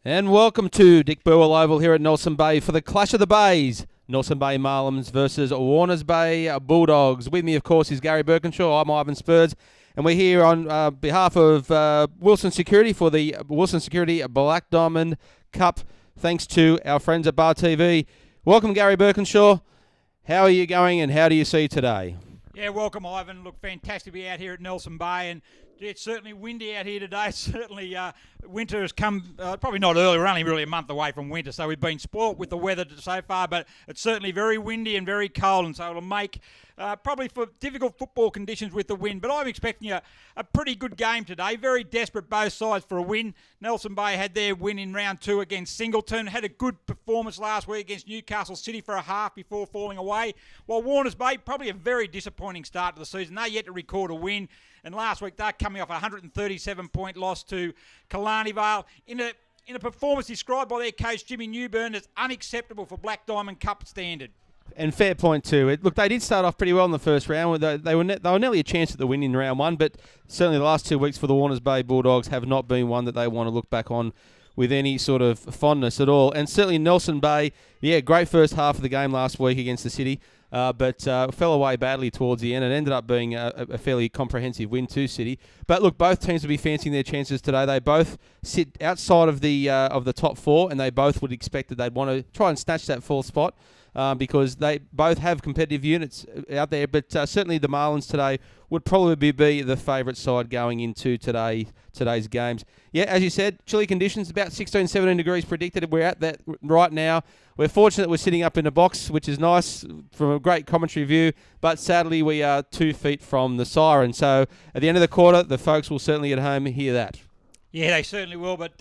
And welcome to Dick Burwell Oval here at Nelson Bay for the Clash of the Bays. Nelson Bay Marlins versus Warners Bay Bulldogs. With me, of course, is Gary Birkinshaw. I'm Ivan Spurs. And we're here on behalf of Wilson Security for the Wilson Security Black Diamond Cup, thanks to our friends at Bar TV. Welcome, Gary Birkinshaw. How are you going and how do you see today? Yeah, welcome, Ivan. Look, fantastic to be out here at Nelson Bay, and it's certainly windy out here today. Certainly, winter has come, probably not early. We're only really a month away from winter, so we've been spoilt with the weather so far, but it's certainly very windy and very cold, and so it'll make probably for difficult football conditions with the wind. But I'm expecting a pretty good game today. Very desperate both sides for a win. Nelson Bay had their win in round 2 against Singleton. Had a good performance last week against Newcastle City for a half before falling away. While Warners Bay, probably a very disappointing start to the season. They're yet to record a win. And last week, they're coming off a 137-point loss to Killarney Vale in a performance described by their coach, Jimmy Newburn, as unacceptable for Black Diamond Cup standard. And fair point too. Look, they did start off pretty well in the first round. They were nearly a chance at the win in round 1, but certainly the last 2 weeks for the Warners Bay Bulldogs have not been one that they want to look back on with any sort of fondness at all. And certainly Nelson Bay, yeah, great first half of the game last week against the City, but fell away badly towards the end. It ended up being a fairly comprehensive win to City. But look, both teams will be fancying their chances today. They both sit outside of the top 4, and they both would expect that they'd want to try and snatch that 4th spot. Because they both have competitive units out there, but certainly the Marlins today would probably be the favourite side going into today's games. Yeah, as you said, chilly conditions, about 16, 17 degrees predicted. We're at that right now. We're fortunate we're sitting up in a box, which is nice from a great commentary view, but sadly we are 2 feet from the siren. So at the end of the quarter, the folks will certainly at home hear that. Yeah, they certainly will, but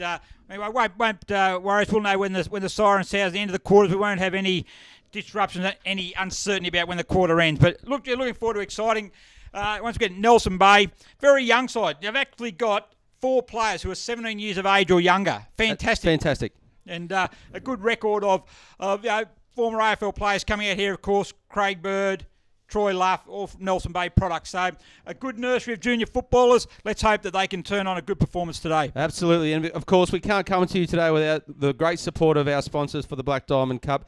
anyway, won't worry us. We'll know when the siren sounds at the end of the quarters. We won't have any disruptions, any uncertainty about when the quarter ends. But look, you're looking forward to exciting. Once again, Nelson Bay, very young side. They've actually got 4 players who are 17 years of age or younger. Fantastic. Fantastic. And a good record of former AFL players coming out here, of course, Craig Bird, Troy Luff, all Nelson Bay products. So a good nursery of junior footballers. Let's hope that they can turn on a good performance today. Absolutely. And of course, we can't come to you today without the great support of our sponsors for the Black Diamond Cup.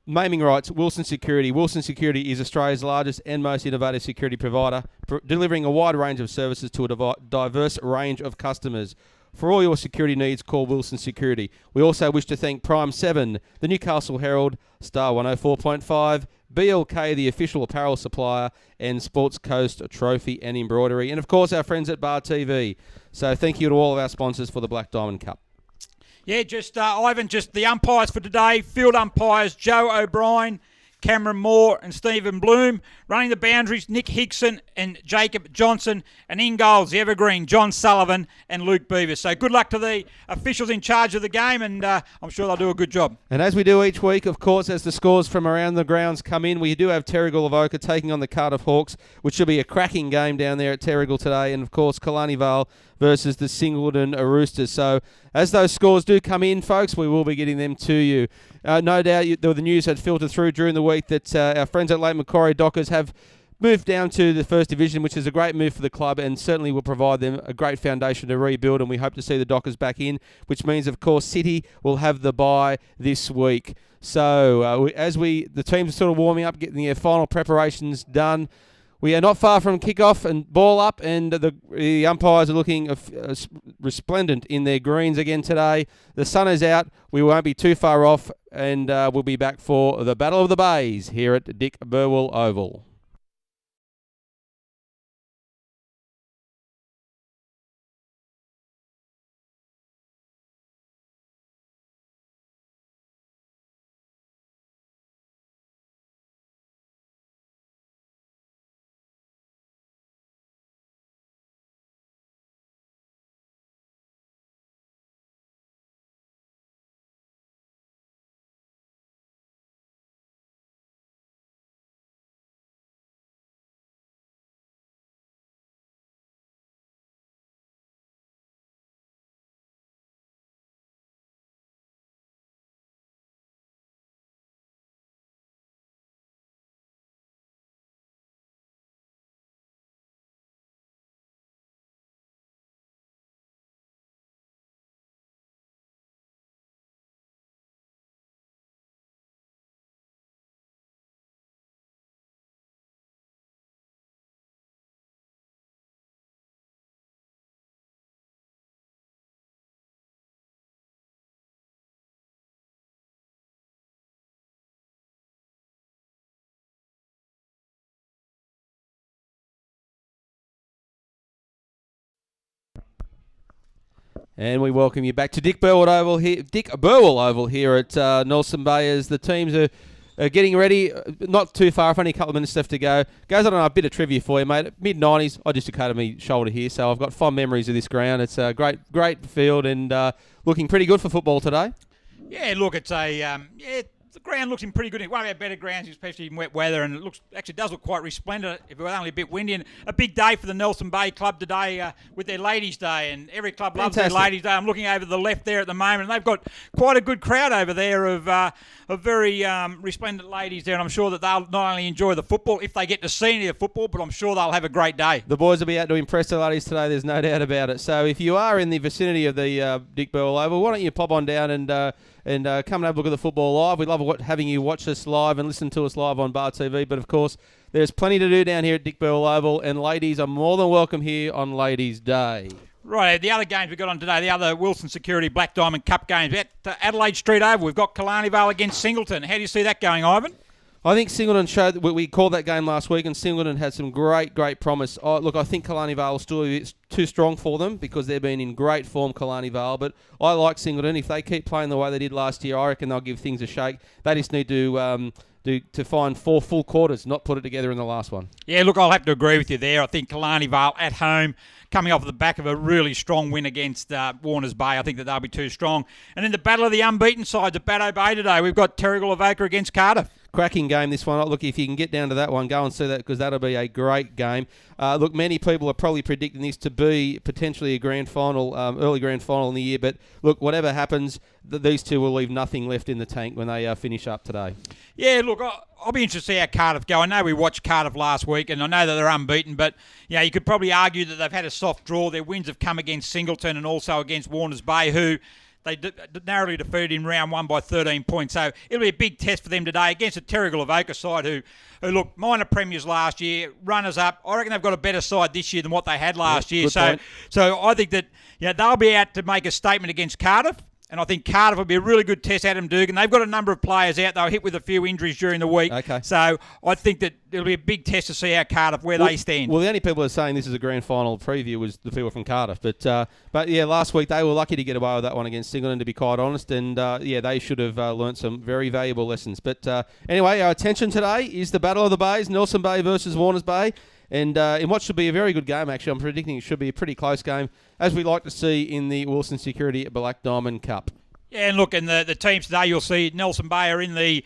Naming rights, Wilson Security. Wilson Security is Australia's largest and most innovative security provider, delivering a wide range of services to a diverse range of customers. For all your security needs, call Wilson Security. We also wish to thank Prime 7, the Newcastle Herald, Star 104.5, BLK, the official apparel supplier, and Sports Coast Trophy and Embroidery, and of course our friends at Bar TV. So thank you to all of our sponsors for the Black Diamond Cup. Yeah, Ivan, just the umpires for today. Field umpires, Joe O'Brien, Cameron Moore and Stephen Bloom. Running the boundaries, Nick Higson and Jacob Johnson. And in goals, the evergreen, John Sullivan and Luke Beavis. So good luck to the officials in charge of the game, and I'm sure they'll do a good job. And as we do each week, of course, as the scores from around the grounds come in, we do have Terrigal of Oka taking on the Cardiff Hawks, which should be a cracking game down there at Terrigal today. And, of course, Killarney Vale versus the Singleton Roosters. So as those scores do come in, folks, we will be getting them to you. No doubt the news had filtered through during the week that our friends at Lake Macquarie Dockers have moved down to the First Division, which is a great move for the club and certainly will provide them a great foundation to rebuild, and we hope to see the Dockers back in, which means, of course, City will have the bye this week. So the teams are sort of warming up, getting their final preparations done. We are not far from kickoff and ball up, and the umpires are looking resplendent in their greens again today. The sun is out. We won't be too far off, and we'll be back for the Battle of the Bays here at Dick Burwell Oval. And we welcome you back to Dick Burwell Oval here at Nelson Bay as the teams are getting ready. Not too far, only a couple of minutes left to go. Goes on a bit of trivia for you, mate. Mid-90s, I dislocated my shoulder here, so I've got fond memories of this ground. It's a great field and looking pretty good for football today. Yeah, look, it's the ground looks in pretty good. One of our better grounds, especially in wet weather, and it does look quite resplendent if it was only a bit windy. And a big day for the Nelson Bay Club today with their Ladies' Day, and every club loves their Ladies' Day. I'm looking over the left there at the moment, and they've got quite a good crowd over there of very resplendent ladies there, and I'm sure that they'll not only enjoy the football if they get to see any of the football, but I'm sure they'll have a great day. The boys will be out to impress the ladies today, there's no doubt about it. So if you are in the vicinity of the Dick Burwell Oval, why don't you pop on down and come and have a look at the football live. We love having you watch us live and listen to us live on Bar TV. But, of course, there's plenty to do down here at Dick Burwell Oval, and ladies are more than welcome here on Ladies' Day. Right, the other games we've got on today, the other Wilson Security Black Diamond Cup games. At Adelaide Street Oval, we've got Killarney Vale against Singleton. How do you see that going, Ivan? I think Singleton showed that we called that game last week, and Singleton had some great promise. Look, I think Killarney Vale is still too strong for them because they've been in great form, Killarney Vale. But I like Singleton. If they keep playing the way they did last year, I reckon they'll give things a shake. They just need to find 4 full quarters, not put it together in the last one. Yeah, look, I'll have to agree with you there. I think Killarney Vale at home, coming off the back of a really strong win against Warners Bay, I think that they'll be too strong. And in the battle of the unbeaten sides at Baddo Bay today, we've got Terrigal Avoca against Cardiff. Cracking game, this one. Look, if you can get down to that one, go and see that because that'll be a great game. Look, many people are probably predicting this to be potentially a grand final, early grand final in the year. But look, whatever happens, these two will leave nothing left in the tank when they finish up today. Yeah, look, I'll be interested to see how Cardiff go. I know we watched Cardiff last week, and I know that they're unbeaten, but you could probably argue that they've had a soft draw. Their wins have come against Singleton and also against Warners Bay, who they narrowly defeated in round 1 by 13 points. So it'll be a big test for them today against a Terrigal Avoca side who look, minor premiers last year, runners up. I reckon they've got a better side this year than what they had last year. So I think that they'll be out to make a statement against Cardiff. And I think Cardiff will be a really good test. Adam Dugan. They've got a number of players out. They were hit with a few injuries during the week. Okay. So I think that it'll be a big test to see how Cardiff, where they stand. Well, the only people who are saying this is a grand final preview was the people from Cardiff. But yeah, last week they were lucky to get away with that one against Singleton, to be quite honest. And they should have learnt some very valuable lessons. But anyway, our attention today is the Battle of the Bays, Nelson Bay versus Warners Bay. And in what should be a very good game, actually, I'm predicting it should be a pretty close game, as we like to see in the Wilson Security Black Diamond Cup. Yeah, and look, in the teams today, you'll see Nelson Bay are in the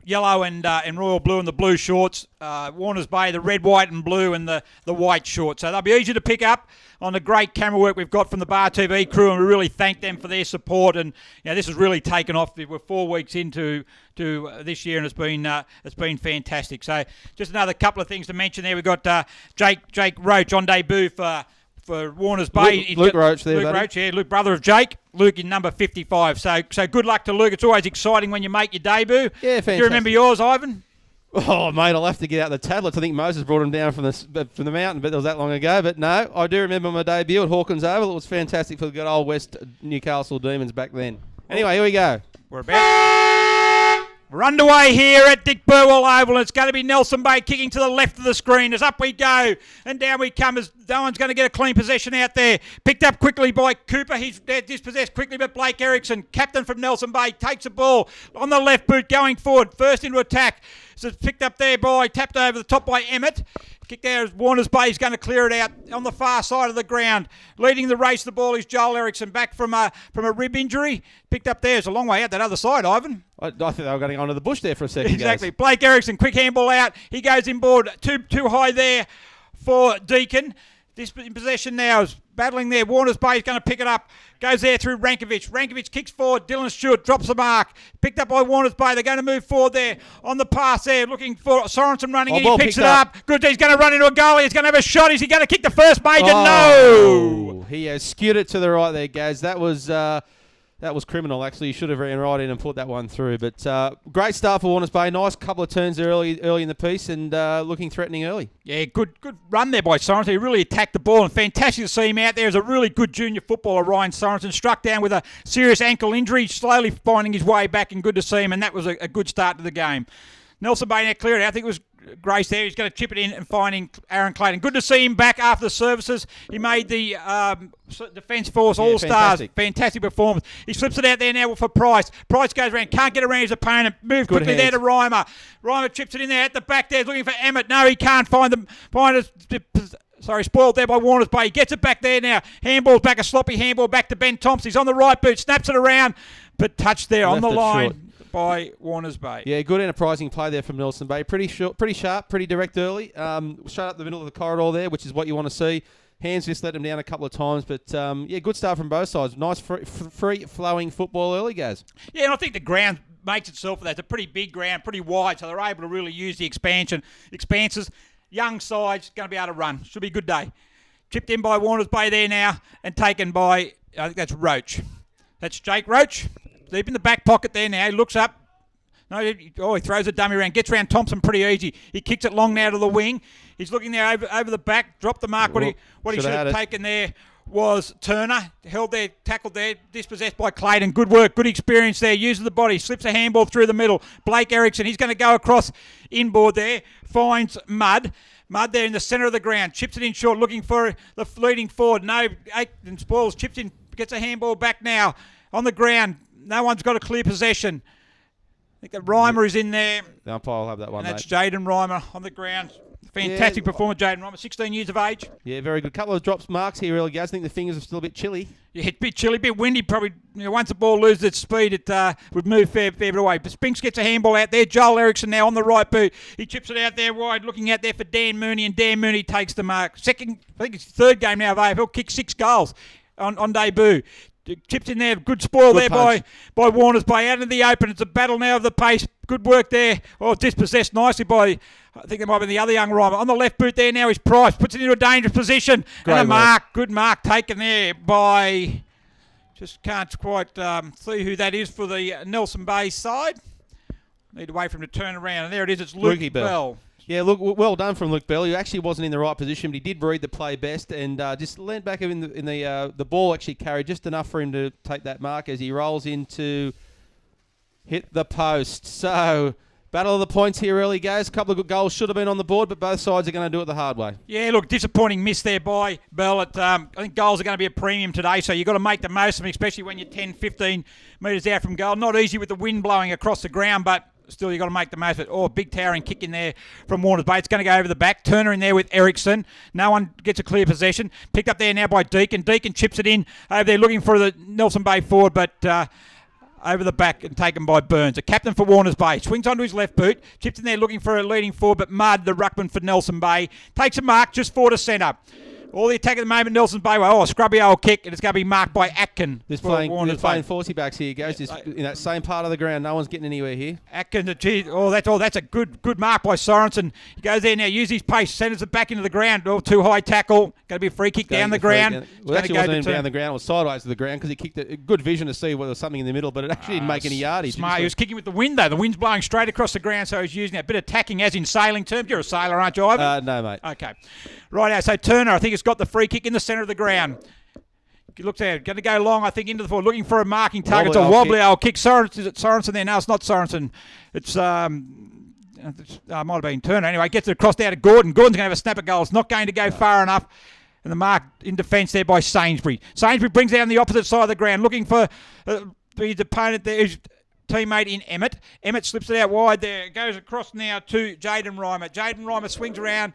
yellow and royal blue and the blue shorts. Warners Bay, the red, white and blue and the white shorts. So they'll be easy to pick up on the great camera work we've got from the Bar TV crew, and we really thank them for their support. And this has really taken off. We're 4 weeks into this year, and it's been fantastic. So just another couple of things to mention there. We've got Jake Roach on debut for Warners Bay. Luke Roach there, Luke Roach, Luke, brother of Jake. Luke in number 55. So good luck to Luke. It's always exciting when you make your debut. Yeah, fantastic. Do you remember yours, Ivan? Oh, mate, I'll have to get out the tablets. I think Moses brought him down from the mountain, but that was that long ago. But no, I do remember my debut at Hawkins Oval. It was fantastic for the good old West Newcastle Demons back then. Anyway, here we go. We're underway here at Dick Burwell Oval. It's going to be Nelson Bay kicking to the left of the screen as up we go and down we come as no one's going to get a clean possession out there. Picked up quickly by Cooper. He's dispossessed quickly, but Blake Erickson, captain from Nelson Bay, takes the ball on the left boot going forward. First into attack. So it's picked up there tapped over the top by Emmett. Kick there as Warners Bay is going to clear it out on the far side of the ground. Leading the race, the ball is Joel Erickson, back from a rib injury. Picked up there. It's a long way out that other side, Ivan. I think they were going onto the bush there for a second. Exactly. Guys. Blake Erickson, quick handball out. He goes inboard. Too high there for Deacon. This in possession now is battling there. Warners Bay is going to pick it up. Goes there through Rankovic. Rankovic kicks forward. Dylan Stewart drops the mark. Picked up by Warners Bay. They're going to move forward there on the pass there. Looking for Sorensen running in. He picks it up. Good. He's going to run into a goal. He's going to have a shot. Is he going to kick the first major? No. He has skewed it to the right there, Gaz. That was criminal, actually. He should have ran right in and put that one through. But great start for Warners Bay. Nice couple of turns early in the piece and looking threatening early. Yeah, good run there by Sorensen. He really attacked the ball and fantastic to see him out there as a really good junior footballer, Ryan Sorensen. Struck down with a serious ankle injury, slowly finding his way back, and good to see him, and that was a good start to the game. Nelson Bay now cleared it. I think it was grace there. He's going to chip it in and finding Aaron Clayton. Good to see him back after the services. He made the Defence Force All-Stars. Fantastic performance. He slips it out there now for Price. Price goes around. Can't get around his opponent. Move Good quickly hands. there to Reimer. Reimer chips it in there at the back there. He's looking for Emmett. No, he can't find them. Spoiled there by Warners Bay. He gets it back there now. Handball's back. A sloppy handball back to Ben Thompson. He's on the right boot. Snaps it around. But touched there on the line. Short by Warners Bay. Yeah, good enterprising play there from Nelson Bay. Pretty short, pretty sharp, pretty direct early. Shut up the middle of the corridor there, which is what you want to see. Hands just let him down a couple of times, but yeah, good start from both sides. Nice free-flowing football early, Gaz. Yeah, and I think the ground makes itself for that. It's a pretty big ground, pretty wide, so they're able to really use the expanses. Young sides, going to be able to run. Should be a good day. Chipped in by Warners Bay there now, and taken by, I think that's Roach. That's Jake Roach. Deep in the back pocket there now. He looks up. No, he throws a dummy around. Gets around Thompson pretty easy. He kicks it long now to the wing. He's looking there over the back. Dropped the mark. What he should have taken there was Turner. Held there, tackled there. Dispossessed by Clayton. Good work. Good experience there. Uses the body. Slips a handball through the middle. Blake Erickson. He's going to go across inboard there. Finds Mudd. Mudd there in the centre of the ground. Chips it in short. Looking for the leading forward. No. Aiken spoils. Chips in. Gets a handball back now. On the ground. No one's got a clear possession. I think that Reimer is in there. The umpire will have that one, and that's Jaden Reimer on the ground. Fantastic performance, Jaden Reimer, 16 years of age. Yeah, very good. Couple of drops marks here, really, guys. I think the fingers are still a bit chilly. Yeah, it's a bit chilly, a bit windy. Probably once the ball loses its speed, it would move fair bit away. But Spinks gets a handball out there. Joel Erickson now on the right boot. He chips it out there wide, looking out there for Dan Mooney, and Dan Mooney takes the mark. I think it's his third game now of AFL. Kicked 6 goals on debut. Chipped in there, good spoil good there by Warners Bay. Out into the open, it's a battle now of the pace. Good work there. Oh, dispossessed nicely by, I think it might be the other young Reimer. On the left boot there now is Price. Puts it into a dangerous position. Great and a mark, good mark taken there by, just can't quite see who that is for the Nelson Bay side. Need to wait for him to turn around. And there it is, it's Luke Bell. Yeah, look, well done from Luke Bell. He actually wasn't in the right position, but he did read the play best and just leant back in the ball actually carried just enough for him to take that mark as he rolls in to hit the post. So, battle of the points here early, guys. A couple of good goals should have been on the board, but both sides are going to do it the hard way. Yeah, look, disappointing miss there by Bell. I think goals are going to be a premium today, so you've got to make the most of them, especially when you're 10, 15 metres out from goal. Not easy with the wind blowing across the ground, but still, you've got to make the most of it. Oh, big towering kick in there from Warners Bay. It's going to go over the back. Turner in there with Erickson. No one gets a clear possession. Picked up there now by Deacon. Deacon chips it in over there looking for the Nelson Bay forward, but over the back and taken by Burns. A captain for Warners Bay. Swings onto his left boot. Chips in there looking for a leading forward, but Mudd, the ruckman for Nelson Bay, takes a mark just forward to centre. All the attack at the moment, Nelson Bay. Oh, a scrubby old kick, and it's going to be marked by Atkin. They're playing 40 backs here, guys. Just in that same part of the ground. No one's getting anywhere here. Atkin, that's a good mark by Sorensen. He goes there now, uses his pace, sends it back into the ground. Oh, too high tackle. Going to be a free kick down the ground. Well, actually wasn't even down the ground. It was sideways to the ground because he kicked it. Good vision to see whether there was something in the middle, but it actually didn't make any yardage. Smart. He was kicking with the wind, though. The wind's blowing straight across the ground, so he's using that bit of tacking, as in sailing terms. You're a sailor, aren't you, Ivan? No, mate. Okay. Right now, so Turner, I think, has got the free kick in the centre of the ground. He looks out, going to go long, I think, into the forward, looking for a marking target. It's a wobbly old kick. Is it Sorensen there? No, it's not Sorensen. It's might have been Turner. Anyway, gets it across there to Gordon. Gordon's going to have a snap at goal. It's not going to go far enough. And the mark in defence there by Sainsbury. Sainsbury brings down the opposite side of the ground, looking for his opponent there, his teammate in Emmett. Emmett slips it out wide there. Goes across now to Jaden Reimer. Jaden Reimer swings around.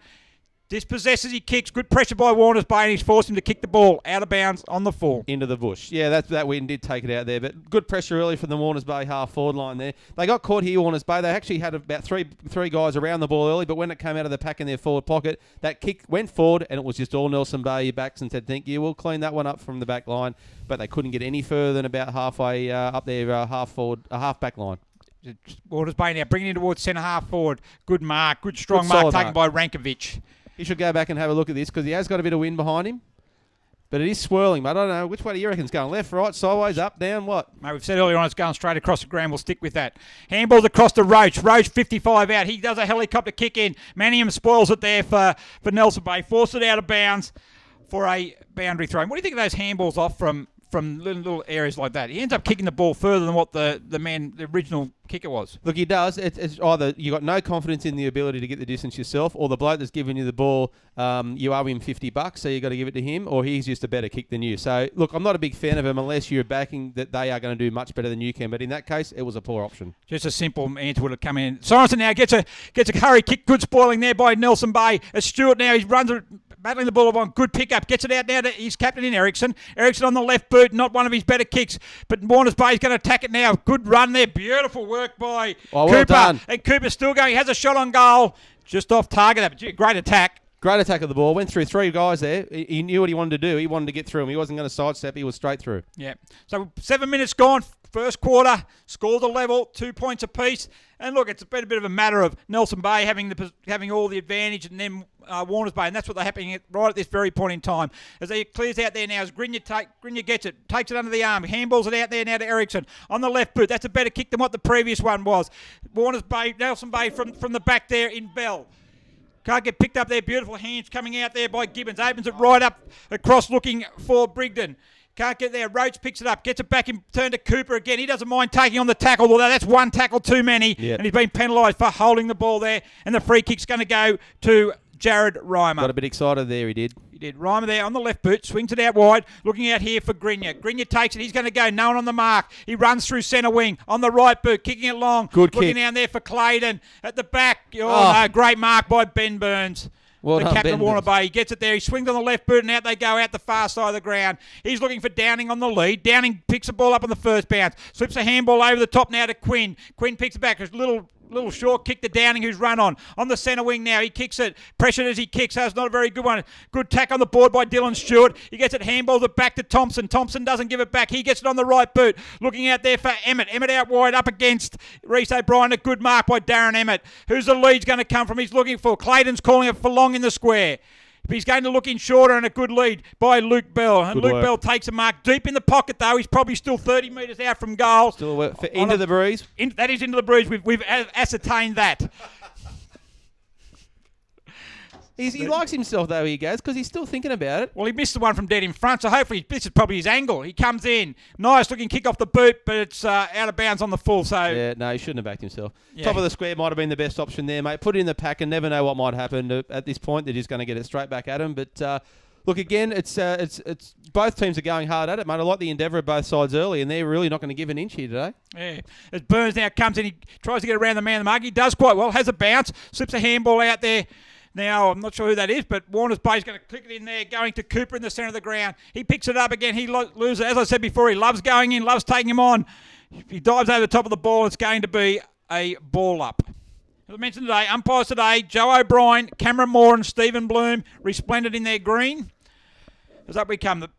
Dispossesses, he kicks. Good pressure by Warners Bay, and he's forced him to kick the ball out of bounds on the full. Into the bush. Yeah, that wind did take it out there, but good pressure early from the Warners Bay half forward line there. They got caught here, Warners Bay. They actually had about three guys around the ball early, but when it came out of the pack in their forward pocket, that kick went forward, and it was just all Nelson Bay backs and said, thank you, we'll clean that one up from the back line, but they couldn't get any further than about halfway up their half back line. Warners Bay now bringing it towards centre half forward. Good mark, good strong mark taken by Rankovic. He should go back and have a look at this because he has got a bit of wind behind him. But it is swirling. I don't know. Which way do you reckon it's going? Left, right, sideways, up, down, what? Mate, we've said earlier on it's going straight across the ground. We'll stick with that. Handballs across to Roach. Roach 55 out. He does a helicopter kick in. Manningham spoils it there for Nelson Bay. Forced it out of bounds for a boundary throw. What do you think of those handballs off from from little areas like that. He ends up kicking the ball further than what the original kicker was. Look, he does. It's either you got no confidence in the ability to get the distance yourself, or the bloke that's giving you the ball, you owe him $50, so you got to give it to him, or he's just a better kick than you. So, look, I'm not a big fan of him unless you're backing that they are going to do much better than you can. But in that case, it was a poor option. Just a simple answer would have come in. Sorensen now gets a hurry kick. Good spoiling there by Nelson Bay. As Stewart now, he runs it. Battling the ball on, good pickup, gets it out now to his captain in Ericsson. Ericsson on the left boot, not one of his better kicks, but Warners Bay is going to attack it now. Good run there, beautiful work by Cooper. Well done. And Cooper's still going, he has a shot on goal, just off target. Great attack. Great attack of the ball. Went through 3 guys there. He knew what he wanted to do. He wanted to get through him. He wasn't going to sidestep. He was straight through. Yeah. So 7 minutes gone. First quarter, scores a level, 2 points apiece. And look, it's been a bit of a matter of Nelson Bay having all the advantage and then Warners Bay, and that's what they're happening right at this very point in time. As he clears out there now, as Grinya gets it, takes it under the arm, handballs it out there now to Ericsson on the left boot. That's a better kick than what the previous one was. Warners Bay, Nelson Bay from the back there in Bell. Can't get picked up there. Beautiful hands coming out there by Gibbons. Opens it right up across looking for Brigden. Can't get there. Rhodes picks it up, gets it back in turn to Cooper again. He doesn't mind taking on the tackle, although that's one tackle too many. Yep. And he's been penalised for holding the ball there. And the free kick's going to go to Jared Reimer. Got a bit excited there, he did. He did. Reimer there on the left boot, swings it out wide, looking out here for Grinya. Grinya takes it. He's going to go. No one on the mark. He runs through centre wing on the right boot, kicking it long. Good looking kick. down there for Clayton at the back. No, great mark by Ben Burns. Well the done, captain Ben of Warner Burns. Bay. He gets it there. He swings on the left boot, and out they go out the far side of the ground. He's looking for Downing on the lead. Downing picks the ball up on the first bounce. Slips a handball over the top now to Quinn. Quinn picks it back. A little short kick to Downing, who's run on the centre wing now. He kicks it. Pressured as he kicks. That's not a very good one. Good tack on the board by Dylan Stewart. He gets it, handballs it back to Thompson. Thompson doesn't give it back. He gets it on the right boot. Looking out there for Emmett. Emmett out wide up against Reece O'Brien. A good mark by Darren Emmett. Who's the lead's going to come from? He's looking for. Clayton's calling it for long in the square. He's going to look in shorter, and a good lead by Luke Bell. And Good Luke work. Bell takes a mark deep in the pocket, though. He's probably still 30 metres out from goal. Still into the breeze. That is into the breeze. We've ascertained that. He likes himself, though, he goes, because he's still thinking about it. Well, he missed the one from dead in front, so hopefully this is probably his angle. He comes in. Nice looking kick off the boot, but it's out of bounds on the full. So Yeah, no, he shouldn't have backed himself. Yeah. Top of the square might have been the best option there, mate. Put it in the pack and never know what might happen. At this point, they're just going to get it straight back at him. But look, again, it's both teams are going hard at it, mate. I like the endeavour of both sides early, and they're really not going to give an inch here today. Yeah. As Burns now comes in, he tries to get around the man of the mark. He does quite well, has a bounce, slips a handball out there. Now, I'm not sure who that is, but Warners Bay's going to click it in there, going to Cooper in the centre of the ground. He picks it up again. He loses. As I said before, he loves going in, loves taking him on. He dives over the top of the ball. It's going to be a ball up. As I mentioned today, umpires today, Joe O'Brien, Cameron Moore and Stephen Bloom, resplendent in their green. As up we come, the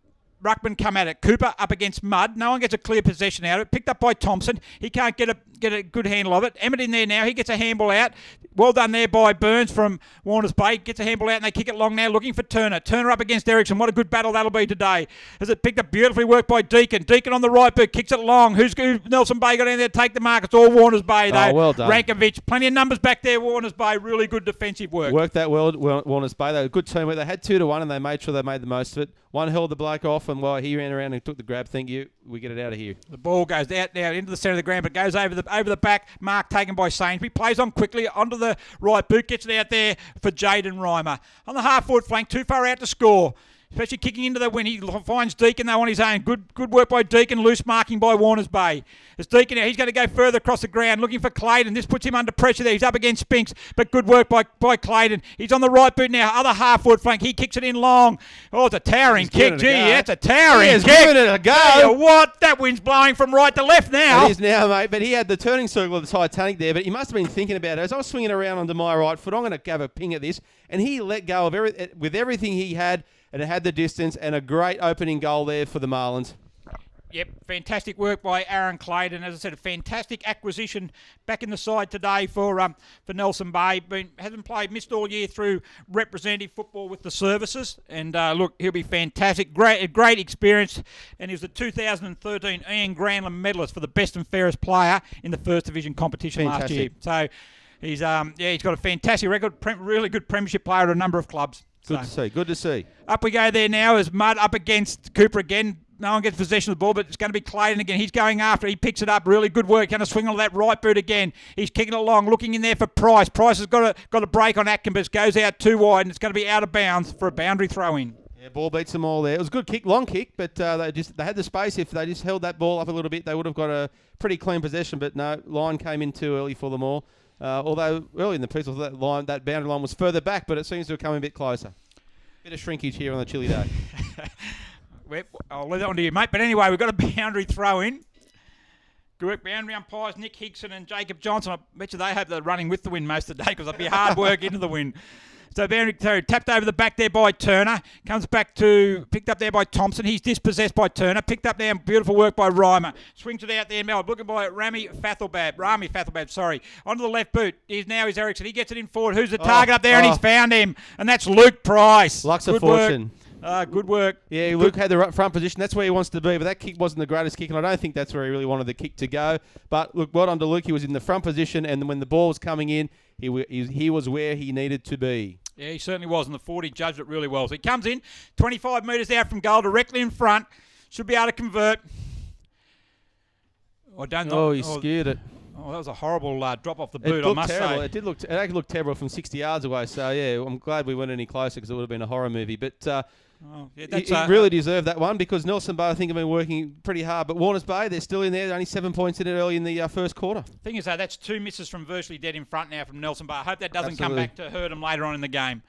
ruckman come at it. Cooper up against Mudd. No one gets a clear possession out of it. Picked up by Thompson. He can't get a good handle of it. Emmett in there now. He gets a handball out. Well done there by Burns from Warners Bay. Gets a handball out and they kick it long now, looking for Turner. Turner up against Ericsson. What a good battle that'll be today. As it picked up beautifully worked by Deacon. Deacon on the right boot. Kicks it long. Who's Nelson Bay got in there to take the mark? It's all Warners Bay though. Oh, well done. Rankovic. Plenty of numbers back there, Warners Bay. Really good defensive work. Worked that well, Warners Bay. They were a good teamwork. They had 2-1 and they made sure they made the most of it. One held the bloke off and while he ran around and took the grab, thank you, we get it out of here. The ball goes out now into the centre of the ground, but goes over the back. Mark taken by Sainsbury. Plays on quickly onto the right boot. Gets it out there for Jaden Reimer. On the half-forward flank, too far out to score. Especially kicking into the win. He finds Deacon though on his own. Good work by Deacon. Loose marking by Warners Bay. As Deacon now, he's going to go further across the ground looking for Clayton. This puts him under pressure there. He's up against Spinks, but good work by Clayton. He's on the right boot now. Other half-forward flank. He kicks it in long. Oh, it's a towering kick. Gee, that's a towering He is kick. giving it a go. Tell you what, that wind's blowing from right to left now. It is now, mate. But he had the turning circle of the Titanic there, but he must have been thinking about it. As I was swinging around onto my right foot, I'm going to have a ping at this, and he let go of with everything he had, and it had the distance, and a great opening goal there for the Marlins. Yep, fantastic work by Aaron Clayton. As I said, a fantastic acquisition back in the side today for Nelson Bay. Missed all year through representative football with the services. And look, he'll be fantastic. Great experience. And he was the 2013 Ian Granlund medalist for the best and fairest player in the First Division competition last year. So he's got a fantastic record. Really good premiership player at a number of clubs. Good to see. Up we go there now as Mudd up against Cooper again. no one gets possession of the ball, but it's going to be Clayton again. He's going after it. He picks it up. Really good work. Going to swing on that right boot again. He's kicking it along, looking in there for Price. Price has got a break on Atkins, goes out too wide, and it's going to be out of bounds for a boundary throw-in. Yeah, ball beats them all there. It was a good kick, long kick, but they had the space. If they just held that ball up a little bit, they would have got a pretty clean possession. But no, line came in too early for them all. Although early in the piece, that boundary line was further back, but it seems to have come a bit closer. Bit of shrinkage here on the chilly day. I'll leave that one to you, mate. But anyway, we've got a boundary throw-in. Good work, boundary umpires, Nick Hickson and Jacob Johnson. I bet you they hope they're running with the wind most of the day because it'll be hard work into the wind. So boundary throw tapped over the back there by Turner. Comes back to, picked up there by Thompson. He's dispossessed by Turner. Picked up there, beautiful work by Reimer. Swings it out there, Mel. Looking by Rami Fathelbab, sorry. Onto the left boot. Now is Ericsson. He gets it in forward. Who's the target up there? And he's found him. And that's Luke Price. Lucks of fortune. Good work. Yeah, Luke had the front position. That's where he wants to be, but that kick wasn't the greatest kick, and I don't think that's where he really wanted the kick to go. But look, well done to Luke. He was in the front position, and when the ball was coming in, he was where he needed to be. Yeah, he certainly was, and the 40 judged it really well. So he comes in, 25 metres out from goal, directly in front. Should be able to convert. He skewed it. Oh, that was a horrible drop off the boot, I must say. It actually looked terrible from 60 yards away. So, yeah, I'm glad we weren't any closer because it would have been a horror movie. But he really deserved that one because Nelson Bay, I think, have been working pretty hard. But Warners Bay, they're still in there. They're only 7 points in it early in the first quarter. Thing is, though, that's 2 misses from virtually dead in front now from Nelson Bay. I hope that doesn't come back to hurt them later on in the game.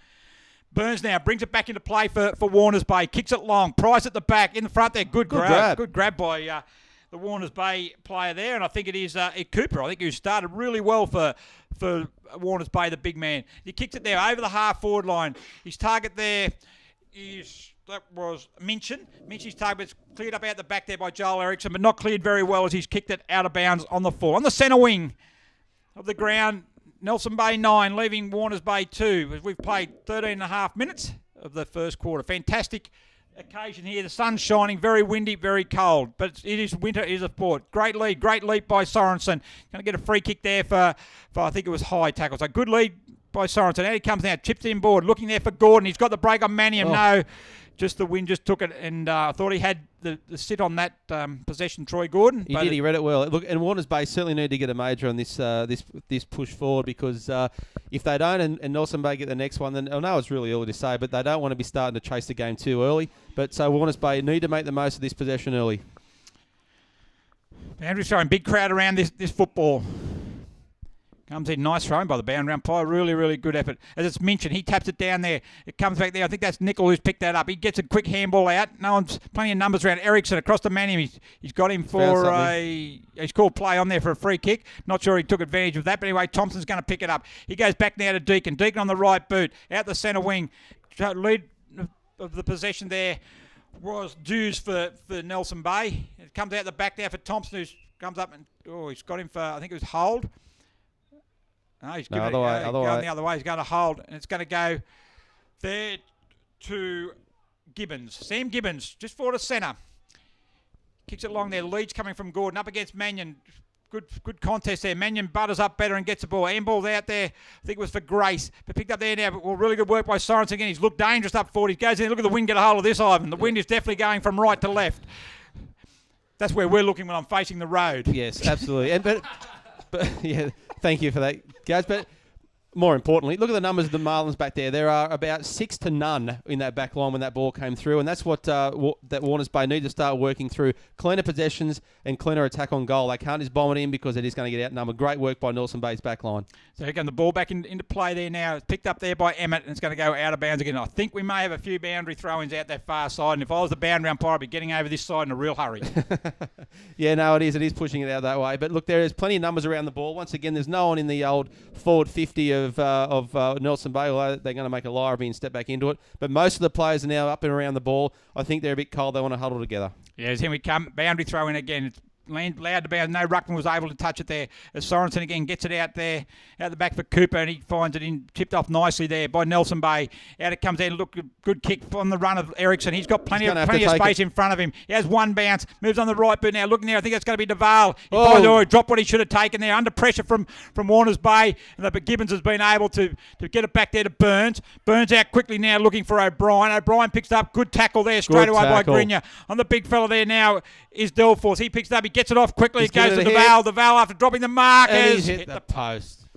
Burns now brings it back into play for Warners Bay. Kicks it long. Price at the back. In the front there. Good grab. Good grab by the Warners Bay player there. And I think it is Cooper. I think who started really well for Warners Bay, the big man. He kicks it there over the half-forward line. His target there that was Minchin. Minchin's target was cleared up out the back there by Joel Eriksson, but not cleared very well as he's kicked it out of bounds on the floor. On the centre wing of the ground, Nelson Bay 9, leaving Warners Bay 2. As we've played 13 and a half minutes of the first quarter. Fantastic occasion here. The sun's shining, very windy, very cold. But it is winter, it is a sport. Great leap by Sorensen. Going to get a free kick there for I think it was high tackle. So good lead by Sorensen. Now he comes now, chips in board, looking there for Gordon. He's got the break on Mannion. No, just the wind just took it, and I thought he had the sit on that possession, Troy Gordon. He did. He read it well. Look, and Warners Bay certainly need to get a major on this push forward because if they don't, and Nelson Bay get the next one, then I know it's really early to say, but they don't want to be starting to chase the game too early. But so Warners Bay need to make the most of this possession early. Andrew's showing big crowd around this football. Comes in, nice throwing by the boundary umpire. Really, really good effort. As it's mentioned, he taps it down there. It comes back there. I think that's Nickel who's picked that up. He gets a quick handball out. No one's plenty of numbers around. Ericsson across the Mannion. He's got him for he's called play on there for a free kick. Not sure he took advantage of that, but anyway, Thompson's going to pick it up. He goes back now to Deacon. Deacon on the right boot, out the centre wing. Lead of the possession there was dues for Nelson Bay. It comes out the back there for Thompson, who comes up and he's got him for I think it was hold. No, he's going the other way. He's going to hold, and it's going to go there to Gibbons. Sam Gibbons, just forward to centre. Kicks it along there. Leeds coming from Gordon up against Mannion. Good contest there. Mannion butters up better and gets the ball. Handball out there. I think it was for Grace, but picked up there now. But really good work by Sorensen again. He's looked dangerous up forward. He goes in. Look at the wind get a hold of this, Ivan. The wind is definitely going from right to left. That's where we're looking when I'm facing the road. Yes, absolutely. But yeah, thank you for that, guys. But more importantly, look at the numbers of the Marlins back there. There are about 6 to none in that back line when that ball came through, and that's what that Warners Bay need to start working through. Cleaner possessions and cleaner attack on goal. They can't just bomb it in because it is going to get outnumbered. Great work by Nelson Bay's back line. So again, the ball back into play there now. It's picked up there by Emmett, and it's going to go out of bounds again. I think we may have a few boundary throw-ins out that far side, and if I was the boundary umpire, I'd be getting over this side in a real hurry. Yeah, no, it is. It is pushing it out that way. But look, there is plenty of numbers around the ball. Once again, there's no one in the old forward 50 of Nelson Bay, although they're going to make a liar of me and step back into it. But most of the players are now up and around the ball. I think they're a bit cold. They want to huddle together. Yeah, here we come. Boundary throw in again. It's allowed to bounce. No ruckman was able to touch it there. As Sorensen again gets it out there, out the back for Cooper, and he finds it in, tipped off nicely there by Nelson Bay. Out it comes out. Look, good kick from the run of Ericsson. He's got plenty of space in front of him. He has one bounce, moves on the right boot now. Looking there, I think that's going to be DeVale. He dropped what he should have taken there. Under pressure from Warners Bay, but Gibbons has been able to get it back there to Burns. Burns out quickly now, looking for O'Brien. O'Brien picks it up. Good tackle there, straight away by Grinya. On the big fella there now is Delforce. He picks it up. He gets it off quickly. It goes to DeVale. DeVale after dropping the markers. And he's hit the post.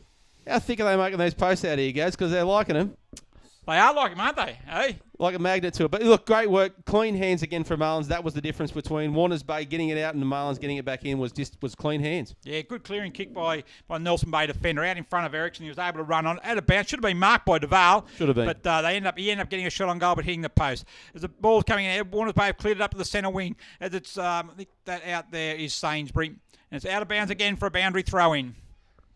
How thick are they making these posts out here, guys? Because they're liking them. They are like them, aren't they? Hey? Like a magnet to it. But look, great work. Clean hands again for Marlins. That was the difference between Warners Bay getting it out and the Marlins getting it back in was clean hands. Yeah, good clearing kick by Nelson Bay defender out in front of Ericsson. He was able to run on out of bounds. Should have been marked by DeVale. Should have been. But he ended up getting a shot on goal but hitting the post. As the ball's coming in, Warners Bay have cleared it up to the centre wing. As it's, I think that out there is Sainsbury. And it's out of bounds again for a boundary throw-in.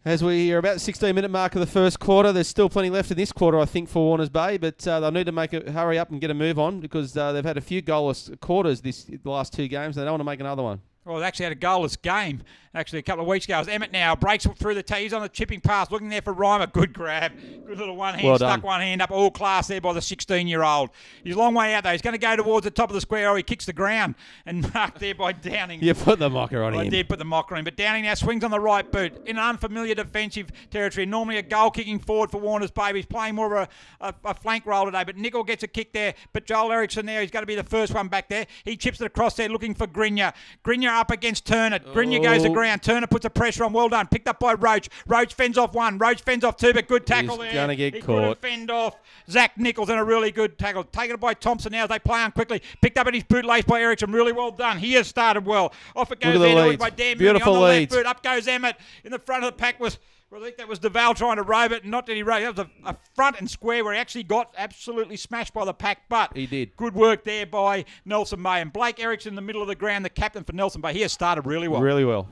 As we are about the 16-minute mark of the first quarter, there's still plenty left in this quarter, I think, for Warners Bay, but they'll need to hurry up and get a move on because they've had a few goalless quarters the last two games. They don't want to make another one. Well, they actually had a goalless game, actually, a couple of weeks ago. As Emmett now breaks through the tees on the chipping pass, looking there for Reimer. Good grab. Good little one hand, stuck one hand up, all class there by the 16-year-old. He's a long way out, though. He's going to go towards the top of the square, or he kicks the ground, and marked there by Downing. You put the mocker on him. I did put the mocker on him, but Downing now swings on the right boot in unfamiliar defensive territory. Normally a goal-kicking forward for Warners Bay. He's playing more of a flank role today, but Nickel gets a kick there, but Joel Ericsson there, he's going to be the first one back there. He chips it across there looking for Grinya. Grinya up against Turner. Grinya goes to ground. Turner puts a pressure on. Well done. Picked up by Roach. Roach fends off one. Roach fends off two, but good tackle there. He's going to get he caught. Couldn't fend off Zach Nichols and a really good tackle. Taken by Thompson now as they play on quickly. Picked up in his bootlace by Ericsson. Really well done. He has started well. Off it goes there by Dan Beautiful Mooney on the leads. left boot. Up goes Emmett. In the front of the pack was... Well, I think that was DeVale trying to robe it, and not that he robed it. That was a front and square where he actually got absolutely smashed by the pack, but he did. Good work there by Nelson Bay. And Blake Ericsson in the middle of the ground, the captain for Nelson Bay. He has started really well. Really well.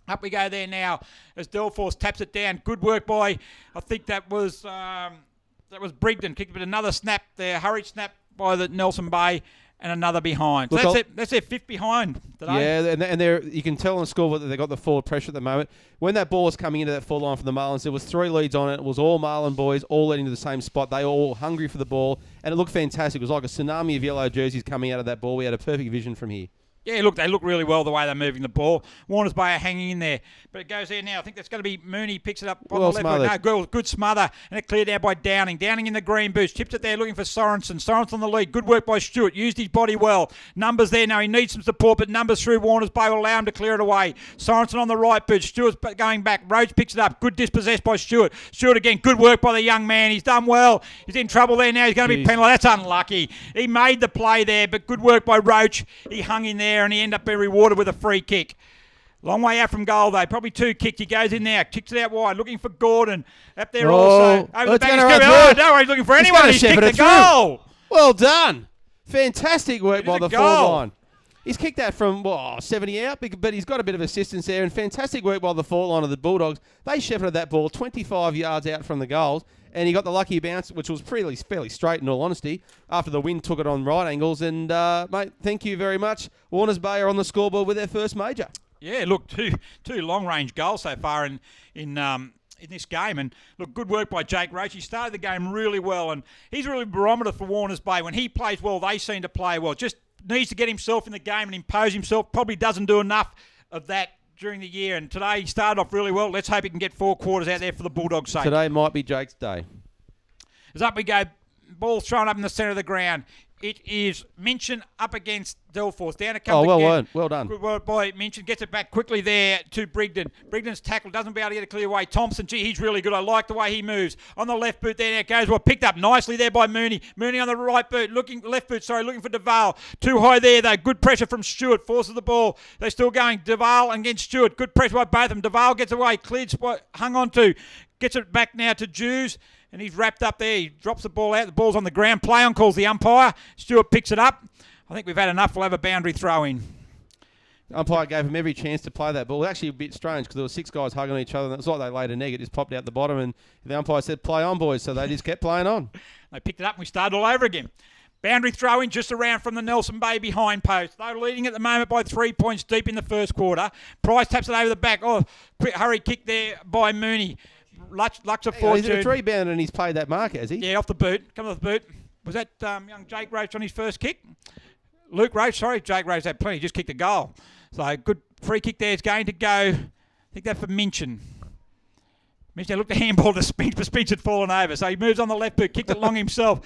Up we go there now as Delforce taps it down. Good work by, I think that was Brigden. Kicked it another snap there, hurried snap by the Nelson Bay. And another behind. So that's their fifth behind today. Yeah, and they're, you can tell on the scoreboard that they've got the forward pressure at the moment. When that ball was coming into that full line for the Marlins, there was 3 leads on it. It was all Marlin boys, all leading to the same spot. They all hungry for the ball, and it looked fantastic. It was like a tsunami of yellow jerseys coming out of that ball. We had a perfect vision from here. Yeah, look, they look really well the way they're moving the ball. Warners Bay are hanging in there. But it goes there now. I think that's going to be Mooney. Picks it up on the left. No, good smother. And it cleared out by Downing. Downing in the green boots. Tips it there looking for Sorensen. Sorensen on the lead. Good work by Stewart. Used his body well. Numbers there now. He needs some support, but numbers through Warners Bay will allow him to clear it away. Sorensen on the right boot. Stewart's going back. Rhodes picks it up. Good dispossessed by Stewart. Stewart again. Good work by the young man. He's done well. He's in trouble there now. He's going to be penalised. That's unlucky. He made the play there, but good work by Roach. He hung in there and he ended up being rewarded with a free kick. Long way out from goal, though. Probably 2 kicked. He goes in there. Kicks it out wide. Looking for Gordon. Up there also. Over the back. No, he's looking for anyone. He's kicked the goal. Well done. Fantastic work by the forward line. He's kicked that from 70 out, but he's got a bit of assistance there. And fantastic work by the forward line of the Bulldogs. They shepherded that ball 25 yards out from the goals. And he got the lucky bounce, which was fairly straight in all honesty, after the wind took it on right angles. And, mate, thank you very much. Warners Bay are on the scoreboard with their first major. Yeah, look, two long-range goals so far in this game. And, look, good work by Jake Roach. He started the game really well, and he's really a barometer for Warners Bay. When he plays well, they seem to play well. Just needs to get himself in the game and impose himself. Probably doesn't do enough of that during the year, and today he started off really well. Let's hope he can get 4 quarters out there for the Bulldogs' sake. Today might be Jake's day. As up we go, ball thrown up in the centre of the ground. It is Minchin up against Delforce. Down it comes again. Well done. Good work by Minchin. Gets it back quickly there to Brigden. Brigden's tackle. Doesn't be able to get a clear away. Thompson, he's really good. I like the way he moves. On the left boot there now it goes. Well, picked up nicely there by Mooney. Mooney on the right boot. Looking for DeVale. Too high there, though. Good pressure from Stewart. Forces the ball. They're still going. DeVale against Stewart. Good pressure by both of them. DeVale gets away. Cleared spot. Hung on to. Gets it back now to Jews. And he's wrapped up there. He drops the ball out. The ball's on the ground. Play on calls the umpire. Stewart picks it up. I think we've had enough. We'll have a boundary throw in. The umpire gave him every chance to play that ball. It was actually a bit strange because there were 6 guys hugging each other. And it was like they laid an egg. It just popped out the bottom. And the umpire said, play on, boys. So they just kept playing on. They picked it up and we started all over again. Boundary throw in just around from the Nelson Bay behind post. They're leading at the moment by 3 points deep in the first quarter. Price taps it over the back. Oh, quick hurry kick there by Mooney. Lux of fortune. He's rebounded and he's played that mark, has he? Yeah, off the boot. Come off the boot. Was that young Jake Roach on his first kick? Luke Roach, sorry. Jake Roach had plenty. Just kicked a goal. So good free kick there is going to go. I think that's for Minchin. Minchin looked at handball to Spinch, but Spinch had fallen over. So he moves on the left boot, kicked it long himself.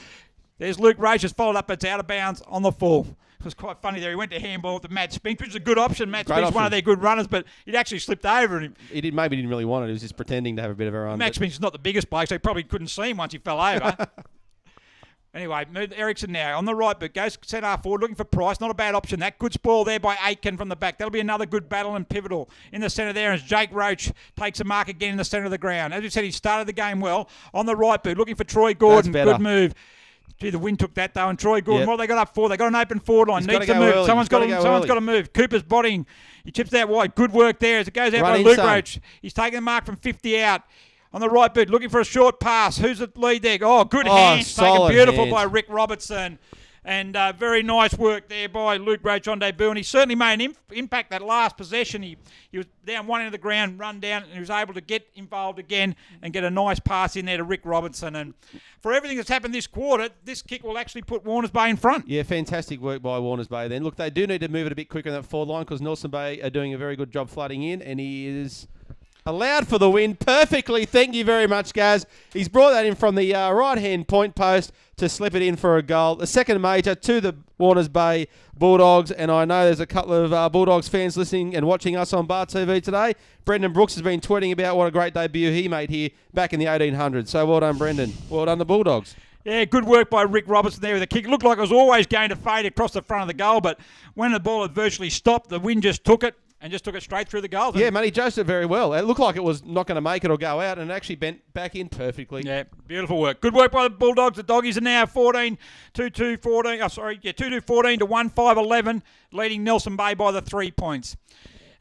There's Luke Roach, has followed up, but it's out of bounds on the full. It was quite funny there. He went to handball to Matt Spinch, which is a good option. Matt Spinch is one of their good runners, but he'd actually slipped over. And maybe didn't really want it. He was just pretending to have a bit of a run. Matt Spinch is not the biggest bloke, so he probably couldn't see him once he fell over. Anyway, Ericsson now on the right, but goes centre forward, looking for Price. Not a bad option. That good spoil there by Aitken from the back. That'll be another good battle and pivotal in the centre there as Jake Roach takes a mark again in the centre of the ground. As we said, he started the game well on the right boot, looking for Troy Gordon. Good move. Gee, the wind took that though, and Troy Gordon. Yep. What have they got up for? They got an open forward line. Needs to move. Early. Someone's got to move. Cooper's bodying. He chips that wide. Good work there as it goes out by Luke Roach. He's taking the mark from 50 out. On the right boot, looking for a short pass. Who's the lead there? Oh, good hands. Taken beautiful by Rick Robertson. And very nice work there by Luke Roach on debut. And he certainly made an impact that last possession. He was down one end of the ground, run down, and he was able to get involved again and get a nice pass in there to Rick Robertson. And for everything that's happened this quarter, this kick will actually put Warners Bay in front. Yeah, fantastic work by Warners Bay then. Look, they do need to move it a bit quicker on that forward line because Nelson Bay are doing a very good job flooding in, and he is allowed for the win perfectly. Thank you very much, Gaz. He's brought that in from the right-hand point post to slip it in for a goal. The second major to the Warners Bay Bulldogs, and I know there's a couple of Bulldogs fans listening and watching us on Bar TV today. Brendan Brooks has been tweeting about what a great debut he made here back in the 1800s. So well done, Brendan. Well done, the Bulldogs. Yeah, good work by Rick Robertson there with the kick. It looked like it was always going to fade across the front of the goal, but when the ball had virtually stopped, the wind just took it. And just took it straight through the goal. Yeah, man, he judged it very well. It looked like it was not going to make it or go out, and it actually bent back in perfectly. Yeah, beautiful work. Good work by the Bulldogs. The Doggies are now 2-2-14 to 1-5-11, leading Nelson Bay by the 3 points.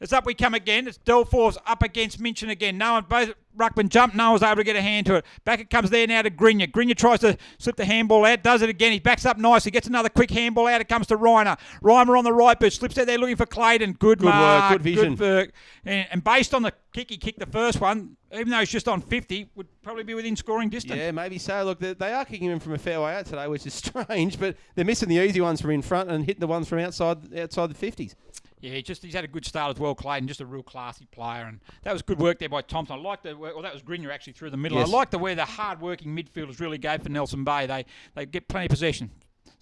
It's up we come again. It's Delforce up against Minchin again. Both ruckman jumped. No one was able to get a hand to it. Back it comes there now to Grinya. Grinya tries to slip the handball out. Does it again. He backs up nicely. Gets another quick handball out. It comes to Reiner. Reimer on the right boot. Slips out there looking for Clayton. Good mark. Work. Good vision. Good work. And based on the kick he kicked the first one, even though it's just on 50, would probably be within scoring distance. Yeah, maybe so. Look, they are kicking him from a fair way out today, which is strange, but they're missing the easy ones from in front and hitting the ones from outside the 50s. Yeah, he's had a good start as well, Clayton. Just a real classy player, and that was good work there by Thompson. I like that was Grinya actually through the middle. Yes. I like the way the hard-working midfielders really go for Nelson Bay. They get plenty of possession.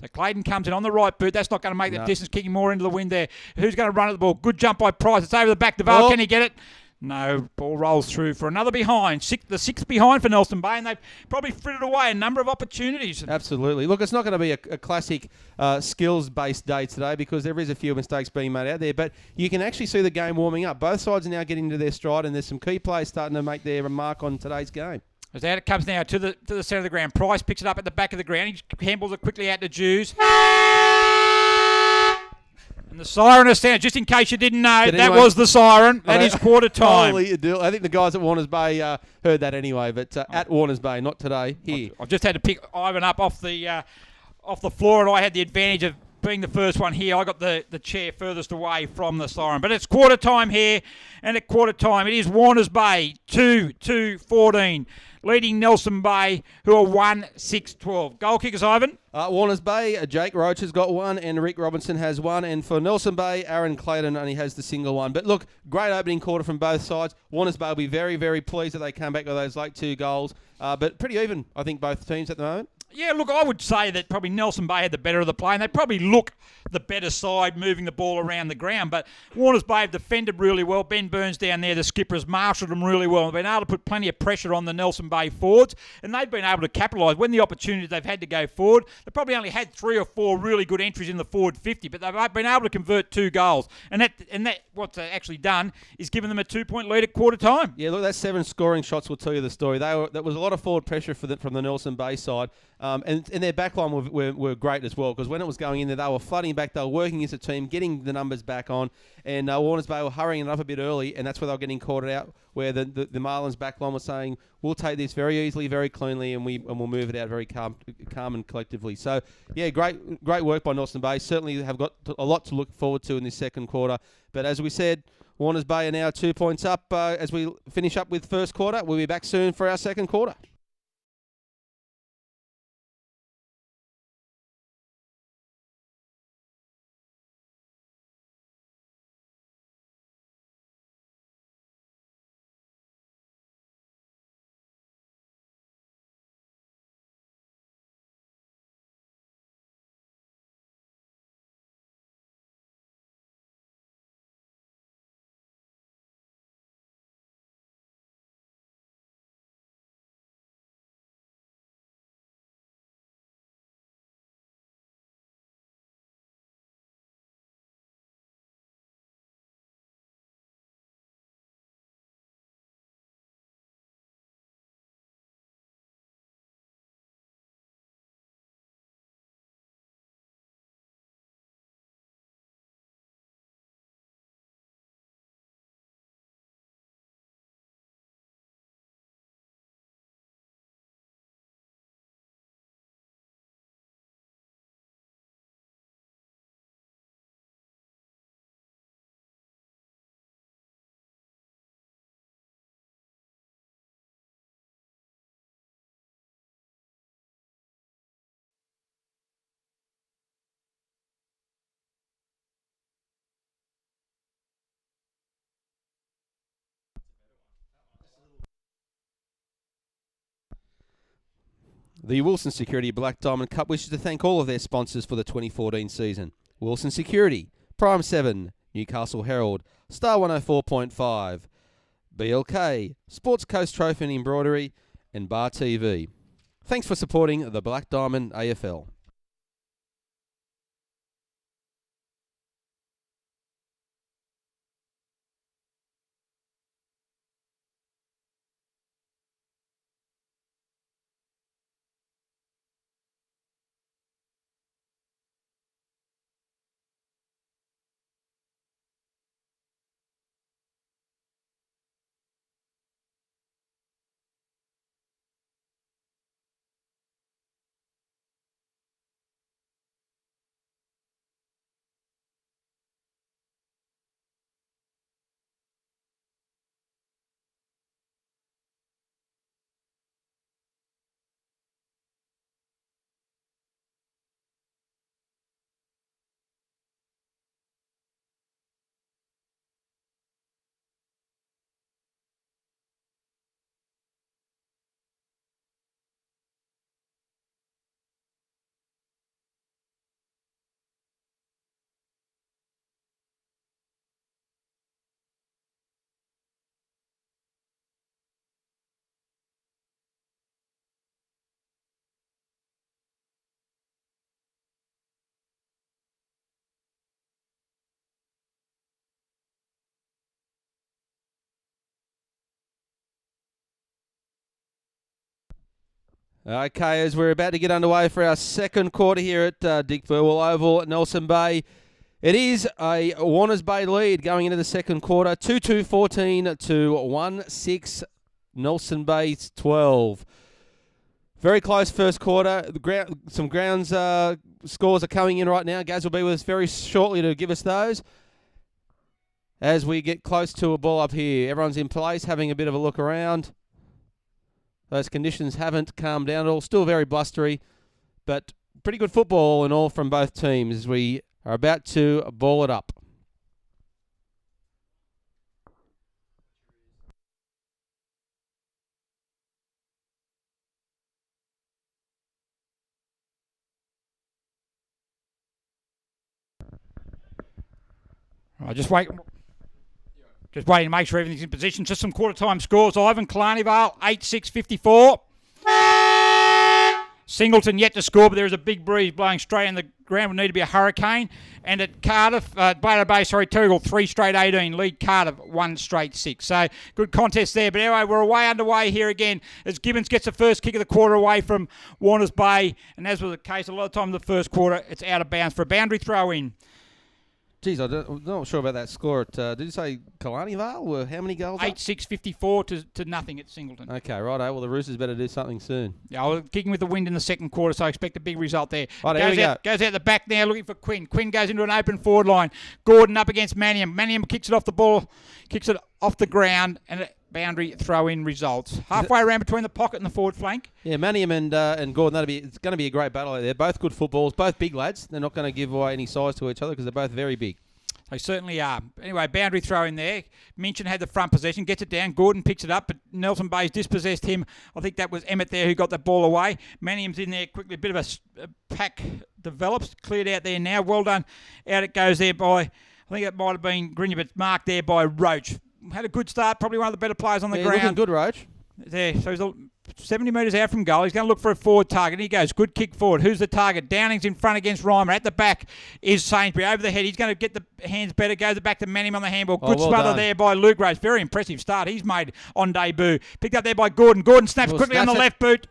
So Clayton comes in on the right boot. That's not going to make the distance, kicking more into the wind there. Who's going to run at the ball? Good jump by Price. It's over the back. Duval, can he get it? No, ball rolls through for another behind. The sixth behind for Nelson Bay, and they've probably frittered away a number of opportunities. Absolutely. Look, it's not going to be a classic skills-based day today because there is a few mistakes being made out there, but you can actually see the game warming up. Both sides are now getting into their stride, and there's some key players starting to make their mark on today's game. As out it comes now to the centre of the ground. Price picks it up at the back of the ground. He handballs it quickly out to Jews. And the siren has sounded, just in case you didn't know, that was the siren. That is quarter time. I think the guys at Warners Bay heard that anyway, but at Warners Bay, not today, here. I've just had to pick Ivan up off the floor, and I had the advantage of being the first one here. I got the chair furthest away from the siren. But it's quarter time here, and at quarter time it is Warners Bay 2-14. Leading Nelson Bay, who are 1-6-12. Goal kickers, Ivan? Warners Bay, Jake Roach has got one, and Rick Robinson has one. And for Nelson Bay, Aaron Clayton only has the single one. But look, great opening quarter from both sides. Warners Bay will be very, very pleased that they come back with those late 2 goals. But pretty even, I think, both teams at the moment. Yeah, look, I would say that probably Nelson Bay had the better of the play, and they probably look the better side moving the ball around the ground. But Warners Bay have defended really well. Ben Burns down there, the skipper, has marshalled them really well and been able to put plenty of pressure on the Nelson Bay forwards, and they've been able to capitalise. When the opportunities they've had to go forward, they've probably only had 3 or 4 really good entries in the forward 50, but they've been able to convert 2 goals. And that what's actually done is given them a 2-point lead at quarter time. Yeah, look, that 7 scoring shots will tell you the story. That was a lot of forward pressure from the Nelson Bay side. And their backline were great as well, because when it was going in there, they were flooding back, they were working as a team, getting the numbers back on, and Warners Bay were hurrying it up a bit early, and that's where they were getting caught out, where the Marlins backline was saying, we'll take this very easily, very cleanly, and we'll move it out very calm and collectively. So, yeah, great work by Nelson Bay. Certainly have got a lot to look forward to in this second quarter. But as we said, Warners Bay are now 2 points up as we finish up with first quarter. We'll be back soon for our second quarter. The Wilson Security Black Diamond Cup wishes to thank all of their sponsors for the 2014 season. Wilson Security, Prime 7, Newcastle Herald, Star 104.5, BLK, Sports Coast Trophy and Embroidery, and Bar TV. Thanks for supporting the Black Diamond AFL. Okay, as we're about to get underway for our second quarter here at Dick Burwell Oval at Nelson Bay, it is a Warners Bay lead going into the second quarter, 2-2-14 to 1-6 Nelson Bay's 12. Very close first quarter. Some grounds scores are coming in right now. Gaz will be with us very shortly to give us those. As we get close to a ball up here, everyone's in place, having a bit of a look around. Those conditions haven't calmed down at all. Still very blustery, but pretty good football all in all from both teams as we are about to ball it up. Just waiting to make sure everything's in position. Just some quarter time scores. Ivan Clarnyvale, 8-6-54. Singleton yet to score, but there is a big breeze blowing straight in the ground. Will need to be a hurricane. And at Cardiff, Bladder Bay, Turgle, 3 straight 18. Lead Cardiff, 1 straight 6. So good contest there. But anyway, we're away underway here again as Gibbons gets the first kick of the quarter away from Warners Bay. And as was the case, a lot of time in the first quarter, it's out of bounds for a boundary throw in. Geez, I'm not sure about that score. Did you say Killarney Vale? How many goals? 8-6, 54 to nothing at Singleton. Okay, righto. Well, the Roosters better do something soon. Yeah, I was kicking with the wind in the second quarter, so I expect a big result there. Right, here we go. Goes out the back now, looking for Quinn. Quinn goes into an open forward line. Gordon up against Mannion. Mannion kicks it off the ball, kicks it off the ground, and a boundary throw-in results. Halfway around between the pocket and the forward flank. Yeah, Mannion and Gordon, it's going to be a great battle out there. Both good footballs, both big lads. They're not going to give away any size to each other because they're both very big. They certainly are. Anyway, boundary throw in there. Minchin had the front possession, gets it down. Gordon picks it up, but Nelson Bayes dispossessed him. I think that was Emmett there who got the ball away. Mannium's in there quickly. A bit of a pack develops. Cleared out there now. Well done. Out it goes there by, I think it might have been Grinya, but marked there by Roach. Had a good start. Probably one of the better players on the ground. Looking good, Roach. There, so he's 70 metres out from goal. He's going to look for a forward target. He goes, good kick forward. Who's the target? Downing's in front against Reimer. At the back is Sainsbury. Over the head, he's going to get the hands better. Goes back to Manning on the handball. Good smother there by Luke Rose. Very impressive start he's made on debut. Picked up there by Gordon. Gordon snaps quickly on the left boot,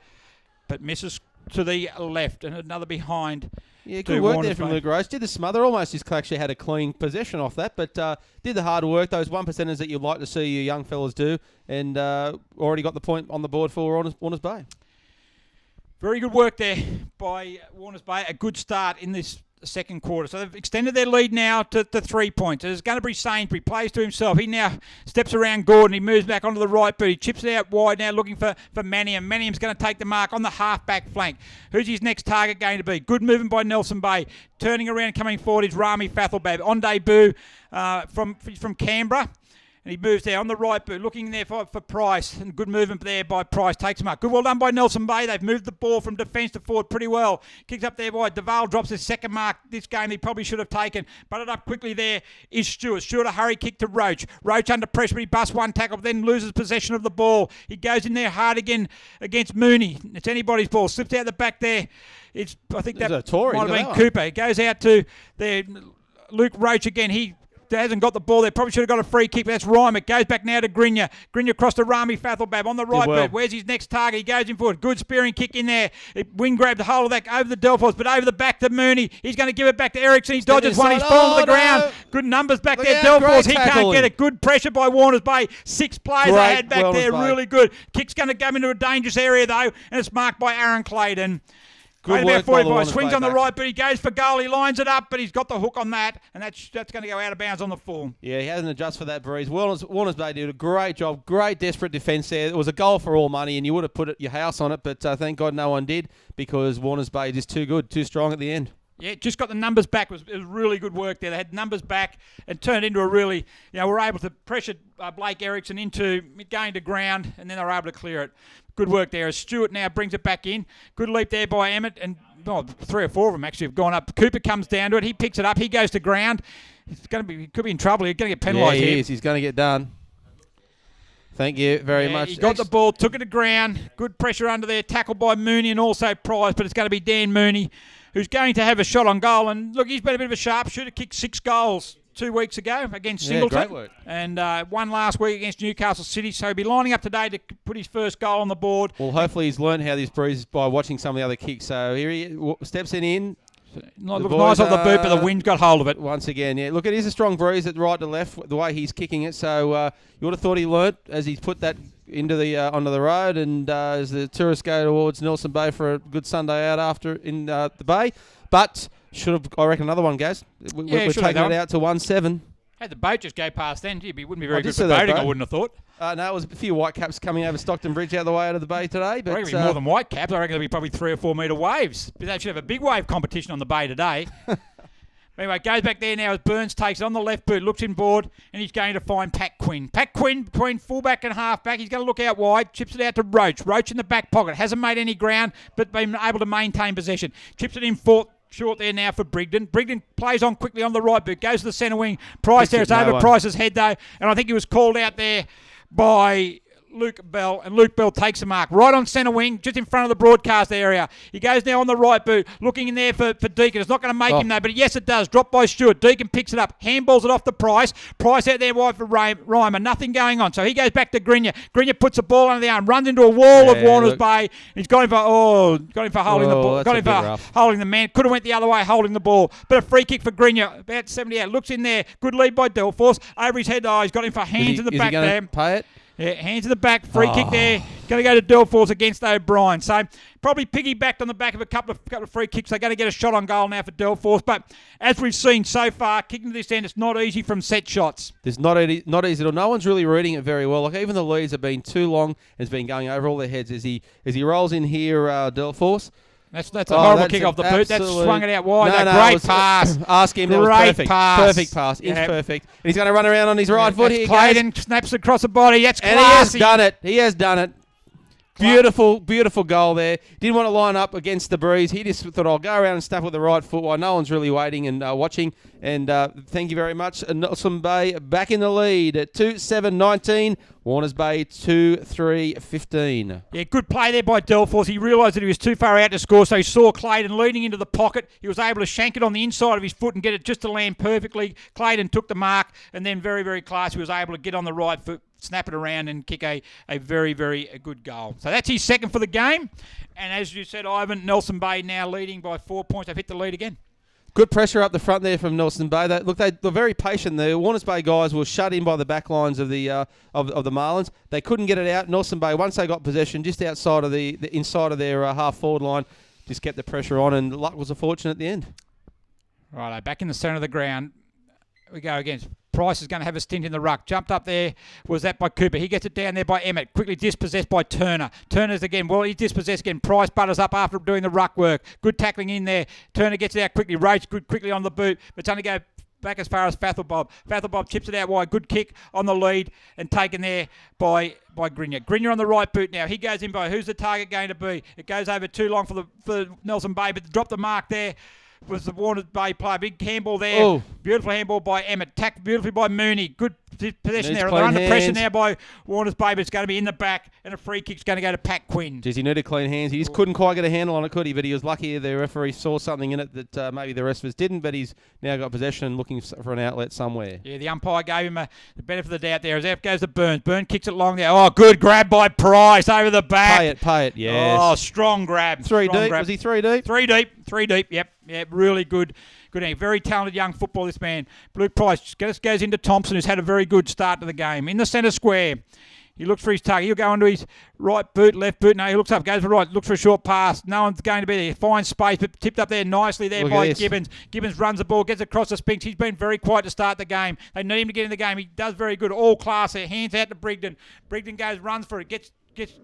but misses to the left. And another behind. Yeah, good work there from Luke Rose. Did the smother. Almost just actually had a clean possession off that, but did the hard work, those 1%ers that you'd like to see your young fellas do, and already got the point on the board for Warners Bay. Very good work there by Warners Bay. A good start in this second quarter. So they've extended their lead now to 3 points. It's going to be Sainsbury. Plays to himself. He now steps around Gordon. He moves back onto the right boot. He chips it out wide now looking for Mannion. Mannium's going to take the mark on the half-back flank. Who's his next target going to be? Good movement by Nelson Bay. Turning around, coming forward is Rami Fathelbab. On debut from Canberra. And he moves there on the right boot, looking there for Price. And good movement there by Price. Takes him up. Good well done by Nelson Bay. They've moved the ball from defence to forward pretty well. Kicks up there by DeVale. Drops his second mark this game he probably should have taken. But it up quickly there is Stewart. Stewart a hurry kick to Roach. Roach under pressure, but he busts one tackle, then loses possession of the ball. He goes in there hard again against Mooney. It's anybody's ball. Slips out the back there. I think that might have been Cooper. It goes out to there. Luke Roach again. He hasn't got the ball there. Probably should have got a free kick. That's Rhyme. It goes back now to Grinya. Grinya across to Rami Fathelbab on the right boot. Where's his next target? He goes in forward. Good spearing kick in there. Wing grabbed the whole of that over the Delphos, but over the back to Mooney. He's going to give it back to Ericsson. He dodges one. He's fallen to the ground. Good numbers back there. Delphos. He can't get it. Good pressure by Warners Bay. 6 players they had back there. Really good. Kick's going to come into a dangerous area though, and it's marked by Aaron Clayton. Good work by the swings on the right, but he goes for goal. He lines it up, but he's got the hook on that, and that's going to go out of bounds on the full. Yeah, he hasn't adjusted for that breeze. Warners Bay did a great job. Great desperate defence there. It was a goal for all money, and you would have put your house on it, but thank God no one did because Warners Bay is too good, too strong at the end. Yeah, just got the numbers back. It was really good work there. They had numbers back and turned into a really, were able to pressure Blake Ericsson into going to ground, and then they were able to clear it. Good work there. As Stewart now brings it back in. Good leap there by Emmett, and 3 or 4 of them actually have gone up. Cooper comes down to it. He picks it up. He goes to ground. He could be in trouble. He's going to get penalised here. He is. He's going to get done. Thank you very much. He got the ball, took it to ground. Good pressure under there. Tackled by Mooney and also Price, but it's going to be Dan Mooney who's going to have a shot on goal. And look, he's been a bit of a sharpshooter. Kicked 6 goals 2 weeks ago against Singleton. Great work. And one last week against Newcastle City. So he'll be lining up today to put his first goal on the board. Well, hopefully he's learned how this breeze by watching some of the other kicks. So here he steps it in. Looks nice off the boot, but the wind got hold of it. Once again, yeah. Look, it is a strong breeze at right to left, the way he's kicking it. So you would have thought he learnt as he's put that into the onto the road, and as the tourists go towards Nelson Bay for a good Sunday out after in the Bay. But should have, I reckon, another one, Gaz. We're taking it out to 1-7. Had the boat just go past then, it wouldn't be very good for boating, I wouldn't have thought. No, it was a few white caps coming over Stockton Bridge out of the way out of the Bay today. But I reckon it'll be more than white caps. I reckon there'll be probably 3 or 4 metre waves. But they should have a big wave competition on the Bay today. Anyway, goes back there now as Burns takes it on the left boot, looks inboard, and he's going to find Pat Quinn. Pat Quinn between fullback and halfback. He's going to look out wide, chips it out to Roach. Roach in the back pocket. Hasn't made any ground, but been able to maintain possession. Chips it in short there now for Brigden. Brigden plays on quickly on the right boot, goes to the centre wing. Price there. It's over Price's head, though, and I think he was called out there by Luke Bell, and Luke Bell takes the mark right on centre wing, just in front of the broadcast area. He goes now on the right boot, looking in there for Deacon. It's not going to make him though, but yes, it does. Dropped by Stewart. Deacon picks it up, handballs it off the Price. Price out there wide for Reimer. Nothing going on. So he goes back to Grenier. Grenier puts the ball under the arm, runs into a wall of Warners Bay. He's got him for holding the ball. Got him for holding the man. Could have went the other way, holding the ball. But a free kick for Grenier. About 78. Looks in there. Good lead by Delforce. Over his head. He's got him for hands in the back there. Pay it? Yeah, hands in the back, free kick there. Going to go to Delforce against O'Brien. So probably piggybacked on the back of a couple of free kicks. They're going to get a shot on goal now for Delforce. But as we've seen so far, kicking to this end, it's not easy from set shots. It's not easy at all. No one's really reading it very well. Like even the leads have been too long. It's been going over all their heads as he rolls in here, Delforce. That's a horrible kick off the boot. That's swung it out wide. Great pass. Ask him. That was perfect. Perfect pass. Inch perfect. And he's going to run around on his right foot here. Clayton snaps across the body. That's classy. And he has done it. He has done it. Beautiful, beautiful goal there. Didn't want to line up against the breeze. He just thought, I'll go around and snap with the right foot while no one's really waiting and watching. And thank you very much. Nelson Bay back in the lead at 2-7-19. Warners Bay 2-3-15. Yeah, good play there by Delforce. He realised that he was too far out to score, so he saw Clayton leading into the pocket. He was able to shank it on the inside of his foot and get it just to land perfectly. Clayton took the mark, and then very, very classy. He was able to get on the right foot, snap it around and kick a very, very good goal. So that's his second for the game. And as you said, Ivan, Nelson Bay now leading by 4 points. They've hit the lead again. Good pressure up the front there from Nelson Bay. They're very patient. The Warners Bay guys were shut in by the back lines of the of the Marlins. They couldn't get it out. Nelson Bay, once they got possession, just outside of the inside of their half forward line, just kept the pressure on, and luck was a fortune at the end. Right, back in the centre of the ground. We go again. Price is going to have a stint in the ruck. Jumped up there. Was that by Cooper? He gets it down there by Emmett. Quickly dispossessed by Turner. Turner's again. Well, he's dispossessed again. Price butters up after doing the ruck work. Good tackling in there. Turner gets it out quickly. Roach good quickly on the boot. But it's only go back as far as Fathelbob. Fathelbob chips it out wide. Good kick on the lead and taken there by Grenier. Grenier on the right boot now. He goes in by who's the target going to be? It goes over too long for Nelson Bay, but drop the mark there. Was the Warners Bay player. Big handball there. Oh. Beautiful handball by Emmett. Tacked beautifully by Mooney. Good possession there. They're under pressure now by Warners Bay, but it's going to be in the back, and a free kick's going to go to Pat Quinn. Jeez, he needed clean hands. He just couldn't quite get a handle on it, could he? But he was lucky the referee saw something in it that maybe the rest of us didn't, but he's now got possession and looking for an outlet somewhere. Yeah, the umpire gave him the benefit of the doubt there. As out goes to Burns. Burns kicks it long there. Oh, good grab by Price over the back. Pay it, yes. Oh, strong grab. Three strong deep. grab. Was he 3 deep? 3 deep. Yep, really good. Very talented young football, this man. Luke Price goes into Thompson, who's had a very good start to the game. In the centre square, he looks for his target. He'll go onto his right boot, left boot. No, he looks up, goes for right, looks for a short pass. No one's going to be there. Finds space, but tipped up there nicely there by Gibbons. Gibbons runs the ball, gets across the Spinks. He's been very quiet to start the game. They need him to get in the game. He does very good. All class there. Hands out to Brigden. Brigden goes, runs for it, gets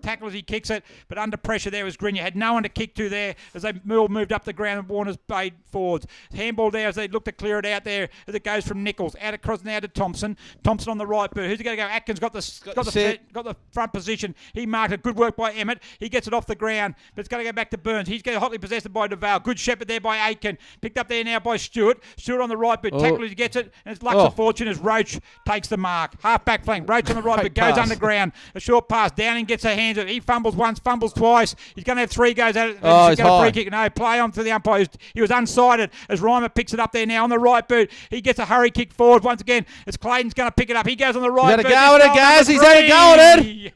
tackled as he kicks it, but under pressure there was Grenier. Had no one to kick to there as they moved up the ground and Warners Bay forwards. Handball there as they look to clear it out there as it goes from Nichols. Out across now to Thompson. Thompson on the right boot. Who's going to go? Atkins got the front position. He marked it. Good work by Emmett. He gets it off the ground, but it's going to go back to Burns. He's getting hotly possessed by DeVale. Good shepherd there by Aitken. Picked up there now by Stewart. Stewart on the right boot. Tackled as he gets it, and it's luck's a fortune as Roach takes the mark. Half back flank. Roach on the right boot. Goes underground. A short pass. Downing gets her hands up. He fumbles once, fumbles twice. He's going to have 3 goes at it. He's got a free kick. No, play on to the umpire. He was unsighted as Reimer picks it up there now on the right boot. He gets a hurry kick forward once again. As Clayton's going to pick it up. He goes on the right boot. He's had a go at it, guys. He's had a go at it.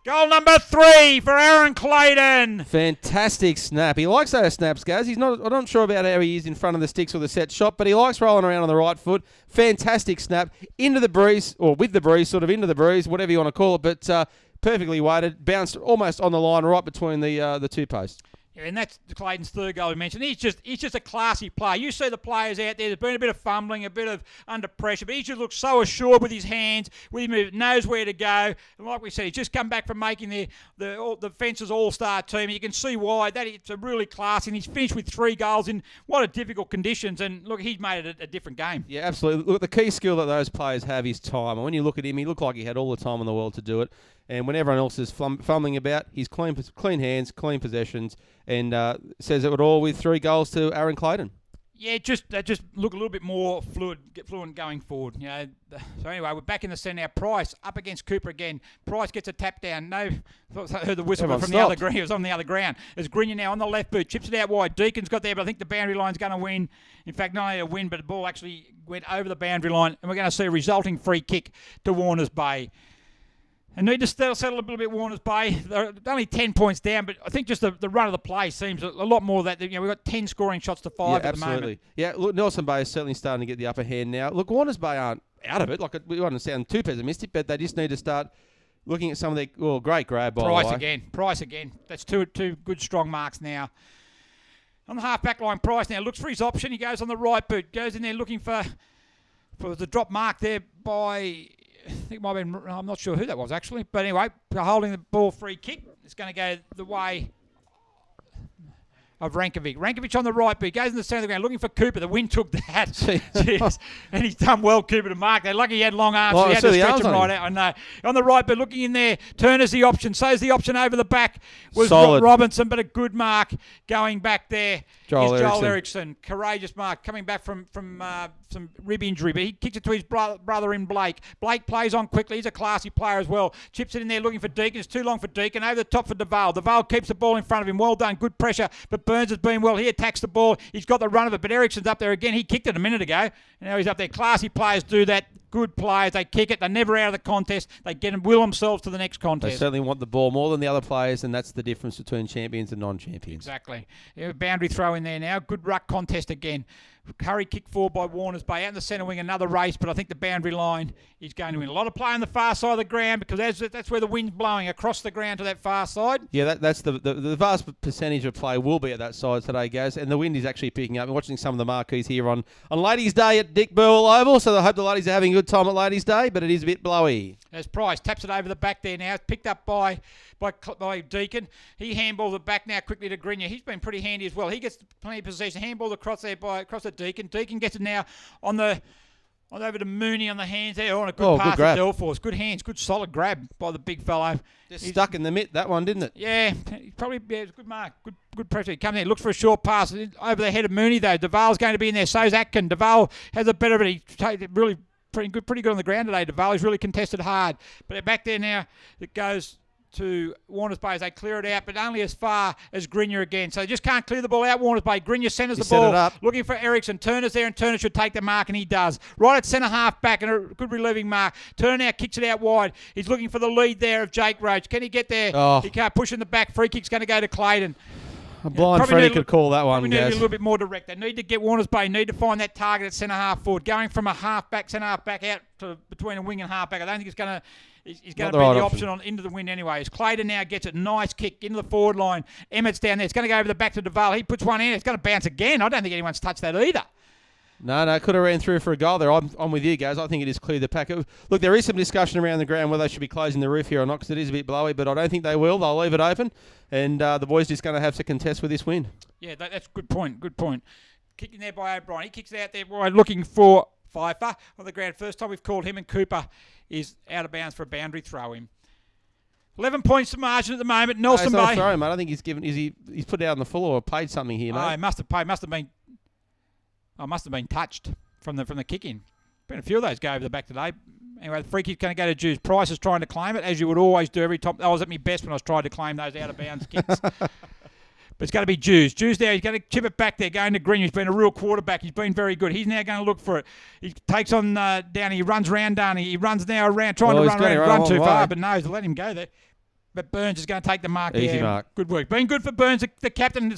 Goal number 3 for Aaron Clayton. Fantastic snap. He likes those snaps, guys. I'm not sure about how he is in front of the sticks or the set shot, but he likes rolling around on the right foot. Fantastic snap. Into the breeze, or with the breeze, sort of into the breeze, whatever you want to call it, but perfectly weighted, bounced almost on the line right between the two posts. Yeah, and that's Clayton's third goal we mentioned. He's just a classy player. You see the players out there, there's been a bit of fumbling, a bit of under pressure, but he just looks so assured with his hands, with his move, knows where to go. And like we said, he's just come back from making the Fences All-Star team. You can see why. It's a really classy, and he's finished with 3 goals in what a difficult conditions. And look, he's made it a different game. Yeah, absolutely. Look, the key skill that those players have is time. And when you look at him, he looked like he had all the time in the world to do it. And when everyone else is fumbling about, he's clean hands, clean possessions, and says it all with 3 goals to Aaron Clayton. Yeah, they just look a little bit more fluent going forward. So anyway, we're back in the centre now. Price up against Cooper again. Price gets a tap down. No, I heard the whistle from the other ground. He was on the other ground. There's Grenier now on the left boot. Chips it out wide. Deacon's got there, but I think the boundary line's going to win. In fact, not only a win, but the ball actually went over the boundary line, and we're going to see a resulting free kick to Warners Bay. And need to settle a little bit Warners Bay. They're only 10 points down, but I think just the run of the play seems a lot more that. We've got 10 scoring shots to 5 at the moment. Yeah, look, Nelson Bay is certainly starting to get the upper hand now. Look, Warners Bay aren't out of it. Like, we don't sound too pessimistic, but they just need to start looking at some of their great grab by Price the way. Price again. That's two good strong marks now. On the half-back line, Price now looks for his option. He goes on the right boot, goes in there looking for the drop mark there by... I think it might have been, I'm not sure who that was actually. But anyway, holding the ball free kick. It's going to go the way of Rankovic. Rankovic on the right, but he goes in the centre of the ground looking for Cooper. The wind took that. Jeez. And he's done well, Cooper, to mark. They're lucky he had long arms, so he had to stretch him right out. I know. On the right, but looking in there, Turner's the option. So's the option over the back was Robinson, but a good mark going back there. Joel Eriksson. Courageous mark coming back from some rib injury, but he kicks it to his brother in Blake. Blake plays on quickly. He's a classy player as well. Chips it in there looking for Deacon. It's too long for Deacon. Over the top for Duval. Duval keeps the ball in front of him. Well done. Good pressure, but Burns has been well. He attacks the ball. He's got the run of it, but Ericsson's up there again. He kicked it a minute ago. Now he's up there. Classy players do that. Good players. They kick it. They're never out of the contest. They will themselves to the next contest. They certainly want the ball more than the other players, and that's the difference between champions and non-champions. Exactly. Boundary throw in there now. Good ruck contest again. Curry kick forward by Warners Bay. Out in the centre wing, another race, but I think the boundary line is going to win. A lot of play on the far side of the ground because that's where the wind's blowing across the ground to that far side. Yeah, that's the vast percentage of play will be at that side today, guys, and the wind is actually picking up. I'm watching some of the marquees here on Ladies' Day at Dick Burwell Oval, so I hope the ladies are having a good time at Ladies' Day, but it is a bit blowy. As Price taps it over the back there now. It's picked up by Deacon. He handballs it back now quickly to Grenier. He's been pretty handy as well. He gets plenty of possession. Handball across there across to Deacon. Deacon gets it now on over to Mooney on the hands there. On a good pass to Delforce. Good hands. Good solid grab by the big fellow. Just stuck in the mitt, that one, didn't it? Yeah. Probably it was a good mark. Good pressure. He comes there, looks for a short pass over the head of Mooney though. Duval's going to be in there. So's Atkin. Duval has a better, but he really pretty good on the ground today. Duval is really contested hard. But back there now, it goes to Warners Bay as they clear it out, but only as far as Grenier again. So they just can't clear the ball out, Warners Bay. Grenier centres the ball, looking for Eriksson. Turner's there, and Turner should take the mark, and he does. Right at centre half back, and a good relieving mark. Turner now kicks it out wide. He's looking for the lead there of Jake Roach. Can he get there? He can't push in the back. Free kick's going to go to Clayton. A blind Freddie could call that one, We need to be a little bit more direct. They need to get Warners Bay, need to find that target at centre half forward. Going from a half back, centre half back out to between a wing and half back. I don't think it's going to... He's going to be the option on into the wind anyway. As Clayton now gets it, nice kick into the forward line. Emmett's down there. It's going to go over the back to Duval. He puts one in. It's going to bounce again. I don't think anyone's touched that either. No, could have ran through for a goal there. I'm with you guys. I think it is clear the pack. Look, there is some discussion around the ground whether they should be closing the roof here or not because it is a bit blowy, but I don't think they will. They'll leave it open, and the boys just going to have to contest with this win. Yeah, that's a good point. Good point. Kicking there by O'Brien. He kicks it out there wide looking for Pfeiffer on the ground. First time we've called him, and Cooper is out of bounds for a boundary throw in. 11 points to margin at the moment. Nelson Bay. Throw, mate. I think he's given. He's put it out on the full or paid something here, mate. Oh, he must have paid. Must have been touched from the kick in. Been a few of those go over the back today. Anyway, the free kick's going to go to Jews. Price is trying to claim it, as you would always do every time. I was at my best when I was trying to claim those out of bounds kicks. But it's going to be Jews. Jews there. He's going to chip it back there, going to Green. He's been a real quarterback. He's been very good. He's now going to look for it. He takes on Downey. He runs round Downey. He runs now around, trying to run too far, but no, he's let him go there. But Burns is going to take the mark. Easy mark. Good work. Been good for Burns, the captain.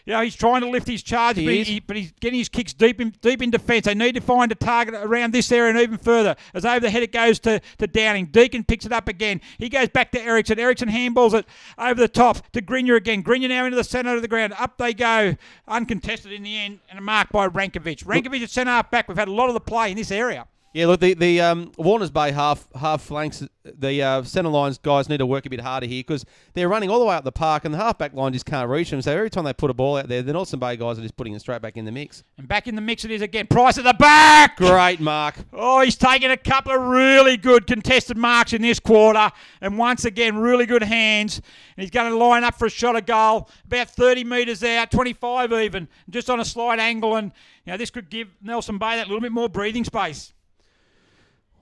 He's trying to lift his charge, but he's getting his kicks deep in defence. They need to find a target around this area and even further. As over the head it goes to Downing. Deacon picks it up again. He goes back to Eriksson. Eriksson handballs it over the top to Grenier again. Grenier now into the centre of the ground. Up they go, uncontested in the end, and a mark by Rankovic. Rankovic at centre half back. We've had a lot of the play in this area. Yeah, look, the Warners Bay half flanks, the centre lines guys need to work a bit harder here because they're running all the way up the park and the half-back line just can't reach them. So every time they put a ball out there, the Nelson Bay guys are just putting it straight back in the mix. And back in the mix it is again. Price at the back! Great mark. Oh, he's taken a couple of really good contested marks in this quarter. And once again, really good hands. And he's going to line up for a shot of goal. About 30 metres out, 25 even. Just on a slight angle. And this could give Nelson Bay that little bit more breathing space.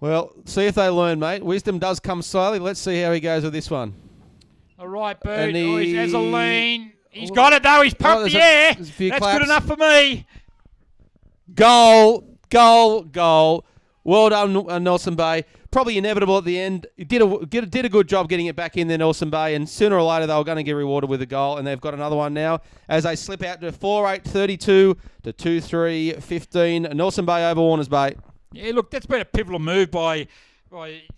Well, see if they learn, mate. Wisdom does come slowly. Let's see how he goes with this one. All right, Bert. And He has a lean. He's got it, though. He's pumped the air. That's claps. good enough for me. Goal. Well done, Nelson Bay. Probably inevitable at the end. He did a good job getting it back in there, Nelson Bay, and sooner or later they were going to get rewarded with a goal, and they've got another one now as they slip out to 4-8-32 to 2-3-15. Nelson Bay over Warners Bay. Yeah, look, that's been a pivotal move by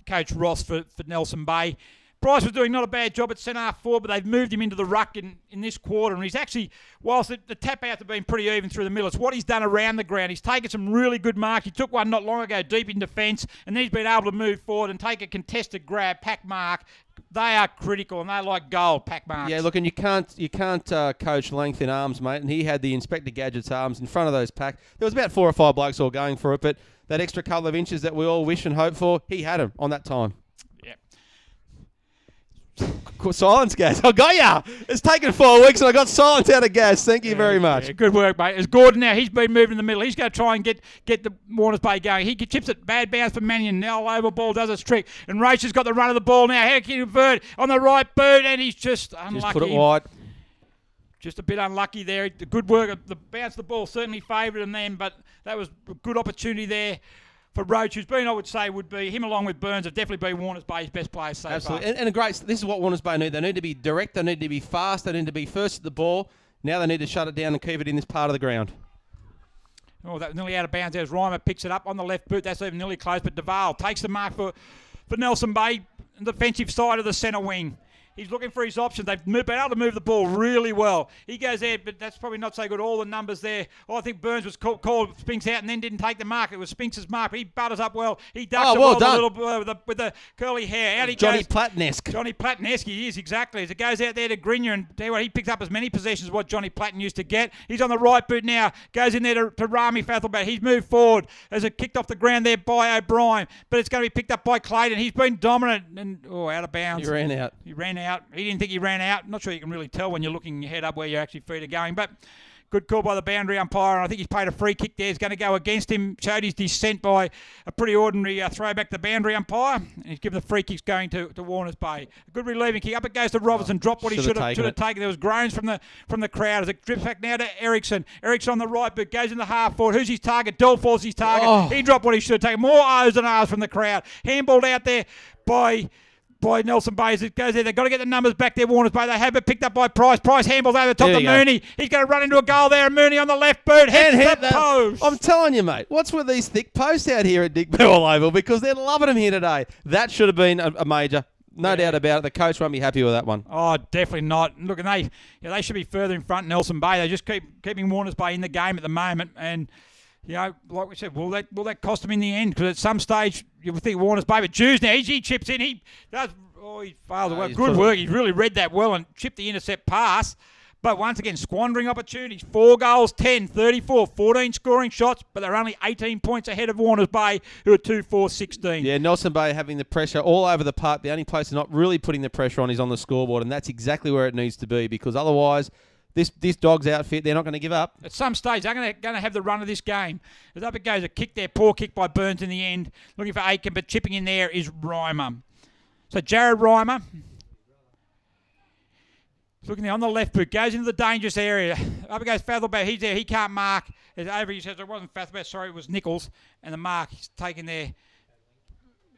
Coach Ross for Nelson Bay. Bryce was doing not a bad job at centre-half forward, but they've moved him into the ruck in this quarter. And he's actually, whilst the tap-outs have been pretty even through the middle, it's what he's done around the ground. He's taken some really good marks. He took one not long ago deep in defence, and then he's been able to move forward and take a contested grab, pack mark. They are critical, and they like gold, pack marks. Yeah, look, and you can't coach length in arms, mate. And he had the Inspector Gadget's arms in front of those pack. There was about 4 or 5 blokes all going for it, but that extra couple of inches that we all wish and hope for, he had them on that time. Silence, Gaz. I got ya. It's taken 4 weeks and I got silence out of Gaz. Thank you very much. Yeah, good work, mate. As Gordon now, he's been moving in the middle. He's going to try and get the Warners Bay going. He chips it, bad bounce for Mannion. Now over ball does its trick. And Roach has got the run of the ball now. How can he convert on the right boot? And he's just unlucky. Just put it wide. Just a bit unlucky there. The good work. The bounce of the ball certainly favoured him then, but that was a good opportunity there for Roach, who's been, I would say, would be him along with Burns have definitely been Warners Bay's best players so Absolutely. far. And a great. This is what Warners Bay need. They need to be direct. They need to be fast. They need to be first at the ball. Now they need to shut it down and keep it in this part of the ground. Oh, that was nearly out of bounds. There's Reimer picks it up on the left boot. That's even nearly close. But DeVale takes the mark for Nelson Bay, the defensive side of the centre wing. He's looking for his options. They've been able to move the ball really well. He goes there, but that's probably not so good. All the numbers there. Oh, I think Burns was called Spinks out and then didn't take the mark. It was Spinks' mark. But he butters up well. He ducks well it done. with the curly hair. Out he Johnny goes. Platten-esque. Johnny Platten-esque, he is, exactly. As it goes out there to Grinier, and tell you what, he picks up as many possessions as what Johnny Platten used to get. He's on the right boot now. Goes in there to Rami Fathelbat. He's moved forward as it kicked off the ground there by O'Brien. But it's going to be picked up by Clayton. He's been dominant and, out of bounds. He ran out. He didn't think he ran out. Not sure you can really tell when you're looking your head up where your actually feet are going, but good call by the boundary umpire, and I think he's paid a free kick there. He's going to go against him. Showed his dissent by a pretty ordinary throwback to the boundary umpire, and he's given the free kicks going to Warners Bay. A good relieving kick. Up it goes to Robertson. Dropped what he should have taken. There was groans from the crowd as it drips back now to Ericsson. Ericsson on the right boot goes in the half forward. Who's his target? Delfor's his target. He dropped what he should have taken. More O's and R's from the crowd. Handballed out there by Nelson Bay as it goes there. They've got to get the numbers back there, Warners Bay. They have it picked up by Price. Price handballs over the top to Mooney. He's going to run into a goal there. Mooney on the left boot. Hit the post. I'm telling you, mate. What's with these thick posts out here at Dick Bell Oval? Because they're loving them here today. That should have been a major. No doubt about it. The coach won't be happy with that one. Oh, definitely not. Look, and they should be further in front. Nelson Bay. They just keeping Warners Bay in the game at the moment. And like we said, will that cost them in the end? Because at some stage, you would think Warners Bay, but Jews now, he chips in. He does. Oh, he fails. Well, good work. He's really read that well and chipped the intercept pass. But once again, squandering opportunities. 4 goals, 10, 34, 14 scoring shots, but they're only 18 points ahead of Warners Bay, who are 2-4-16. Yeah, Nelson Bay having the pressure all over the park. The only place they're not really putting the pressure on is on the scoreboard, and that's exactly where it needs to be, because otherwise, this dog's outfit, they're not going to give up. At some stage, they're going to have the run of this game. As up it goes, a kick there, poor kick by Burns in the end. Looking for Aiken, but chipping in there is Reimer. So Jared Reimer, looking there on the left boot, goes into the dangerous area. Up it goes Fathelbat. He's there. He can't mark. It's over. He says it wasn't Fathelbat. Sorry, it was Nichols. And the mark he's taken there.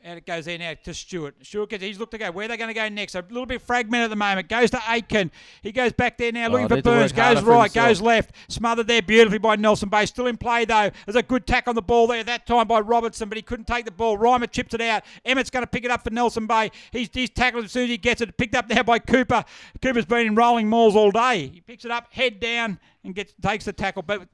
And it goes there now to Stewart. He's looked to go. Where are they going to go next? A little bit fragmented at the moment. Goes to Aitken. He goes back there now looking for Burns. Goes right, goes left. Smothered there beautifully by Nelson Bay. Still in play though. There's a good tack on the ball there that time by Robertson, but he couldn't take the ball. Reimer chips it out. Emmett's going to pick it up for Nelson Bay. He's tackled as soon as he gets it. Picked up now by Cooper. Cooper's been in rolling mauls all day. He picks it up, head down, and takes the tackle. But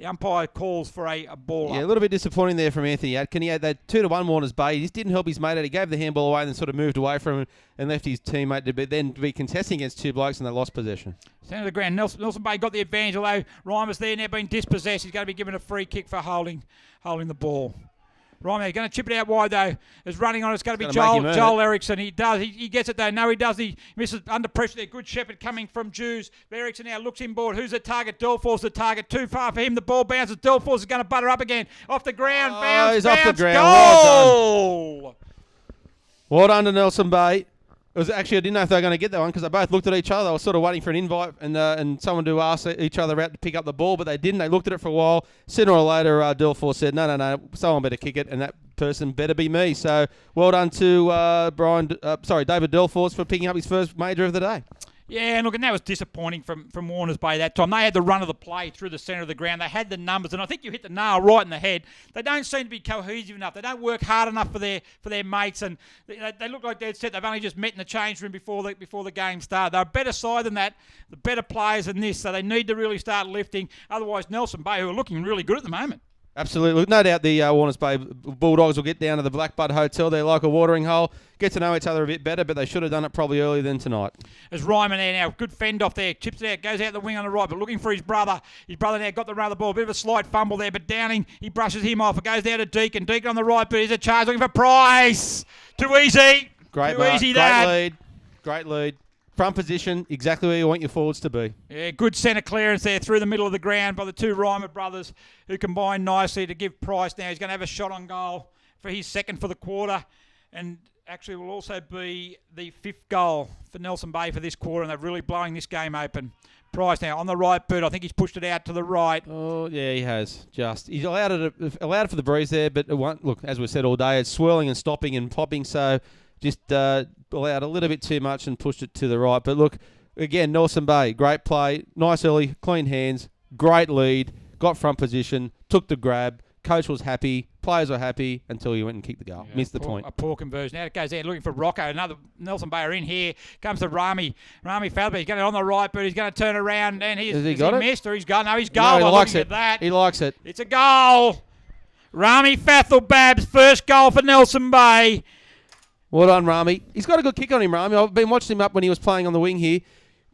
The umpire calls for a ball Yeah, up. a little bit disappointing there from Anthony Atkin. He had that 2-1 Warners Bay. He just didn't help his mate out. He gave the handball away and then sort of moved away from him and left his teammate to be contesting against two blokes, and they lost possession. Centre of the ground. Nelson Bay got the advantage, although Reimer's there now being dispossessed. He's going to be given a free kick for holding the ball. Reimer going to chip it out wide, though. Is running on. It's going to be Joel Eriksson. He does. He gets it, though. No, he doesn't. He misses under pressure there. Good Shepherd coming from Jews. Eriksson now looks inboard. Who's the target? Delfor's the target. Too far for him. The ball bounces. Delfor's is going to butter up again. Off the ground. He's off the ground. Goal! Well done to Nelson Bay. It was actually, I didn't know if they were going to get that one because they both looked at each other. They were sort of waiting for an invite and someone to ask each other out to pick up the ball, but they didn't. They looked at it for a while. Sooner or later, Delfor said, no, someone better kick it, and that person better be me. So well done to David Delforce for picking up his first major of the day. Yeah, and look, and that was disappointing from Warners Bay that time. They had the run of the play through the centre of the ground. They had the numbers, and I think you hit the nail right in the head. They don't seem to be cohesive enough. They don't work hard enough for their mates, and they look like they're set. They've only just met in the change room before the game started. They're a better side than that, the better players than this, so they need to really start lifting. Otherwise, Nelson Bay, who are looking really good at the moment. Absolutely. No doubt the Warners Bay Bulldogs will get down to the Blackbud Hotel. They're like a watering hole. Get to know each other a bit better, but they should have done it probably earlier than tonight. There's Ryman there now. Good fend off there. Chips it out. Goes out the wing on the right, but looking for his brother. His brother now got the run of the ball. A bit of a slight fumble there, but Downing, he brushes him off. It goes down to Deacon. Deacon on the right, but he's a charge looking for Price. Too easy. Great lead. Front position, exactly where you want your forwards to be. Yeah, good centre clearance there through the middle of the ground by the two Reimer brothers who combine nicely to give Price now. He's going to have a shot on goal for his second for the quarter, and actually will also be the fifth goal for Nelson Bay for this quarter, and they're really blowing this game open. Price now on the right boot. I think he's pushed it out to the right. Oh, yeah, he has. He's allowed it for the breeze there, but look, as we said all day, it's swirling and stopping and popping, so just allowed a little bit too much and pushed it to the right. But look, again, Nelson Bay, great play, nice early, clean hands, great lead, got front position, took the grab, coach was happy, players were happy until you went and kicked the goal. Missed the point. A poor conversion. Now it goes there looking for Rocco. Another Nelson Bay are in here. Comes to Rami. Rami Falber. He's going on the right, but he's going to turn around. And has he got it? Missed or he's got? No, he's goal. No, he likes it. That. He likes it. It's a goal. Rami Fathelbab's first goal for Nelson Bay. Well done, Rami. He's got a good kick on him, Rami. I've been watching him up when he was playing on the wing here.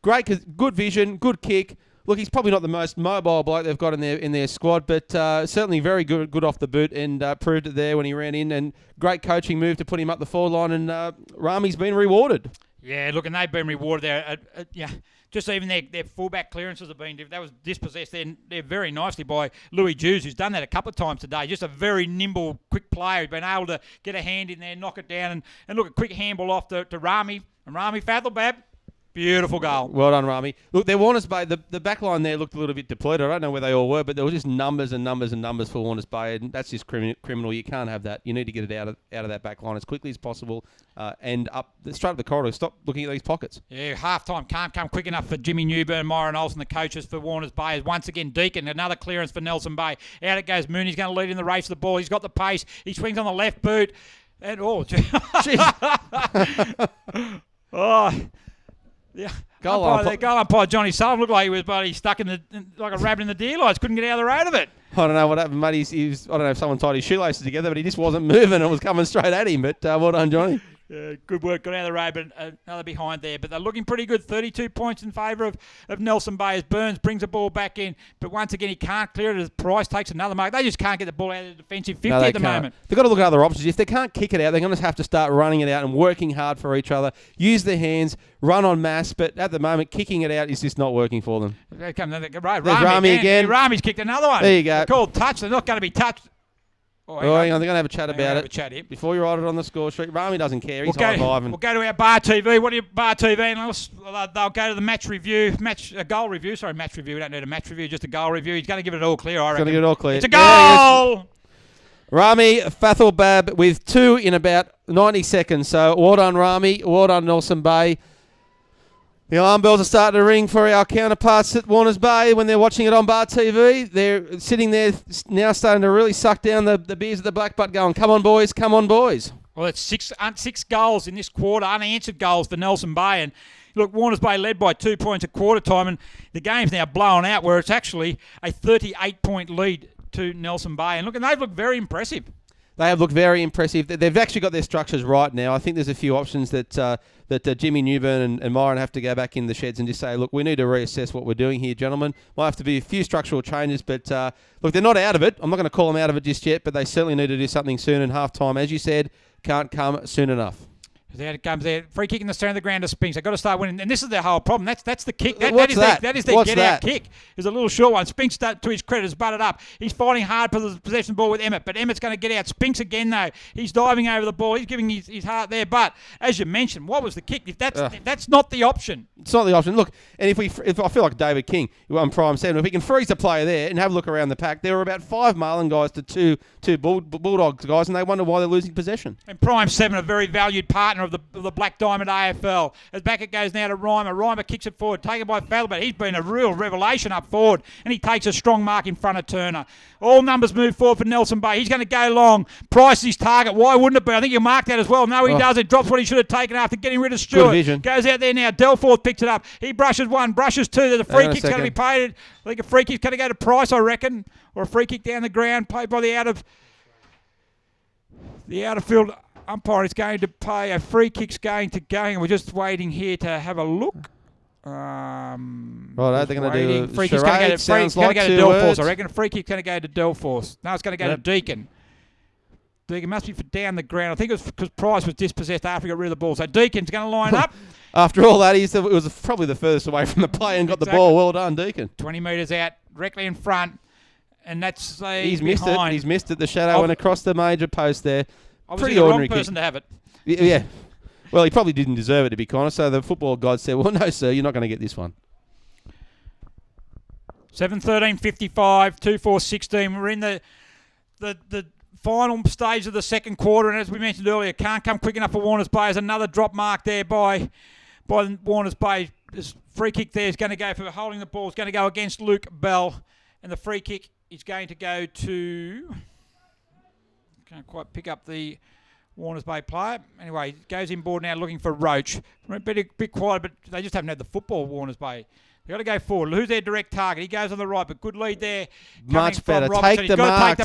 Great, good vision, good kick. Look, he's probably not the most mobile bloke they've got in their squad, but certainly very good off the boot and proved it there when he ran in. And great coaching move to put him up the forward line, and Rami's been rewarded. Yeah, look, and they've been rewarded there. Just even their fullback clearances have been, that was dispossessed there very nicely by Louis Jews, who's done that a couple of times today. Just a very nimble, quick player who's been able to get a hand in there, knock it down, and look, a quick handball off to Rami. And Rami Fathelbab, beautiful goal. Well done, Rami. Look, there Warners Bay, the back line there looked a little bit depleted. I don't know where they all were, but there were just numbers and numbers and numbers for Warners Bay, and that's just criminal. You can't have that. You need to get it out of that back line as quickly as possible and straight up the corridor. Stop looking at these pockets. Yeah, half-time can't come quick enough for Jimmy Newburn, Myron Olsen, the coaches for Warners Bay. Once again, Deacon, another clearance for Nelson Bay. Out it goes Mooney. He's going to lead in the race of the ball. He's got the pace. He swings on the left boot. And, yeah. Goal umpire Johnny Sullivan looked like he was stuck like a rabbit in the deer lights. Couldn't get out of the road of it. I don't know what happened, mate. I don't know if someone tied his shoelaces together, but he just wasn't moving. It was coming straight at him. But well done, Johnny. Good work. Got out of the road, but another behind there. But they're looking pretty good. 32 points in favour of Nelson Bay as Burns brings the ball back in. But once again, he can't clear it as Price takes another mark. They just can't get the ball out of the defensive 50 at the moment. They've got to look at other options. If they can't kick it out, they're going to have to start running it out and working hard for each other. Use their hands, run en masse. But at the moment, kicking it out is just not working for them. There's Rami again. Rami's kicked another one. There you go. They're called touch. They're not going to be touched. Hang on, they're going to have a chat about it. Before you write it on the score sheet, Rami doesn't care. He's high-fiving. We'll go to our Bar TV. What do you Bar TV? And they'll go to the match review, goal review. Sorry, match review. We don't need a match review, just a goal review. He's going to give it all clear, I reckon. He's going to give it all clear. It's a goal! Rami Fathelbab with 2 in about 90 seconds. So well done, Rami. Well done, Nelson Bay. The alarm bells are starting to ring for our counterparts at Warners Bay when they're watching it on Bar TV. They're sitting there now starting to really suck down the beers at the Black Butt going, come on, boys, come on, boys. Well, it's six goals in this quarter, unanswered goals for Nelson Bay. And look, Warners Bay led by 2 points at quarter time, and the game's now blown out where it's actually a 38-point lead to Nelson Bay. And they've looked very impressive. They have looked very impressive. They've actually got their structures right now. I think there's a few options that Jimmy Newburn and Myron have to go back in the sheds and just say, look, we need to reassess what we're doing here, gentlemen. Might have to be a few structural changes, but look, they're not out of it. I'm not going to call them out of it just yet, but they certainly need to do something soon. And half-time, as you said, can't come soon enough. There it comes there. Free kick in the centre of the ground to Spinks. They've got to start winning. And this is their whole problem. That's the kick. That is their get-out kick. It's a little short one. Spinks, to his credit, has butted up. He's fighting hard for the possession ball with Emmett, but Emmett's going to get out. Spinks again, though. He's diving over the ball. He's giving his heart there. But, as you mentioned, what was the kick? If that's not the option. It's not the option. Look, and if I feel like David King, on prime 7, if we can freeze the player there and have a look around the pack, there were about 5 Marlin guys to two Bulldogs guys, and they wonder why they're losing possession. And prime 7, a very valued partner of the Black Diamond AFL. As back it goes now to Reimer. Reimer kicks it forward, taken by Fowler, but he's been a real revelation up forward, and he takes a strong mark in front of Turner. All numbers move forward for Nelson Bay. He's going to go long. Price his target. Why wouldn't it be? I think you marked that as well. No, he does. It drops what he should have taken after getting rid of Stewart. Goes out there now. Delforth picks it up. He brushes 1, brushes 2. There's a free kick's going to be paid. I think a free kick's going to go to Price, I reckon, or a free kick down the ground, played by the out of field umpire is going to pay. A free kick's going to go, and we're just waiting here to have a look. Right, they're going to do free kick's going to go to Delforce. I reckon a free kick's going to go to Delforce. No, it's going to go to Deacon. Deacon must be for down the ground. I think it was because Price was dispossessed after he got rid of the ball. So Deacon's going to line up. After all that, it was probably the furthest away from the play and got the ball. Well done, Deacon. 20 metres out, directly in front, and that's he's missed it. He's missed it. The shadow went across the major post there. Obviously pretty ordinary wrong person to have it. Yeah. Well, he probably didn't deserve it, to be honest. So the football god said, well, no, sir, you're not going to get this one. 7:13:55, 2:4:16. We're in the final stage of the second quarter, and as we mentioned earlier, can't come quick enough for Warners Bay. There's another drop mark there by Warners Bay. This free kick there is going to go for holding the ball. It's going to go against Luke Bell, and the free kick is going to go to... Can't quite pick up the Warners Bay player. Anyway, goes inboard now looking for Roach. A bit quiet, but they just haven't had the football, Warners Bay. They've got to go forward. Who's their direct target? He goes on the right, but good lead there. Much better. Take the mark.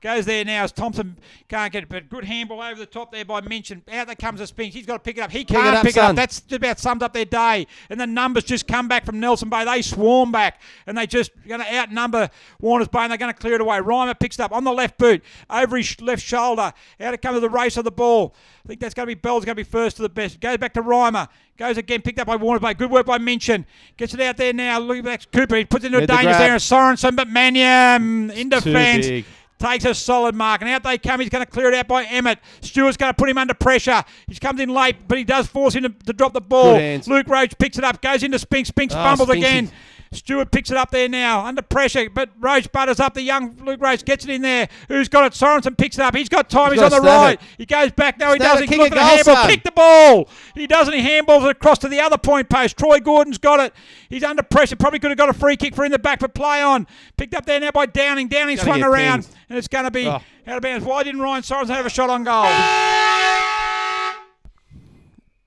Goes there now as Thompson can't get it, but good handball over the top there by Minchin. Out there comes a Spinks. He's got to pick it up. He can't pick it up. That's just about sums up their day. And the numbers just come back from Nelson Bay. They swarm back, and they just going to outnumber Warners Bay, and they're going to clear it away. Reimer picks it up on the left boot, over his left shoulder. Out it comes the race of the ball. I think that's going to be Bell's going to be first to the best. Goes back to Reimer. Goes again, picked up by Warners Bay. Good work by Minchin. Gets it out there now. Looking back to Cooper. He puts it into a danger there. And Sorensen, but Manyam in defence. Takes a solid mark. And out they come. He's going to clear it out by Emmett. Stewart's going to put him under pressure. He comes in late, but he does force him to drop the ball. Luke Roach picks it up. Goes into Spinks. Spinks fumbles again. Stewart picks it up there now, under pressure, but Roach butters up. The young Luke Roach gets it in there. Who's got it? Sorensen picks it up. He's got time. He's on the right. He goes back. No, he doesn't. He's looking at the handball. Kick the ball. He doesn't. He handballs it across to the other point post. Troy Gordon's got it. He's under pressure. Probably could have got a free kick for in the back, but play on. Picked up there now by Downing. Downing swung around, and it's going to be out of bounds. Why didn't Ryan Sorensen have a shot on goal?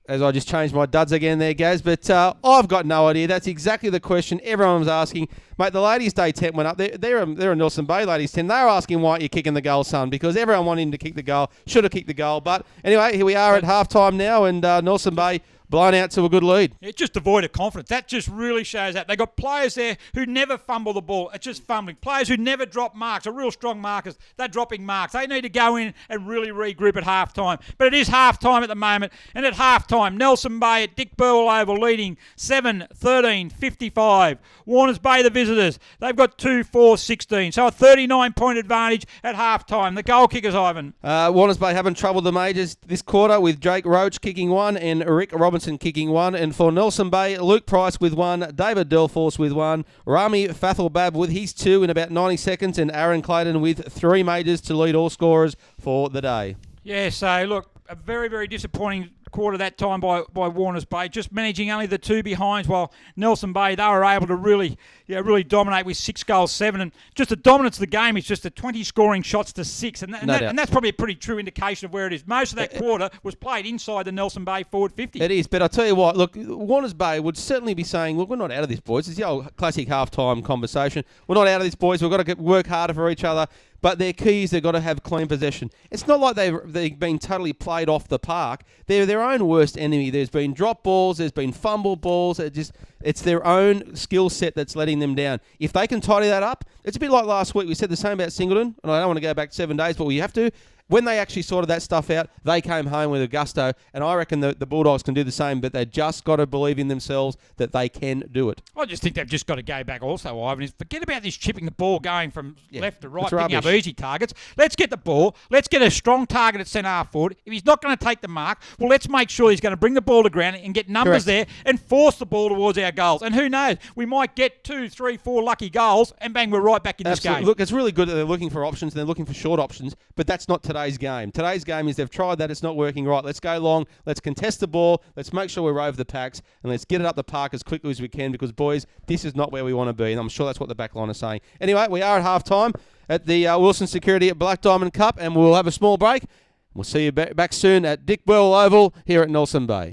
As I just changed my duds again there, Gaz. But I've got no idea. That's exactly the question everyone was asking. Mate, the Ladies' Day tent went up. They're a Nelson Bay Ladies tent. They were asking why you're kicking the goal, son, because everyone wanted him to kick the goal. Should have kicked the goal. But anyway, here we are at halftime now, and Nelson Bay blown out to a good lead. It's just devoid of confidence. That just really shows that. They've got players there who never fumble the ball. It's just fumbling. Players who never drop marks, are real strong markers. They're dropping marks. They need to go in and really regroup at halftime. But it is halftime at the moment. And at halftime, Nelson Bay at Dick Burwell Oval leading 7-13-55. Warners Bay, the visitors, they've got 2-4-16. So a 39-point advantage at halftime. The goal kickers, Ivan. Warners Bay haven't troubled the majors this quarter with Jake Roach kicking one and Rick Robinson kicking one. And for Nelson Bay, Luke Price with one, David Delforce with one, Rami Fathelbab with his two in about 90 seconds, and Aaron Clayton with 3 majors to lead all scorers for the day. Yeah, so look, a very, very disappointing quarter that time by Warners Bay, just managing only the 2 behinds, while Nelson Bay, they were able to really dominate with 6 goals, 7. And just the dominance of the game is just the 20 scoring shots to 6. And that's probably a pretty true indication of where it is. Most of that quarter was played inside the Nelson Bay forward 50. It is, but I'll tell you what, look, Warners Bay would certainly be saying, look, we're not out of this, boys. It's the old classic halftime conversation. We're not out of this, boys. We've got to work harder for each other. But their keys, they've got to have clean possession. It's not like they've been totally played off the park. They're their own worst enemy. There's been drop balls. There's been fumble balls. It's their own skill set that's letting them down. If they can tidy that up, it's a bit like last week. We said the same about Singleton, and I don't want to go back 7 days, but we have to. When they actually sorted that stuff out, they came home with a gusto, and I reckon the Bulldogs can do the same, but they've just got to believe in themselves that they can do it. I just think they've just got to go back also, Ivan. Forget about this chipping the ball going from left to right, picking up easy targets. Let's get the ball. Let's get a strong target at centre half forward. If he's not going to take the mark, well, let's make sure he's going to bring the ball to ground and get numbers there and force the ball towards our goals. And who knows, we might get 2, 3, 4 lucky goals, and bang, we're right back in this game. Look, it's really good that they're looking for options and they're looking for short options, but that's not today's game. Today's game is they've tried that, it's not working right. Let's go long, let's contest the ball, let's make sure we're over the packs, and let's get it up the park as quickly as we can, because, boys, this is not where we want to be, and I'm sure that's what the back line is saying. Anyway, we are at halftime at the Wilson Security at Black Diamond Cup, and we'll have a small break. We'll see you back soon at Dick Burwell Oval here at Nelson Bay.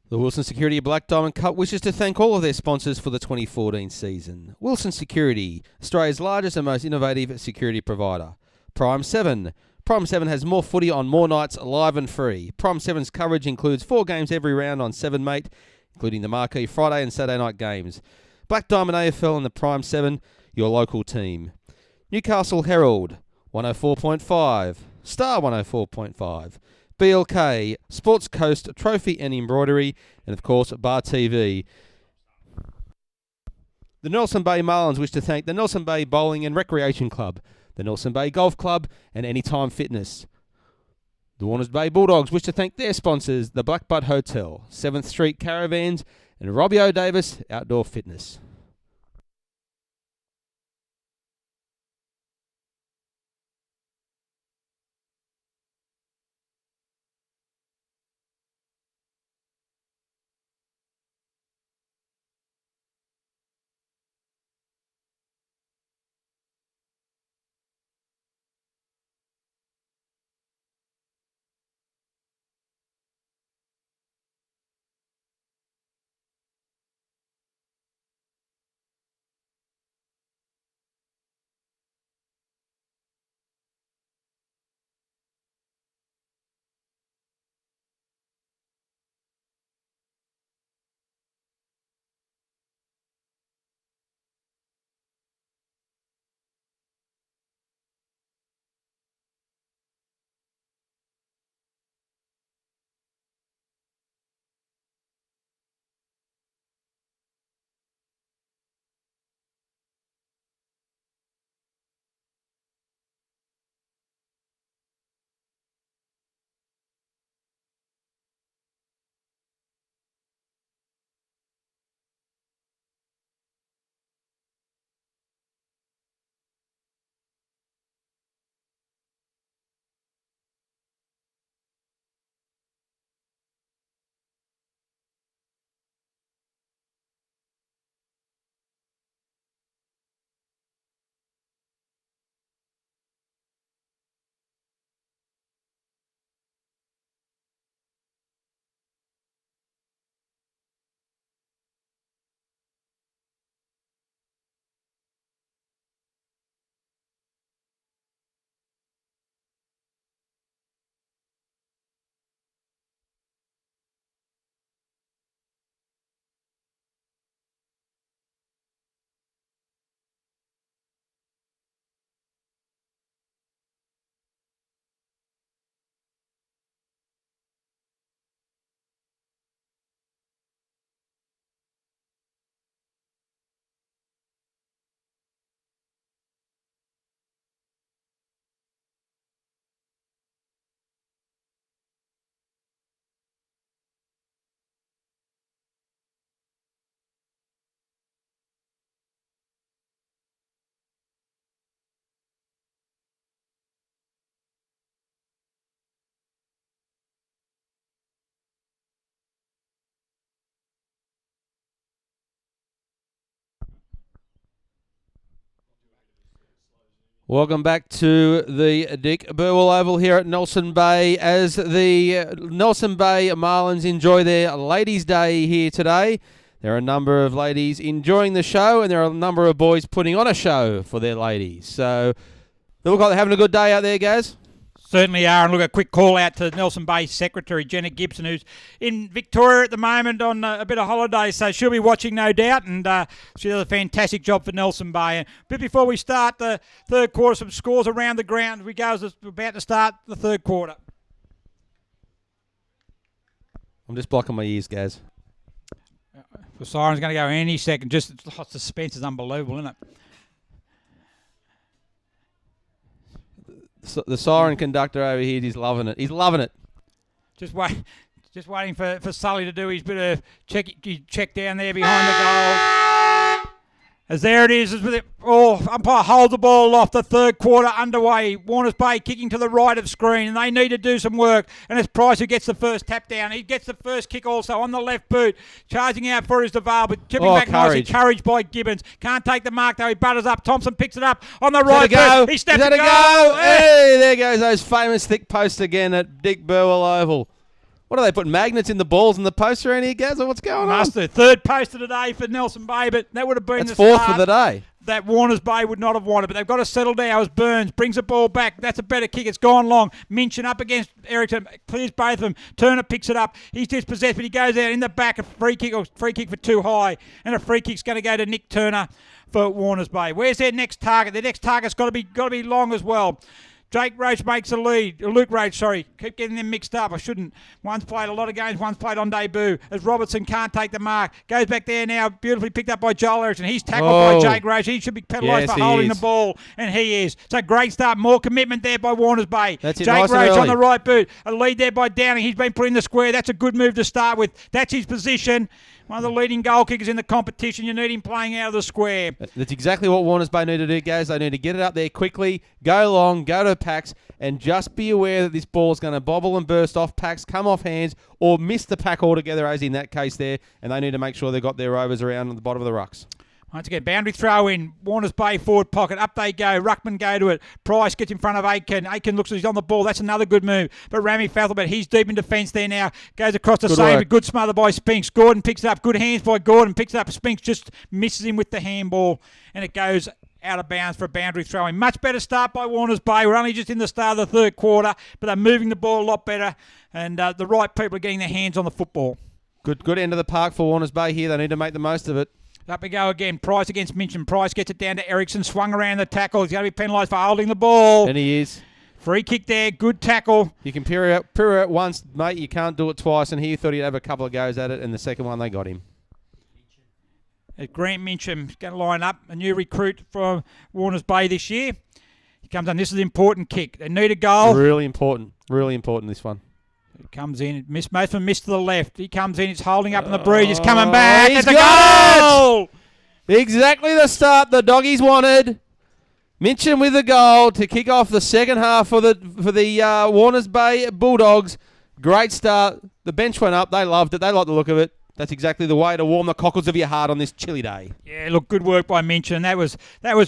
The Wilson Security Black Diamond Cup wishes to thank all of their sponsors for the 2014 season. Wilson Security, Australia's largest and most innovative security provider. Prime 7. Prime 7 has more footy on more nights, live and free. Prime 7's coverage includes 4 games every round on 7 Mate, including the marquee Friday and Saturday night games. Black Diamond AFL and the Prime 7, your local team. Newcastle Herald, 104.5. Star 104.5. BLK, Sports Coast, Trophy and Embroidery, and of course Bar TV. The Nelson Bay Marlins wish to thank the Nelson Bay Bowling and Recreation Club, the Nelson Bay Golf Club and Anytime Fitness. The Warners Bay Bulldogs wish to thank their sponsors, the Blackbutt Hotel, 7th Street Caravans and Robbie O. Davis Outdoor Fitness. Welcome back to the Dick Burwell Oval here at Nelson Bay as the Nelson Bay Marlins enjoy their Ladies' Day here today. There are a number of ladies enjoying the show and there are a number of boys putting on a show for their ladies. So they look like they're having a good day out there, Gaz. Certainly are, and look, a quick call out to Nelson Bay Secretary Jenna Gibson, who's in Victoria at the moment on a bit of holiday, so she'll be watching no doubt, and she does a fantastic job for Nelson Bay. And but before we start the third quarter, some scores around the ground. We go as it's about to start the third quarter. I'm just blocking my ears, Gaz. The siren's going to go any second. Just suspense is unbelievable, isn't it? The siren conductor over here, he's loving it. He's loving it. Just waiting for Sully to do his bit of check down there behind the goal. As there it is with it. Oh, umpire holds the ball off. The third quarter underway. Warners Bay kicking to the right of screen, and they need to do some work. And it's Price who gets the first tap down. He gets the first kick also on the left boot. Charging out for his Deval, but chipping back nicely. Courage by Gibbons. Can't take the mark though. He butters up. Thompson picks it up on the right boot. He steps to go. Hey, there goes those famous thick posts again at Dick Burwell Oval. What are they putting magnets in the balls and the poster around here, Gaz? Or what's going on? Mustard. Third poster today for Nelson Bay, but that would have been That's the fourth start for the day. that Warners Bay would not have wanted, but they've got to settle down as Burns brings the ball back. That's a better kick. It's gone long. Minchin up against Ericsson, clears both of them. Turner picks it up. He's dispossessed, but he goes out in the back. A free kick for too high, and a free kick's going to go to Nick Turner for Warners Bay. Where's their next target? Their next target's got to be long as well. Jake Roach makes a lead. Luke Roach, sorry. Keep getting them mixed up. I shouldn't. One's played a lot of games. One's played on debut. As Robertson can't take the mark. Goes back there now. Beautifully picked up by Joel Erickson. He's tackled by Jake Roach. He should be penalised for holding the ball. And he is. So great start. More commitment there by Warners Bay. That's it. Jake Nice Roach and on the right boot. A lead there by Downing. He's been put in the square. That's a good move to start with. That's his position. One of the leading goal kickers in the competition. You need him playing out of the square. That's exactly what Warners Bay need to do, guys. They need to get it up there quickly, go long, go to packs, and just be aware that this ball is going to bobble and burst off packs, come off hands, or miss the pack altogether, as in that case there, and they need to make sure they've got their rovers around the bottom of the rucks. Once again, boundary throw in. Warners Bay forward pocket. Up they go. Ruckman go to it. Price gets in front of Aiken. Aiken looks like he's on the ball. That's another good move. But Rami Fathelbert, he's deep in defence there now. Goes across the save. Good smother by Spinks. Gordon picks it up. Good hands by Gordon. Picks it up. Spinks just misses him with the handball. And it goes out of bounds for a boundary throw in. Much better start by Warners Bay. We're only just in the start of the third quarter. But they're moving the ball a lot better. And the right people are getting their hands on the football. Good end of the park for Warners Bay here. They need to make the most of it. Up we go again. Price against Minchin. Price gets it down to Ericsson. Swung around the tackle. He's going to be penalised for holding the ball. And he is. Free kick there. Good tackle. You can peer out once, mate. You can't do it twice. And he thought he'd have a couple of goes at it. And the second one, they got him. Grant Minchin is going to line up. A new recruit from Warners Bay this year. He comes on. This is an important kick. They need a goal. Really important. Really important, this one. He comes in. Most of them miss to the left. He comes in. He's holding up in the breeze. He's coming back. He's got a goal! Exactly the start the doggies wanted. Minchin with the goal to kick off the second half for the Warners Bay Bulldogs. Great start. The bench went up. They loved it. They liked the look of it. That's exactly the way to warm the cockles of your heart on this chilly day. Yeah, look, good work by Minchin. That was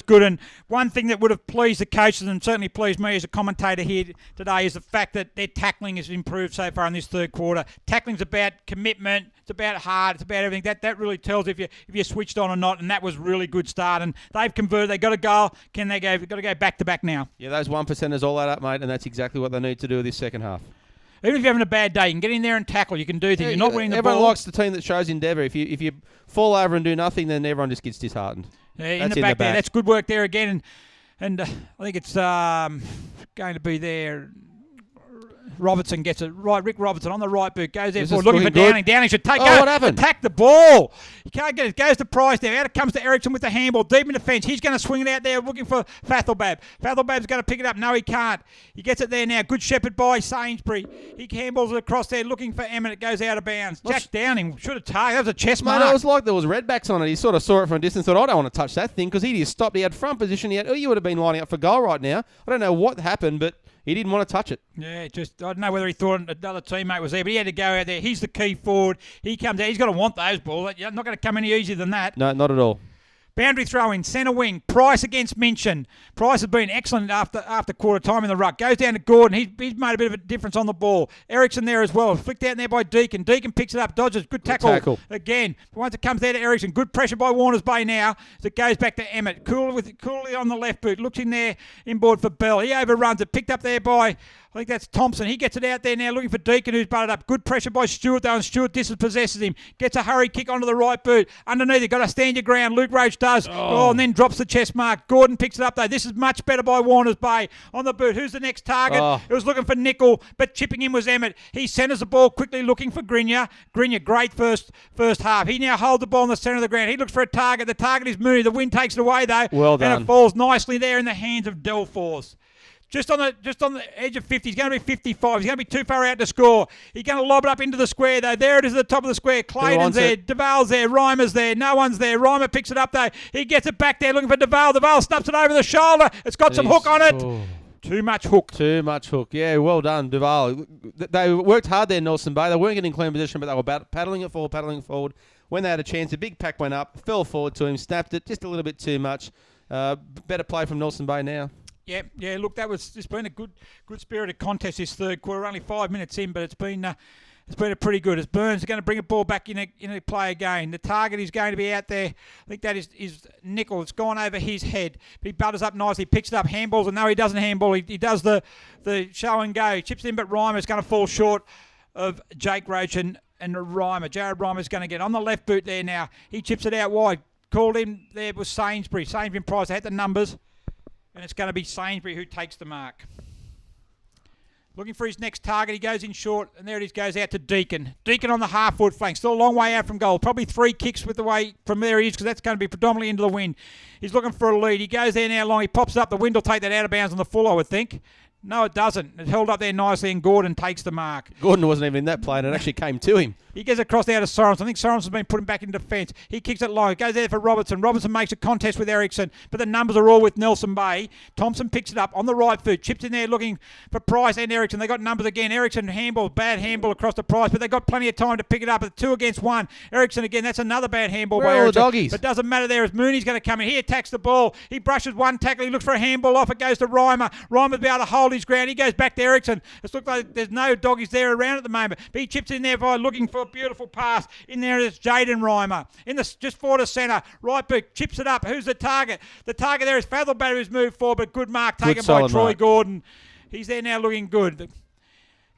good. And one thing that would have pleased the coaches and certainly pleased me as a commentator here today is the fact that their tackling has improved so far in this third quarter. Tackling's about commitment. It's about heart. It's about everything. That really tells if you're switched on or not. And that was a really good start. And they've converted. They got a goal. Can they go? They've got to go back to back now. Yeah, those 1%ers all that up, mate. And that's exactly what they need to do this second half. Even if you're having a bad day, you can get in there and tackle. You can do things. You're not winning the ball. Everyone likes the team that shows endeavour. If you fall over and do nothing, then everyone just gets disheartened. Yeah, in the back there. That's good work there again. And I think it's going to be there. Robertson gets it right. Rick Robertson on the right boot goes there for looking for Downing. Downing should take. What happened? Attack the ball. He can't get it. Goes to Price there. Out it comes to Ericsson with the handball deep in defence. He's going to swing it out there looking for Fathelbab. Fathelbab's going to pick it up. No, he can't. He gets it there now. Good shepherd by Sainsbury. He handballs it across there looking for Emmett. It goes out of bounds. Jack Downing should have targeted. That was a chest mark. It was like there was redbacks on it. He sort of saw it from a distance. Thought, I don't want to touch that thing because he just stopped. He had front position. He would have been lining up for goal right now. I don't know what happened, but he didn't want to touch it. Yeah, I don't know whether he thought another teammate was there, but he had to go out there. He's the key forward. He comes out. He's got to want those balls. You're not going to come any easier than that. No, not at all. Boundary throw in, centre wing. Price against Minchin. Price has been excellent after quarter time in the ruck. Goes down to Gordon. He's made a bit of a difference on the ball. Ericsson there as well. Flicked out there by Deacon. Deacon picks it up. Dodges. Good tackle. Again. Once it comes there to Ericsson. Good pressure by Warners Bay now. As it goes back to Emmett. Coolly on the left boot. Looks in there inboard for Bell. He overruns it. Picked up there by, I think that's Thompson. He gets it out there now looking for Deacon, who's butted up. Good pressure by Stewart though, and Stewart dispossesses him. Gets a hurry kick onto the right boot. Underneath it, got to stand your ground. Luke Roach does. And then drops the chest mark. Gordon picks it up though. This is much better by Warners Bay on the boot. Who's the next target? It was looking for Nickel, but chipping in was Emmett. He centres the ball quickly looking for Grinya. Grinya, great first half. He now holds the ball in the centre of the ground. He looks for a target. The target is Mooney. The wind takes it away though. Well done. And it falls nicely there in the hands of Delforce. Just on the edge of 50. He's going to be 55. He's going to be too far out to score. He's going to lob it up into the square, though. There it is at the top of the square. Clayton's there. Duval's there. Reimer's there. No one's there. Reimer picks it up, though. He gets it back there looking for Duval. Duval snaps it over the shoulder. It's got some hook on it. Too much hook. Too much hook. Yeah, well done, Duval. They worked hard there, Nelson Bay. They weren't getting clean position, but they were paddling it forward. When they had a chance, a big pack went up, fell forward to him, snapped it just a little bit too much. Better play from Nelson Bay now. Yeah. Look, it's been a good spirited contest this third quarter. Only 5 minutes in, but it's been It's been a pretty good. As Burns is going to bring a ball back in a play again. The target is going to be out there. I think that is Nickel. It's gone over his head. He butters up nicely, picks it up, handballs, and no, he doesn't handball. He does the show and go. Chips in, but Reimer's going to fall short of Jake Roach and Reimer. Jared Reimer's going to get on the left boot there now. He chips it out wide. Called him there was Sainsbury. Sainsbury and Price had the numbers, and it's going to be Sainsbury who takes the mark. Looking for his next target. He goes in short, and there it is, goes out to Deacon. Deacon on the half-foot flank. Still a long way out from goal. Probably 3 kicks with the way from there he is, because that's going to be predominantly into the wind. He's looking for a lead. He goes there now long. He pops up. The wind will take that out of bounds on the full, I would think. No, it doesn't. It's held up there nicely, and Gordon takes the mark. Gordon wasn't even in that play, and it actually came to him. He gets across there to Sorensen. I think Sorensen's been putting back in defence. He kicks it long. It goes there for Robertson. Robertson makes a contest with Ericsson, but the numbers are all with Nelson Bay. Thompson picks it up on the right foot. Chips in there looking for Price and Ericsson. They got numbers again. Ericsson handball, bad handball across the Price, but they got plenty of time to pick it up. At 2 against 1. Ericsson again. That's another bad handball by Ericsson. Doggies? But doesn't matter there as Mooney's going to come in. He attacks the ball. He brushes one tackle. He looks for a handball off. It goes to Reimer. Reimer will be able to hold his ground. He goes back to Ericsson. It looks like there's no doggies there around at the moment. But he chips in there by looking for a beautiful pass. In there is Jaden Reimer. Just forward to centre. Right boot chips it up. Who's the target? The target there is Fathlebatter, who's moved forward, but good mark taken by Troy Gordon. He's there now looking good.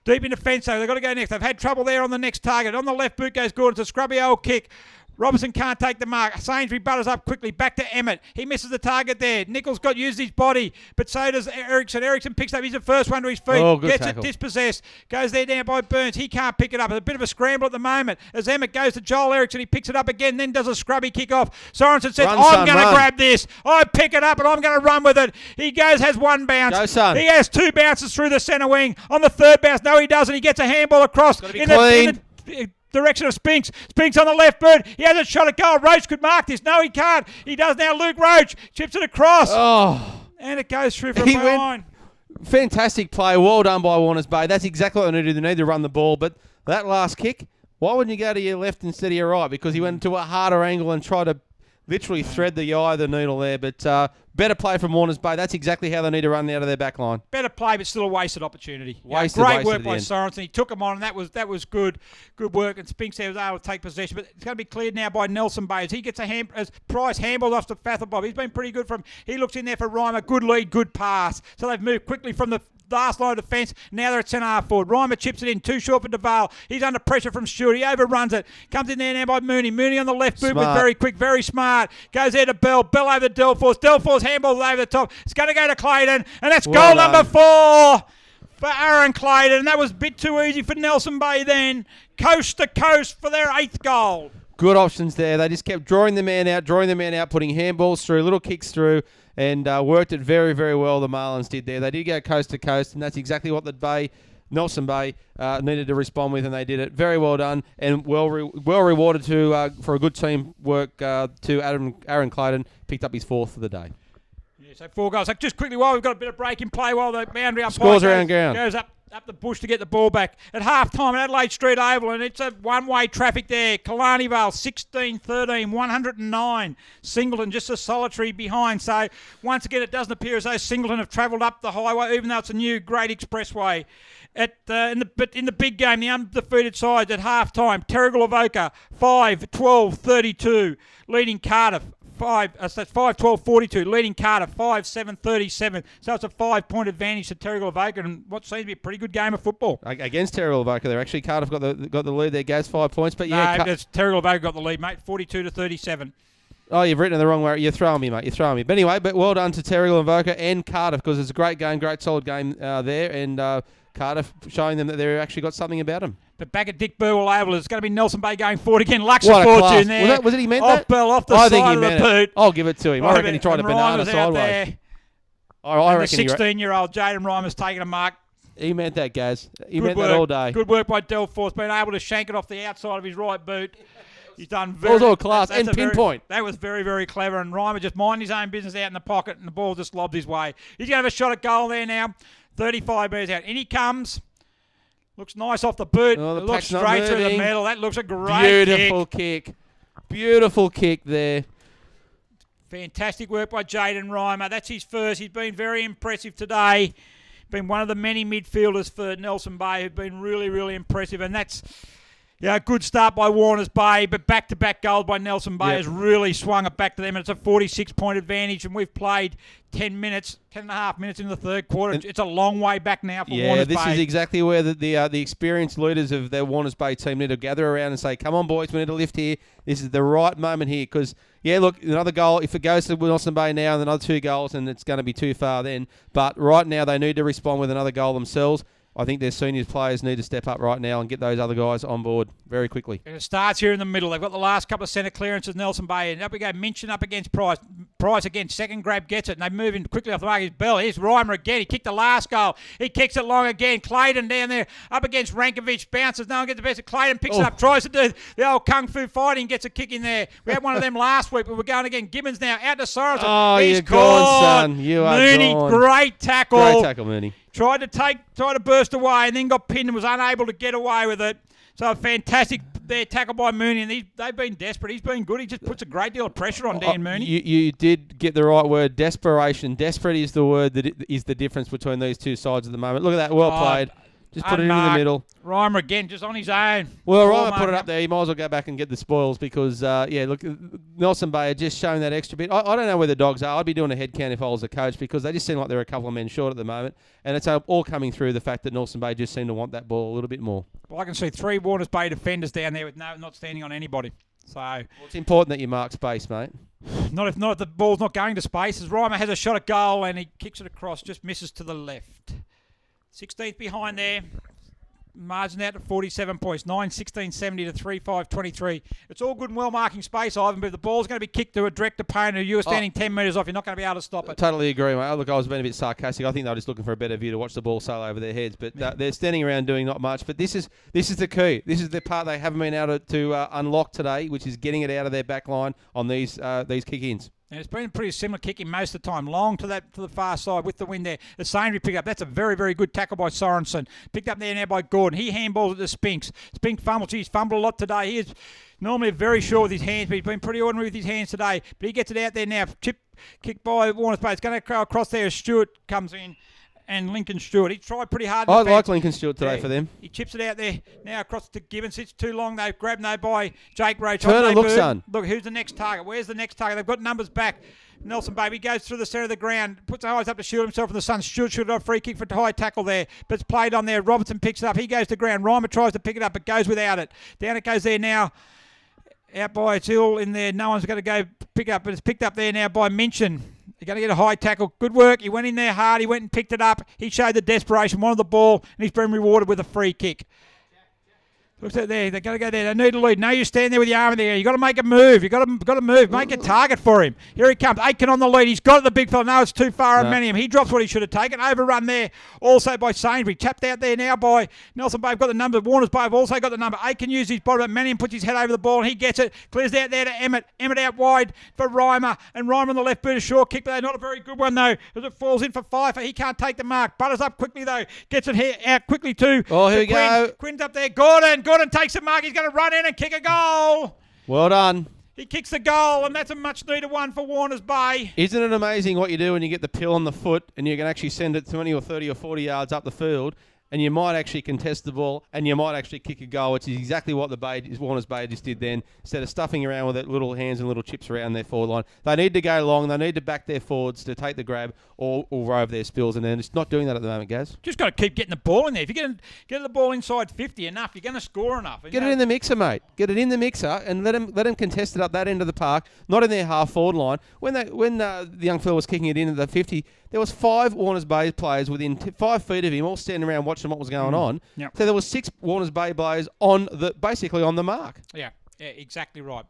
Deep in defence, though. They've got to go next. They've had trouble there on the next target. On the left boot goes Gordon. It's a scrubby old kick. Robertson can't take the mark. Sainsbury butters up quickly. Back to Emmett. He misses the target there. Nichols used his body, but so does Ericsson. Ericsson picks up. He's the first one to his feet. Oh, good Gets tackle. it dispossessed. Goes there down by Burns. He can't pick it up. It's a bit of a scramble at the moment. As Emmett goes to Joel Ericsson, he picks it up again, then does a scrubby kick off. Sorensen says, I'm going to grab this. I pick it up and I'm going to run with it. He has one bounce. Go, son. He has 2 bounces through the centre wing. On the third bounce, no, he doesn't. He gets a handball across. Got to be clean. In the direction of Spinks. Spinks on the left boot. He has a shot at goal. Roach could mark this. No, he can't. He does now. Luke Roach chips it across. Oh. And it goes through from behind. Fantastic play. Well done by Warners Bay. That's exactly what they need to do. They need to run the ball. But that last kick, why wouldn't you go to your left instead of your right? Because he went to a harder angle and tried to literally thread the eye of the needle there. But better play from Warners Bay. That's exactly how they need to run out of their back line. Better play, but still a wasted opportunity. Great work by Sorensen. He took him on, and that was good work. And Spinks there was able to take possession. But it's going to be cleared now by Nelson Bay as he gets as Price handballed off to Fathlebatter. He's been pretty good from. He looks in there for Reimer. Good lead, good pass. So they've moved quickly from the last line of defence. Now they're at centre half forward. Reimer chips it in. Too short for DeVale. He's under pressure from Stewart. He overruns it. Comes in there now by Mooney. Mooney on the left boot, but very quick, very smart. Goes there to Bell. Bell over to Delforce. Delforce handballs over the top. It's going to go to Clayton. And that's goal number 4 for Aaron Clayton. And that was a bit too easy for Nelson Bay then. Coast to coast for their 8th goal. Good options there. They just kept drawing the man out, putting handballs through, little kicks through, and worked it very, very well, the Marlins did there. They did go coast to coast, and that's exactly what Nelson Bay needed to respond with, and they did it. Very well done, and well rewarded for a good team work to Aaron Clayton. Picked up his 4th for the day. Yeah, so 4 goals. So just quickly, while we've got a bit of break in play, while the boundary umpire Scores around ground. goes up the bush to get the ball back. At half-time at Adelaide Street Oval, and it's a one-way traffic there. Killarney Vale, 16-13, 109. Singleton just a solitary behind. So once again, it doesn't appear as though Singleton have travelled up the highway, even though it's a new great expressway. In the big game, the undefeated sides at half-time, Terrigal Avoca, 5-12-32, leading Cardiff. 5-12-42, leading Cardiff 5-7-37. So it's a 5-point advantage to Terrigal Avoca and what seems to be a pretty good game of football. Against Terrigal Avoca, there actually Cardiff got the lead there. Gaz 5 points, but yeah, no, Terrigal Avoca got the lead, mate. 42-37. Oh, you've written it the wrong way. You're throwing me, mate. You're throwing me. But anyway, well done to Terrigal Avoca and Cardiff because it's a great game, great solid game there, and Cardiff showing them that they've actually got something about them. But back at Dick Burwell Oval, it's going to be Nelson Bay going forward again. Lux What a fortune class. there. Was it he meant off that? Bell, off the I side think he of the meant boot. it. I'll give it to him. I reckon he tried a banana sideways. There. I And reckon the 16-year-old Jaden Reimer's taking a mark. he meant that, Gaz. He Good meant work. that all day. Good work by Delforce, being able to shank it off the outside of his right boot. He's done That was all class and that's a pinpoint. That was very, very clever. And Reimer just minding his own business out in the pocket, and the ball just lobbed his way. He's going to have a shot at goal there now. 35 metres out. In he comes. Looks nice off the boot. Oh, the it looks pack's not straight through the moving. middle. That looks a great Beautiful kick. Beautiful kick there. Fantastic work by Jaden Reimer. That's his first. He's been very impressive today. been one of the many midfielders for Nelson Bay who've been really, really impressive. And that's, yeah, a good start by Warners Bay, but back-to-back goals by Nelson Bay has really swung it back to them. And it's a 46-point advantage, and we've played 10 and a half minutes in the third quarter. It's a long way back now for Warners Bay. Yeah, this is exactly where the experienced leaders of their Warners Bay team need to gather around and say, come on, boys, we need to lift here. This is the right moment here because, yeah, look, another goal, if it goes to Nelson Bay now and another 2 goals, and it's going to be too far then. But right now they need to respond with another goal themselves. I think their senior players need to step up right now and get those other guys on board very quickly. And it starts here in the middle. They've got the last couple of centre clearances, Nelson Bay. And up we go, Minchin up against Price. Price again, second grab, gets it. And they move in quickly off the mark. His bell. Here's Reimer again. He kicked the last goal. He kicks it long again. Clayton down there up against Rankovic. Bounces. No one gets the best of Clayton. Picks it up. Tries to do the old kung fu fighting. Gets a kick in there. We had one of them last week, but we're going again. Gibbons now out to Sorensen. Oh, you're gone, son. You are Mooney, gone. great tackle. Great tackle, Mooney. Tried to burst away and then got pinned and was unable to get away with it. So a fantastic there tackle by Mooney, and they've been desperate. He's been good. He just puts a great deal of pressure on Dan Mooney. You did get the right word, desperation. Desperate is the word that is the difference between these two sides at the moment. Look at that, well played. Just put it in the middle. Reimer again, just on his own. Well, Reimer put it up there. He might as well go back and get the spoils because, look, Nelson Bay are just showing that extra bit. I don't know where the Dogs are. I'd be doing a head count if I was a coach because they just seem like they're a couple of men short at the moment. And it's all coming through the fact that Nelson Bay just seem to want that ball a little bit more. Well, I can see 3 Warners Bay defenders down there with not standing on anybody. So it's important that you mark space, mate. Not if the ball's not going to space. As Reimer has a shot at goal and he kicks it across, just misses to the left. 16th behind there. Margin out to 47 points, 9-16-70 to 3-5-23. It's all good and well marking space, Ivan, but if the ball's going to be kicked to a direct opponent who you're standing 10 metres off, you're not going to be able to stop it. Totally agree, mate. Look, I was being a bit sarcastic. I think they were just looking for a better view to watch the ball sail over their heads, but they're standing around doing not much. But this is the key. This is the part they haven't been able to unlock today, which is getting it out of their back line on these kick-ins. And it's been a pretty similar kicking most of the time. Long to the far side with the wind there. The Sainsbury picked up. That's a very, very good tackle by Sorensen. Picked up there now by Gordon. He handballs it to Spinks. Spinks fumbles. He's fumbled a lot today. He is normally very sure with his hands, but he's been pretty ordinary with his hands today. But he gets it out there now. Kick by Warner's Bay. It's going to go across there as Stewart comes in. And Lincoln Stewart. He tried pretty hard. I like Lincoln Stewart today for them. He chips it out there. Now across to Gibbons. It's too long. They've grabbed by Jake Roach. Turner, look, son. Look, who's the next target? Where's the next target? They've got numbers back. Nelson Baby goes through the centre of the ground, puts the eyes up to shield himself from the sun. Stewart should have a free kick for high tackle there, but it's played on there. Robertson picks it up. He goes to ground. Reimer tries to pick it up, but goes without it. Down it goes there now. Out by it's Hill in there. No one's going to go pick up, but it's picked up there now by Minchin. You're going to get a high tackle. Good work. He went in there hard. He went and picked it up. He showed the desperation, wanted the ball, and he's been rewarded with a free kick. Looks at there. They're going to go there. They need a lead. No, you stand there with your arm in the air. You've got to make a move. You've got to move. Make a target for him. Here he comes. Aiken on the lead. He's got it, the big fella. No, it's too far. No. He drops what he should have taken. Overrun there also by Sainsbury. Tapped out there now by Nelson Bay. Got the number. Warners Bay have also got the number. Aiken uses his bottom. Mannion puts his head over the ball and he gets it. Clears out there to Emmett. Emmett out wide for Reimer. And Reimer on the left boot. A short kick, but they're not a very good one though. As it falls in for Pfeiffer. He can't take the mark. Butters up quickly though. Gets it out quickly too. Oh, here we go. Quinn's up there. Gordon takes the mark. He's going to run in and kick a goal. Well done. He kicks the goal, and that's a much-needed one for Warners Bay. Isn't it amazing what you do when you get the pill on the foot and you can actually send it 20 or 30 or 40 yards up the field and you might actually contest the ball and you might actually kick a goal, which is exactly what Warners Bay just did then. Instead of stuffing around with it, little hands and little chips around their forward line. They need to go long. They need to back their forwards to take the grab or rove their spills, and they're just not doing that at the moment, Gaz. Just got to keep getting the ball in there. If you get the ball inside 50 enough, you're going to score enough. Get it in the mixer, mate. Get it in the mixer and let them contest it up that end of the park, not in their half-forward line. When the young fella was kicking it into the 50, there was 5 Warners Bay players within 5 feet of him, all standing around watching what was going on. Yep. So there was 6 Warners Bay players basically on the mark. Yeah, exactly right.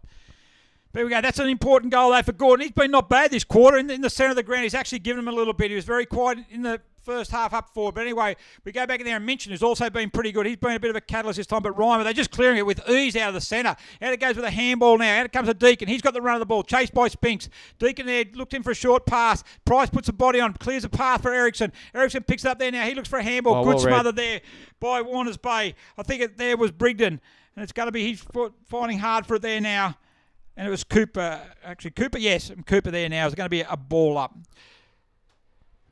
There we go. That's an important goal there for Gordon. He's been not bad this quarter in the centre of the ground. He's actually given him a little bit. He was very quiet in the first half up forward. But anyway, we go back in there and Minchin, who's also been pretty good. He's been a bit of a catalyst this time. But Reimer, they're just clearing it with ease out of the centre. Out it goes with a handball now. Out it comes to Deacon. He's got the run of the ball. Chased by Spinks. Deacon there looked in for a short pass. Price puts the body on. Clears a path for Ericsson. Ericsson picks it up there now. He looks for a handball. Good smother there by Warners Bay. I think it there was Brigden. And it's going to be he's fighting hard for it there now. And it was Cooper. Actually, Cooper, yes. Cooper there now. It's going to be a ball up.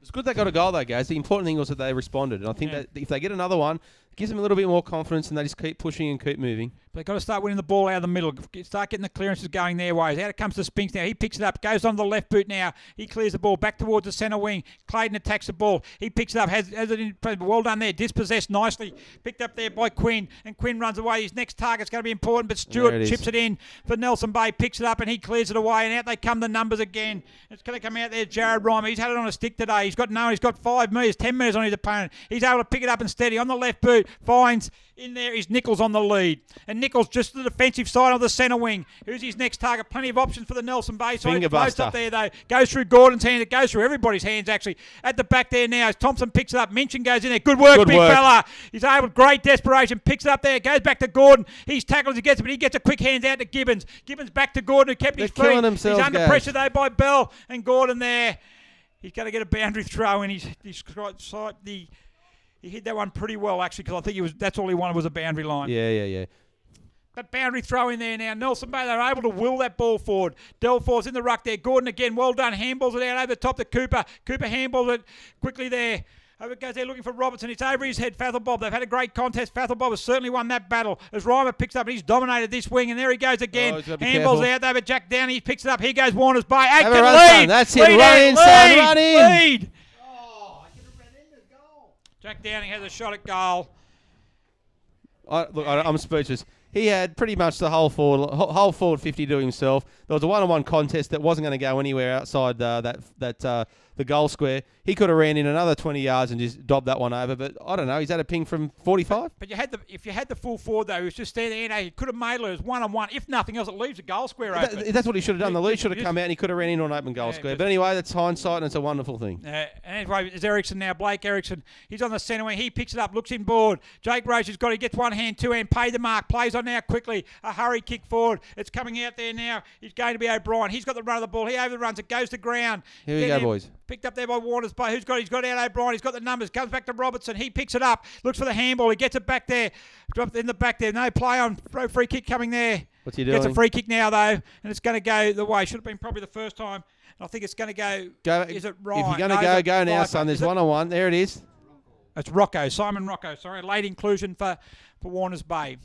It's good they got a goal, though, guys. The important thing was that they responded. And I think that if they get another one, it gives them a little bit more confidence and they just keep pushing and keep moving. But they've got to start winning the ball out of the middle. Start getting the clearances going their ways. Out it comes to Spinks now. He picks it up. Goes on the left boot now. He clears the ball back towards the centre wing. Clayton attacks the ball. He picks it up. Has it in. Well done there. Dispossessed nicely. Picked up there by Quinn. And Quinn runs away. His next target's going to be important. But Stewart chips it in for Nelson Bay. Picks it up and he clears it away. And out they come the numbers again. It's going to come out there. Jared Reimer. He's had it on a stick today. He's got 5 metres, 10 metres on his opponent. He's able to pick it up and steady on the left boot. Finds in there is Nichols on the lead. And Nichols just to the defensive side of the centre wing. Who's his next target? Plenty of options for the Nelson Bay side. It floats up there though. Goes through Gordon's hands. It goes through everybody's hands actually. At the back there now as Thompson picks it up. Minchin goes in there. Good work, big fella. He's able, great desperation. Picks it up there. Goes back to Gordon. He's tackled as he gets it, but he gets a quick hands out to Gibbons. Gibbons back to Gordon who kept his feet. He's under pressure though by Bell. And Gordon there. He's going to get a boundary throw and he hit that one pretty well actually because I think that's all he wanted was a boundary line. Yeah. But boundary throw in there now. Nelson Bay, they're able to will that ball forward. Delfor's in the ruck there. Gordon again, well done. Handballs it out over the top to Cooper. Cooper handballs it quickly there. Over it goes there looking for Robertson. It's over his head. Fathelbob. They've had a great contest. Fathelbob has certainly won that battle. As Reimer picks up and he's dominated this wing. And there he goes again. Handballs out there. But Jack Downey he picks it up. He goes Warner's Bay. Aitken lead. That's it. Run in, son. Run in. Lead. Oh, I could have ran into goal. Jack Downing has a shot at goal. I'm speechless. He had pretty much the whole forward 50 to himself. There was a one-on-one contest that wasn't going to go anywhere outside the goal square. He could have ran in another 20 yards and just dobbed that one over. But I don't know. He's had a ping from 45. But if you had the full forward though, he was just standing there. He could have made it as one-on-one. If nothing else, it leaves the goal square open. That's what he should have done. The lead should have come out and he could have ran in on an open goal square. But anyway, that's hindsight and it's a wonderful thing. Anyway, it's Ericsson now. Blake Ericsson. He's on the centre wing. He picks it up, looks inboard. Jake Roach has got it. He gets one hand, two hand, pay the mark. Plays on now quickly. A hurry kick forward. It's coming out there now. He's going to be O'Brien. He's got the run of the ball. He overruns it. Goes to ground. Here we go, boys. Picked up there by Warner's Bay. He's got out O'Brien. He's got the numbers. Comes back to Robertson. He picks it up. Looks for the handball. He gets it back there. Dropped in the back there. No play on. Free kick coming there. What's he doing? Gets a free kick now, though. And it's going to go the way. Should have been probably the first time. And I think it's going to go. Is it Ryan? If you're going to go now, son. There's one-on-one. There it is. It's Rocco. Simon Rocco. Sorry. Late inclusion for Warner's Bay.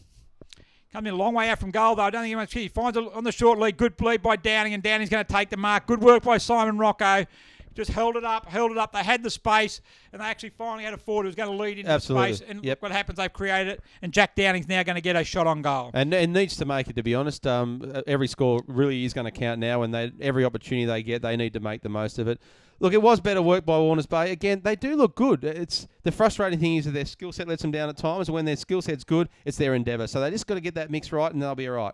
Coming a long way out from goal, though. I don't think he wants to. He finds it on the short lead. Good lead by Downing, and Downing's going to take the mark. Good work by Simon Rocco. Just held it up. They had the space, and they actually finally had a forward who was going to lead into space. And look what happens. They've created it, and Jack Downing's now going to get a shot on goal. And needs to make it, to be honest. Every score really is going to count now, and every opportunity they get, they need to make the most of it. Look, it was better work by Warner's Bay. Again, they do look good. It's the frustrating thing is that their skill set lets them down at times. And when their skill set's good, it's their endeavour. So they just got to get that mix right, and they'll be all right.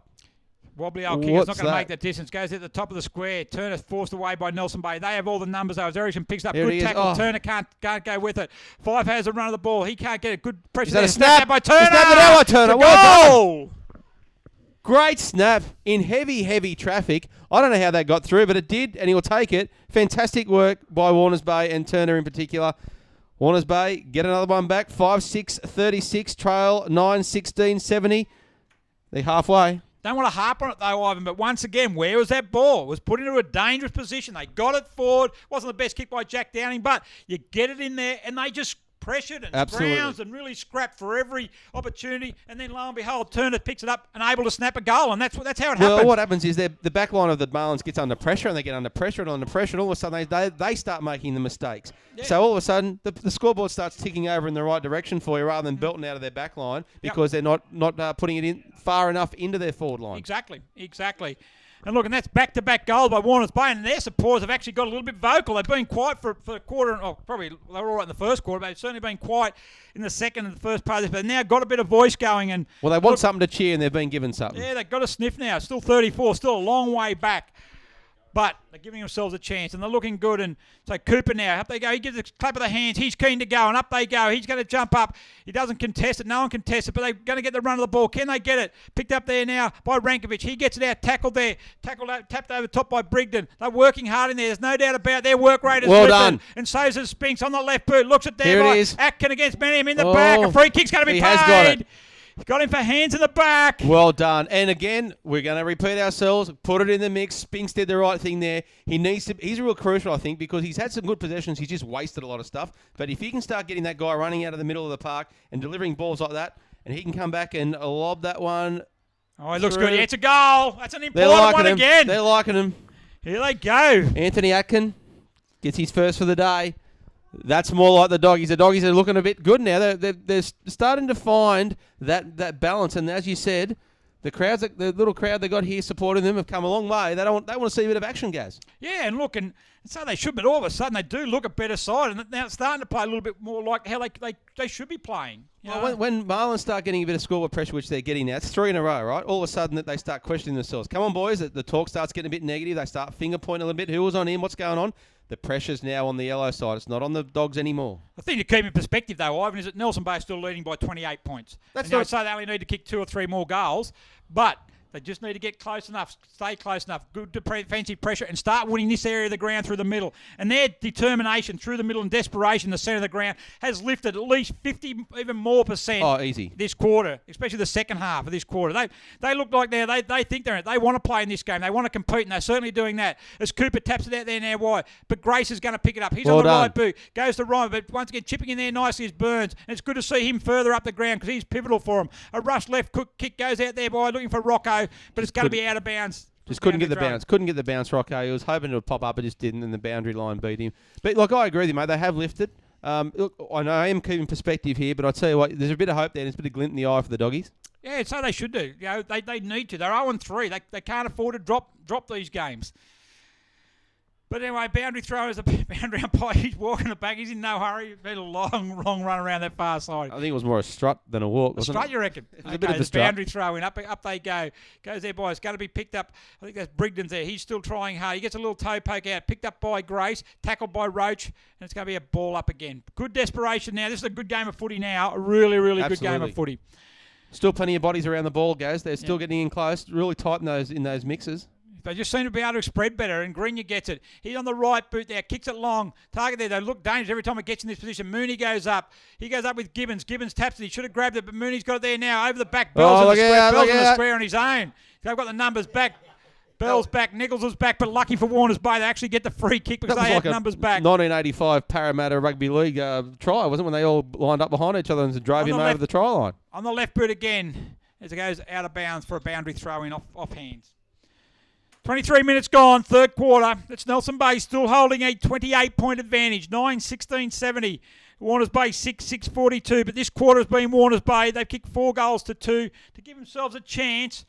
Wobbly old kicker's not going to make that distance. Goes at the top of the square. Turner forced away by Nelson Bay. They have all the numbers, though. As Ericsson picks up good tackle. Turner can't go with it. Five has the run of the ball. He can't get it. Good pressure. Is that a snap? By Turner. Snap it out by Turner. Well done. Great snap in heavy traffic. I don't know how that got through, but it did, and he'll take it. Fantastic work by Warner's Bay and Turner in particular. Warner's Bay, get another one back. 5-6-36, trail 9-16-70. They're halfway. Don't want to harp on it, though, Ivan, but once again, where was that ball? It was put into a dangerous position. They got it forward. Wasn't the best kick by Jack Downing, but you get it in there, and they just pressured and scrounged and really scrapped for every opportunity. And then, lo and behold, Turner picks it up and able to snap a goal, and that's how it happens. Well, what happens is the back line of the Marlins gets under pressure, and they get under pressure, and all of a sudden they start making the mistakes. Yeah. So all of a sudden, the scoreboard starts ticking over in the right direction for you rather than belting out of their back line because they're not putting it in far enough into their forward line. Exactly. And look, and that's back-to-back goals by Warner's Bay, and their supporters have actually got a little bit vocal. They've been quiet for a quarter, probably they were all right in the first quarter, but they've certainly been quiet in the second and the first part of this, but they've now got a bit of voice going. And well, they want something to cheer, and they've been given something. Yeah, they've got a sniff now. Still 34, still a long way back. But they're giving themselves a chance, and they're looking good. And so Cooper now, up they go. He gives a clap of the hands. He's keen to go, and up they go. He's going to jump up. He doesn't contest it. No one contests it, but they're going to get the run of the ball. Can they get it? Picked up there now by Rankovic. He gets it out, tackled there. Tapped over the top by Brigden. They're working hard in there. There's no doubt about their work rate is well done. And so is Spinks on the left boot. Looks at there Here by it is. Atkin against Manningham in the back. A free kick's going to be paid. Has got it. Got him for hands in the back. Well done. And again, we're going to repeat ourselves. Put it in the mix. Spinks did the right thing there. He's real crucial, I think, because he's had some good possessions. He's just wasted a lot of stuff. But if he can start getting that guy running out of the middle of the park and delivering balls like that, and he can come back and lob that one. Oh, it looks good. Yeah, it's a goal. That's an important one again. They're liking him. Here they go. Anthony Atkin gets his first for the day. That's more like the doggies. The doggies are looking a bit good now. They're starting to find that balance. And as you said, the little crowd they got here supporting them have come a long way. They want to see a bit of action, Gaz. Yeah, and look, and so they should, but all of a sudden they do look a better side, and now it's starting to play a little bit more like how they should be playing. Well, when Marlins start getting a bit of scoreboard pressure, which they're getting now, it's 3 in a row, right? All of a sudden they start questioning themselves. Come on, boys. The talk starts getting a bit negative. They start finger pointing a little bit. Who was on him? What's going on? The pressure's now on the yellow side. It's not on the dogs anymore. The thing to keep in perspective, though, Ivan, is that Nelson Bay is still leading by 28 points. That's not say they only need to kick 2 or 3 more goals, but they just need to get close enough, stay close enough, good defensive pressure, and start winning this area of the ground through the middle. And their determination through the middle and desperation, the centre of the ground, has lifted at least 50, even more percent. Oh, easy. This quarter, especially the second half of this quarter. They look like they think they're in it. They want to play in this game. They want to compete, and they're certainly doing that. As Cooper taps it out there now wide, but Grace is going to pick it up. He's on the right boot, goes to Ryan, but once again chipping in there nicely is Burns. And it's good to see him further up the ground because he's pivotal for him. A rush left kick goes out there by looking for Rocco, but it's going to be out of bounds. Just couldn't get the bounce. Couldn't get the bounce, Rocco. He was hoping it would pop up, but just didn't, and the boundary line beat him. But, look, I agree with you, mate. They have lifted. Look, I know I am keeping perspective here, but I tell you what, there's a bit of hope there. There's a bit of glint in the eye for the doggies. Yeah, so they should do. You know, they need to. They're 0-3. They can't afford to drop these games. But anyway, boundary throw is a boundary umpire. He's walking it back. He's in no hurry. It's been a long run around that far side. I think it was more a strut than a walk, wasn't it? A strut, you reckon? It was a bit of a strut. Boundary throw in. Up they go. Goes there by. It's going to be picked up. I think that's Brigden's there. He's still trying hard. He gets a little toe poke out. Picked up by Grace. Tackled by Roach. And it's going to be a ball up again. Good desperation now. This is a good game of footy now. A really, really good game of footy. Still plenty of bodies around the ball, guys. They're still getting in close. Really tight in those mixes. They just seem to be able to spread better, and Grenier gets it. He's on the right boot there, kicks it long. Target there, they look dangerous every time it gets in this position. Mooney goes up. He goes up with Gibbons. Gibbons taps it. He should have grabbed it, but Mooney's got it there now. Over the back. Bell's in the square on his own. They've got the numbers back. Bell's back. Nichols is back, but lucky for Warners Bay, they actually get the free kick because they had numbers back. 1985 Parramatta Rugby League try, wasn't it, when they all lined up behind each other and drove him over the try line? On the left boot again, as it goes out of bounds for a boundary throw in off hands. 23 minutes gone, third quarter. It's Nelson Bay still holding a 28-point advantage, 9-16-70. Warners Bay 6-6-42, but this quarter has been Warners Bay. They've kicked 4 goals to 2 to give themselves a chance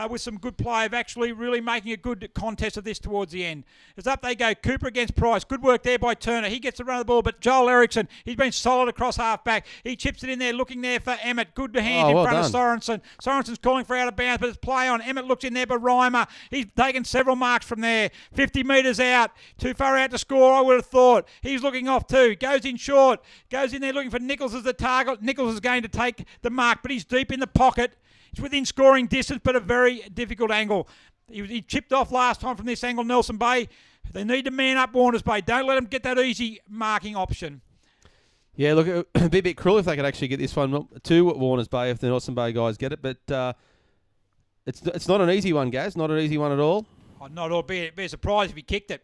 with some good play of actually really making a good contest of this towards the end. As up they go, Cooper against Price. Good work there by Turner. He gets the run of the ball, but Joel Eriksson, he's been solid across half-back. He chips it in there, looking there for Emmett. Good to hand in front of Sorensen. Sorensen's calling for out of bounds, but it's play on. Emmett looks in there by Reimer. He's taken several marks from there. 50 metres out. Too far out to score, I would have thought. He's looking off too. Goes in short. Goes in there looking for Nichols as the target. Nichols is going to take the mark, but he's deep in the pocket. It's within scoring distance, but a very difficult angle. He chipped off last time from this angle, Nelson Bay. They need to man up Warners Bay. Don't let them get that easy marking option. Yeah, look, it would be a bit cruel if they could actually get this one to Warners Bay if the Nelson Bay guys get it, but it's not an easy one, Gaz. Not an easy one at all. Oh, not at all. It'd be a surprise if he kicked it.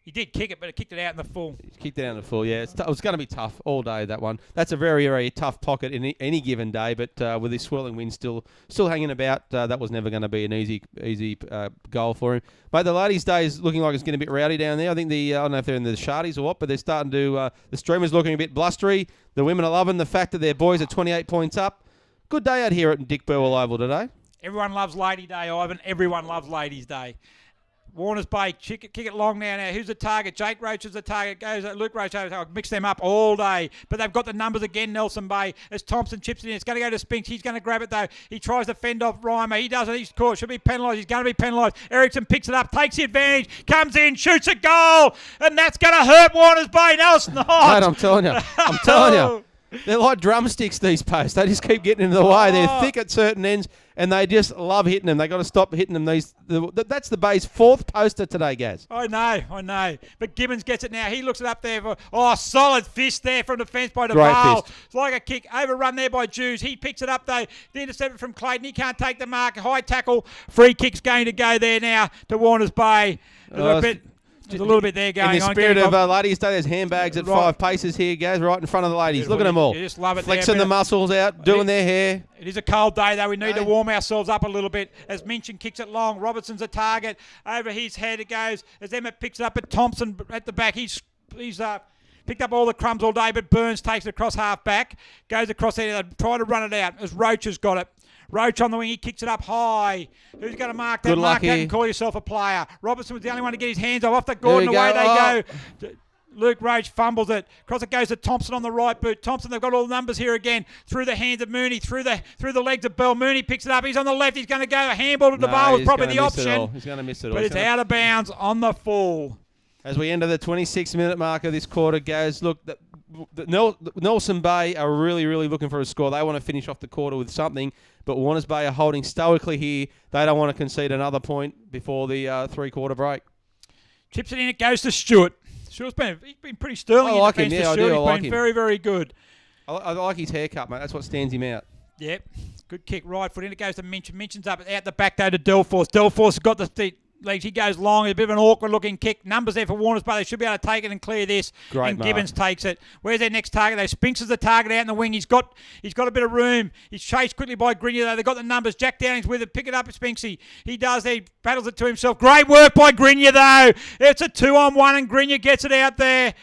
He did kick it, but it kicked it out in the full. He kicked it out in the full, yeah. It was going to be tough all day, that one. That's a very, very tough pocket in any given day, but with this swirling wind still hanging about, that was never going to be an easy goal for him. Mate, the ladies' day is looking like it's getting a bit rowdy down there. I think I don't know if they're in the Shardies or what, but they're starting to, the streamer's looking a bit blustery. The women are loving the fact that their boys are 28 points up. Good day out here at Dick Burwell Oval today. Everyone loves Lady Day, Ivan. Everyone loves Ladies' Day. Warners Bay, kick it long now. Who's the target? Jake Roach is the target. Goes Luke Roach. I'll mix them up all day. But they've got the numbers again, Nelson Bay. As Thompson chips it in, it's going to go to Spinks. He's going to grab it, though. He tries to fend off Reimer. He doesn't. He's caught. Should be penalised. He's going to be penalised. Eriksson picks it up, takes the advantage, comes in, shoots a goal. And that's going to hurt Warners Bay. No, it's not. Mate, I'm telling you. They're like drumsticks, these posts. They just keep getting in the way. They're thick at certain ends, and they just love hitting them. They got to stop hitting them. That's the Bay's 4th poster today, Gaz. I know. But Gibbons gets it now. He looks it up there. Solid fist there from the fence by DeVale. It's like a kick. Overrun there by Jews. He picks it up, though. The interception from Clayton. He can't take the mark. High tackle. Free kick's going to go there now to Warners Bay. There's a little bit there going on. In the spirit of Ladies' Day, there's handbags at 5 paces here, Gaz, right in front of the ladies. Look at them all. You just love it. Flexing the muscles out, doing their hair. It is a cold day, though. We need to warm ourselves up a little bit. As Minchin kicks it long, Robertson's a target. Over his head it goes. As Emmett picks it up at Thompson at the back. He's picked up all the crumbs all day, but Burns takes it across half back. Goes across there. They try to run it out as Roach has got it. Roach on the wing, he kicks it up high. Who's going to mark that? Good Mark that and call yourself a player. Robertson was the only one to get his hands off the Gordon. Away they go. Luke Roach fumbles it. Across it goes to Thompson on the right boot. Thompson, they've got all the numbers here again. Through the hands of Mooney, through the legs of Bell. Mooney picks it up. He's on the left. He's going to go. A handball to DeVale was probably the option. He's going to miss it all. But it's out of bounds on the full. As we enter the 26-minute mark of this quarter, guys, look, Nelson Bay are really, really looking for a score. They want to finish off the quarter with something, but Warners Bay are holding stoically here. They don't want to concede another point before the three-quarter break. Chips it in, it goes to Stewart. Stewart's been pretty sterling. I like in him, defence yeah, for Stewart. I do. I like He's been him. very, very good. I like his haircut, mate. That's what stands him out. Yep. Good kick, right foot in. It goes to Minchin. Minchin's up out the back, though, to Delforce. Delforce has got the legs. He goes long. A bit of an awkward-looking kick. Numbers there for Warners, but they should be able to take it and clear this. Great and mark. Gibbons takes it. Where's their next target? Though Spinks is the target out in the wing. He's got a bit of room. He's chased quickly by Grenier, though. They've got the numbers. Jack Downing's with it. Pick it up at Spinksy. He does. He battles it to himself. Great work by Grenier, though. It's a 2-on-1, and Grenier gets it out there.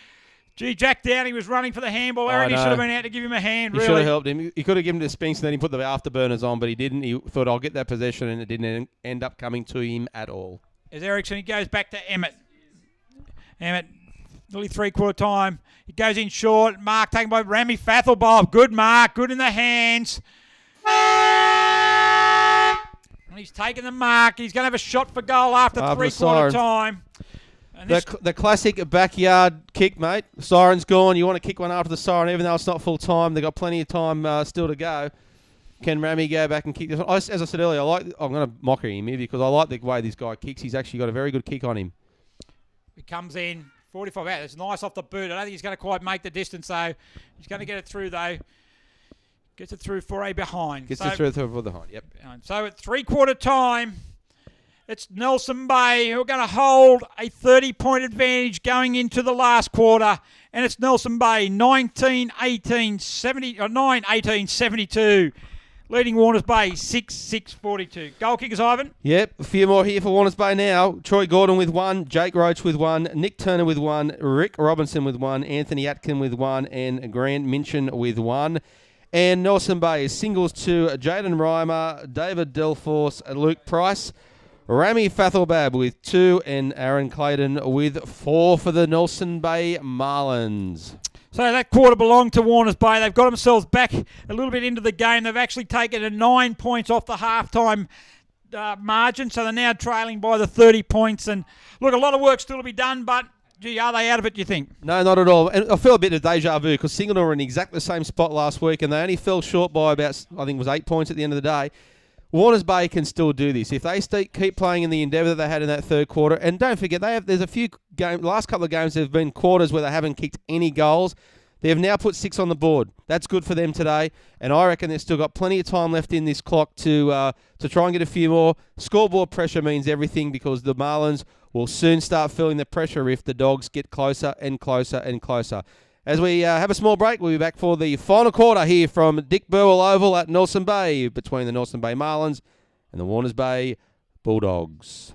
Gee, Jack Downing was running for the handball. Aaron, he should have been out to give him a hand, really. He should have helped him. He could have given it to Spinks and then he put the afterburners on, but he didn't. He thought, I'll get that possession, and it didn't end up coming to him at all. As Ericsson, he goes back to Emmett. Emmett, nearly three-quarter time. He goes in short. Mark taken by Rami Fathelbob. Good mark. Good in the hands. And he's taken the mark. He's going to have a shot for goal after three-quarter time. The classic backyard kick, mate. Siren's gone. You want to kick one after the siren, even though it's not full time. They've got plenty of time still to go. Can Rami go back and kick this one? As I said earlier, I'm going to mock him here because I like the way this guy kicks. He's actually got a very good kick on him. He comes in, 45 out. It's nice off the boot. I don't think he's going to quite make the distance, though. He's going to get it through, though. Gets it through for a behind. Gets it through for the behind, yep. So at three-quarter time, it's Nelson Bay who are going to hold a 30-point advantage going into the last quarter. And it's Nelson Bay, 9-18-72. Leading Warners Bay, 6-6-42. Goal kickers, Ivan? Yep, a few more here for Warners Bay now. Troy Gordon with one, Jake Roach with one, Nick Turner with one, Rick Robinson with one, Anthony Atkin with one, and Grant Minchin with one. And Nelson Bay is singles to Jaden Reimer, David Delforce, Luke Price, Rami Fathelbab with 2, and Aaron Clayton with 4 for the Nelson Bay Marlins. So that quarter belonged to Warners Bay. They've got themselves back a little bit into the game. They've actually taken 9 points off the halftime margin, so they're now trailing by the 30 points. And look, a lot of work still to be done, but gee, are they out of it, do you think? No, not at all. And I feel a bit of deja vu because Singleton were in exactly the same spot last week, and they only fell short by about, I think it was 8 points at the end of the day. Warners Bay can still do this. If they keep playing in the endeavour that they had in that third quarter, and don't forget, there's a few games, last couple of games, there have been quarters where they haven't kicked any goals. They have now put 6 on the board. That's good for them today, and I reckon they've still got plenty of time left in this clock to try and get a few more. Scoreboard pressure means everything because the Marlins will soon start feeling the pressure if the Dogs get closer and closer and closer. As we have a small break, we'll be back for the final quarter here from Dick Burwell Oval at Nelson Bay between the Nelson Bay Marlins and the Warners Bay Bulldogs.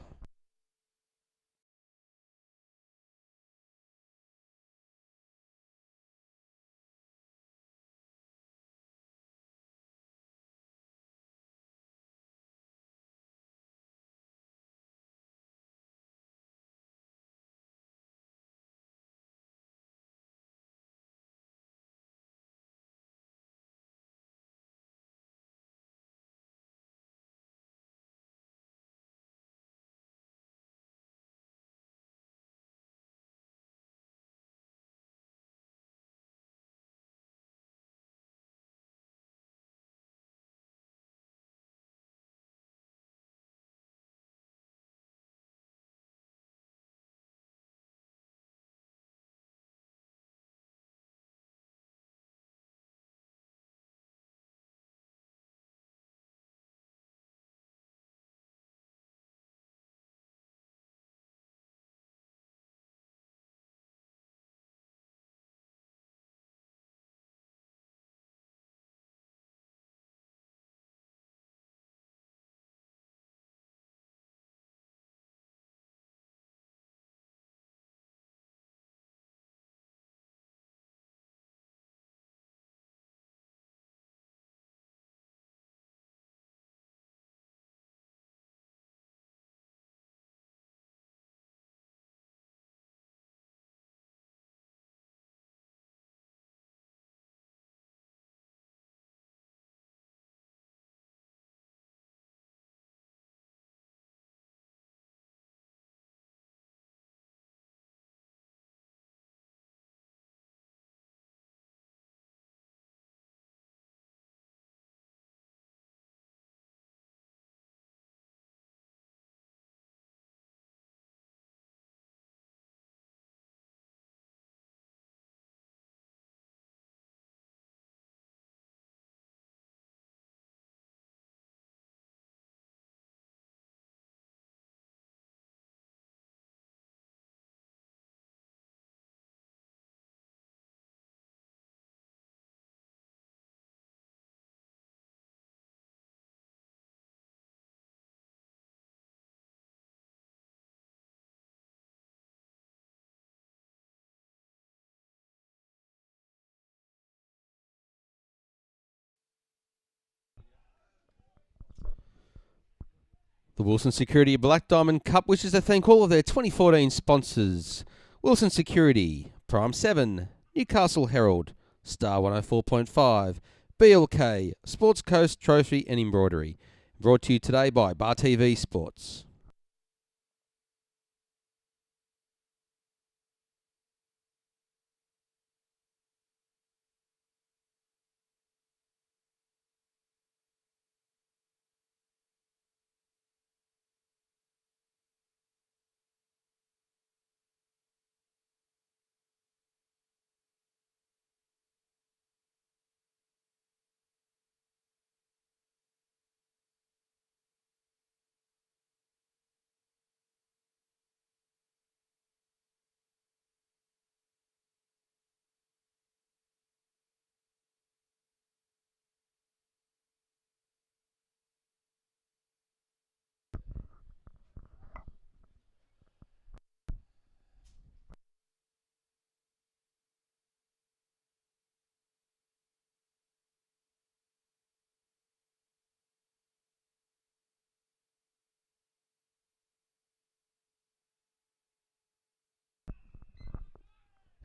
The Wilson Security Black Diamond Cup wishes to thank all of their 2014 sponsors. Wilson Security, Prime 7, Newcastle Herald, Star 104.5, BLK, Sports Coast Trophy and Embroidery. Brought to you today by Bar TV Sports.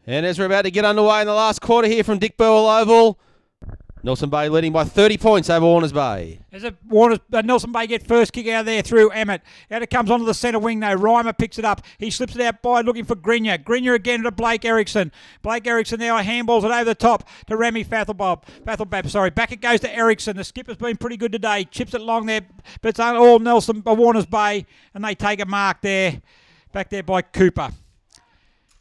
And as we're about to get underway in the last quarter here from Dick Burwell Oval, Nelson Bay leading by 30 points over Warners Bay. As Nelson Bay get first kick out there through Emmett. Out it comes onto the centre wing now. Reimer picks it up. He slips it out by looking for Grinya. Grinya again to Blake Erickson. Blake Erickson now handballs it over the top to Remy Fathelbab. Back it goes to Erickson. The skipper's been pretty good today. Chips it along there, but it's all Warners Bay, and they take a mark there. Back there by Cooper.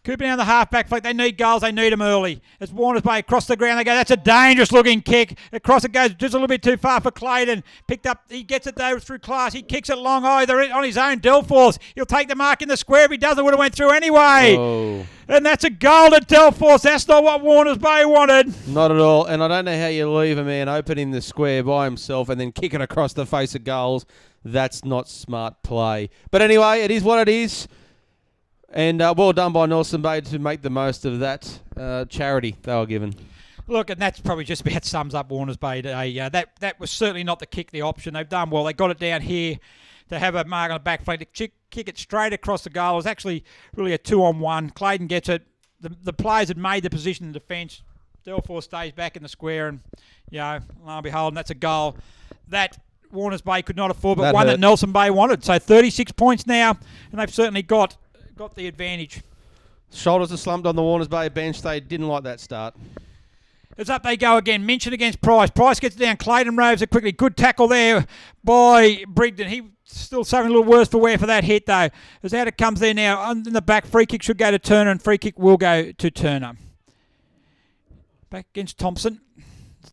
Cooper down the half-back flank. They need goals. They need them early. As Warners Bay across the ground, they go. That's a dangerous-looking kick. Across it goes just a little bit too far for Clayton. Picked up. He gets it there through class. He kicks it long. Oh, they're on his own. Delforce. He'll take the mark in the square. If he doesn't, it would have went through anyway. Oh. And that's a goal to Delforce. That's not what Warners Bay wanted. Not at all. And I don't know how you leave a man open in the square by himself and then kick it across the face of goals. That's not smart play. But anyway, it is what it is. And well done by Nelson Bay to make the most of that charity they were given. Look, and that's probably just about sums up Warners Bay today. That was certainly not the kick, the option. They've done well. They got it down here to have a mark on the back flank. To kick it straight across the goal. It was actually really a 2-on-1. Clayton gets it. The players had made the position in defence. Delforce stays back in the square, and, lo and behold, and that's a goal that Warners Bay could not afford, but one that Nelson Bay wanted. So 36 points now, and they've certainly got the advantage. Shoulders are slumped on the Warners Bay bench. They didn't like that start. It's up they go again. Minchin against Price. Price gets it down. Clayton roves it quickly. Good tackle there by Brigden. He still suffering a little worse for wear for that hit, though. As out it comes there now. In the back, free kick should go to Turner, and free kick will go to Turner. Back against Thompson.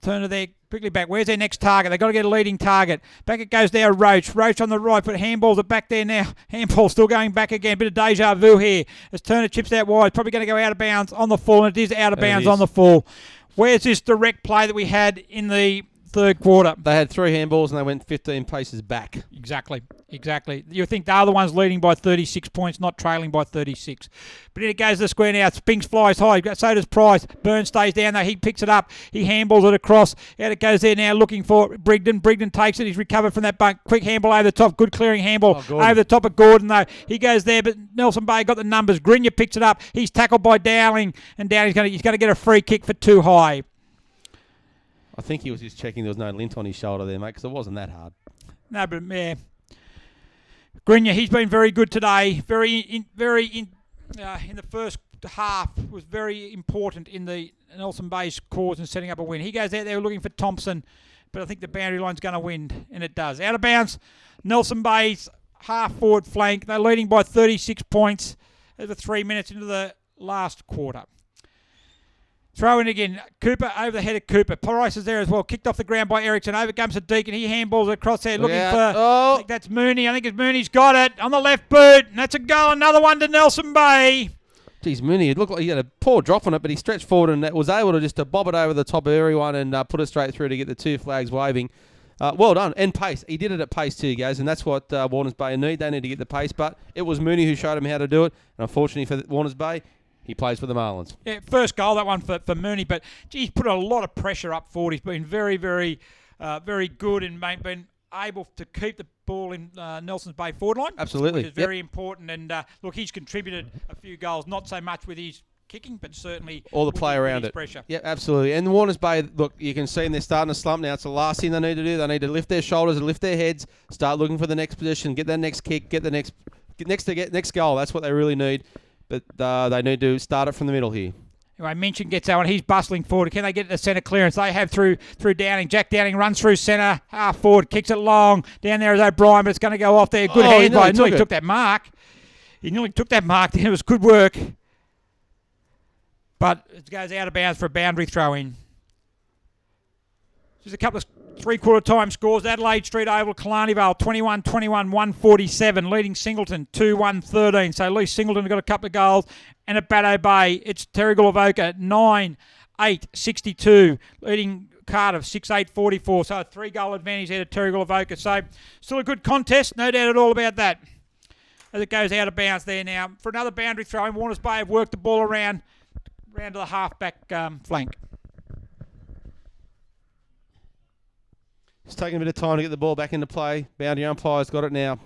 Turner there, quickly back. Where's their next target? They've got to get a leading target. Back it goes there, Roach. Roach on the right, but handballs it back there now. Handball still going back again. Bit of deja vu here. As Turner chips out wide, probably going to go out of bounds on the full, and it is out of bounds on the full. Where's this direct play that we had in the third quarter? They had 3 handballs and they went 15 paces back. Exactly. You think they're the ones leading by 36 points, not trailing by 36. But in it goes to the square now. Spinks flies high. So does Price. Burns stays down there. He picks it up. He handballs it across. Out it goes there now, looking for Brigden. Brigden takes it. He's recovered from that bunk. Quick handball over the top. Good clearing handball over the top of Gordon, though. He goes there, but Nelson Bay got the numbers. Grinya picks it up. He's tackled by Dowling, and Dowling's going to get a free kick for too high. I think he was just checking there was no lint on his shoulder there, mate, because it wasn't that hard. No, but yeah. Grinya, he's been very good today. In the first half was very important in the Nelson Bay's cause in setting up a win. He goes out there looking for Thompson, but I think the boundary line's going to win, and it does. Out of bounds, Nelson Bay's half-forward flank. They're leading by 36 points over 3 minutes into the last quarter. Throw in again. Cooper over the head of Cooper. Price is there as well. Kicked off the ground by Erickson. Over comes to Deacon. He handballs it across there looking for... I think that's Mooney. I think it's Mooney's got it on the left boot. And that's a goal. Another one to Nelson Bay. Geez, Mooney, it looked like he had a poor drop on it, but he stretched forward and was able to just bob it over the top of everyone and put it straight through to get the 2 flags waving. Well done. And pace. He did it at pace too, guys, and that's what Warners Bay need. They need to get the pace, but it was Mooney who showed him how to do it. And unfortunately for Warners Bay, he plays for the Marlins. Yeah, first goal, that one for Mooney, but he's put a lot of pressure up forward. He's been very, very, very good and been able to keep the ball in Nelson's Bay forward line. Absolutely. Which is very important. And look, he's contributed a few goals, not so much with his kicking, but certainly all the play around it. Pressure. Yeah, absolutely. And Warners Bay, look, you can see they're starting to slump now. It's the last thing they need to do. They need to lift their shoulders and lift their heads, start looking for the next position, get that next kick, get next goal. That's what they really need. But they need to start it from the middle here. Anyway, Minchin gets that one. He's bustling forward. Can they get the centre clearance? They have through Downing. Jack Downing runs through centre, half forward, kicks it long. Down there is O'Brien, but it's going to go off there. Good hand by. He nearly took that mark. He nearly took that mark. It was good work. But it goes out of bounds for a boundary throw in. Just a couple of three-quarter time scores. Adelaide Street Oval, Killarney Vale, 21-21, 147. Leading Singleton, 2-1-13. So at least Singleton got a couple of goals. And at Baddo Bay, it's Terrigal Avoca, 9-8-62. Leading Cardiff, 6-8-44. So a 3-goal advantage there to Terrigal Avoca. So still a good contest, no doubt at all about that. As it goes out of bounds there now. For another boundary throw in, Warners Bay have worked the ball around to the half-back flank. It's taking a bit of time to get the ball back into play. Boundary umpire's got it now.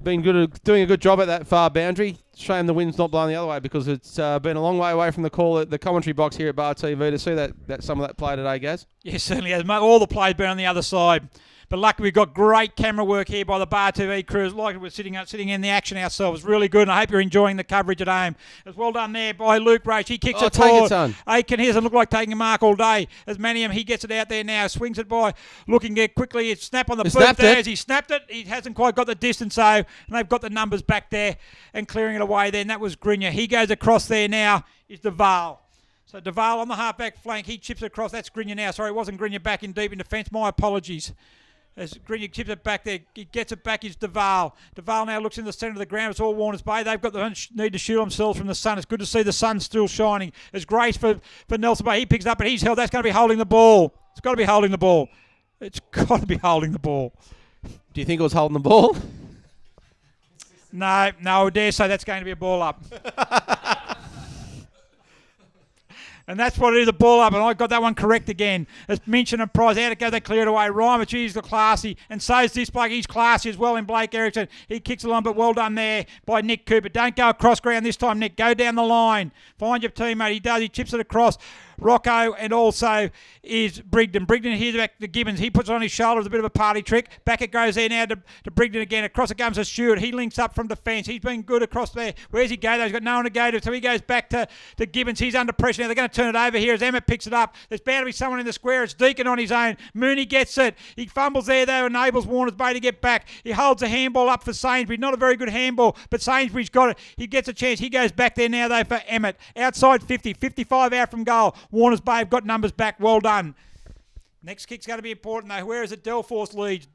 Been good, doing a good job at that far boundary. Shame the wind's not blowing the other way because it's been a long way away from the call at the commentary box here at Bar TV to see that some of that play today, Gaz. Yeah, certainly has. All the plays been on the other side. But luckily we've got great camera work here by the Bar TV crew. Like we're sitting in the action ourselves. Really good, and I hope you're enjoying the coverage at home. It's well done there by Luke Roach. He kicks it forward. Aiken, he doesn't look like taking a mark all day. As Manium, he gets it out there now. Swings it by, looking there quickly. It's snap on the boot there as he snapped it. He hasn't quite got the distance, though. And they've got the numbers back there and clearing it away there. And that was Grinya. He goes across there now. Is DeVale. So DeVale on the half-back flank. He chips it across. That's Grinya now. Sorry, it wasn't Grinya back in deep in defence. My apologies. As Grinya chips it back there, he gets it back, is DeVale. DeVale now looks in the centre of the ground. It's all Warners Bay. They've got the need to shield themselves from the sun. It's good to see the sun still shining. It's Grace for Nelson Bay. He picks it up, and he's held. That's going to be holding the ball. It's got to be holding the ball. It's got to be holding the ball. Do you think it was holding the ball? No, I dare say that's going to be a ball up. And that's what it is, a ball up. And I got that one correct again. As Minchin and Price, out it goes, they clear it away. Reimer, geez, the classy. And so's this bloke. He's classy as well in Blake Erickson. He kicks along, but well done there by Nick Cooper. Don't go across ground this time, Nick. Go down the line. Find your teammate. He does. He chips it across. Rocco and also is Brigden. Brigden here's back to Gibbons. He puts it on his shoulder as a bit of a party trick. Back it goes there now to Brigden again. Across it comes to Stewart. He links up from defence. He's been good across there. Where's he go though? He's got no one to go to. So he goes back to Gibbons. He's under pressure now. They're going to turn it over here as Emmett picks it up. There's bound to be someone in the square. It's Deacon on his own. Mooney gets it. He fumbles there though. Enables Warners Bay to get back. He holds a handball up for Sainsbury. Not a very good handball, but Sainsbury's got it. He gets a chance. He goes back there now though for Emmett. Outside 50. 55 out from goal. Warners Bay have got numbers back. Well done. Next kick's going to be important though. Where is it? Delforce leads.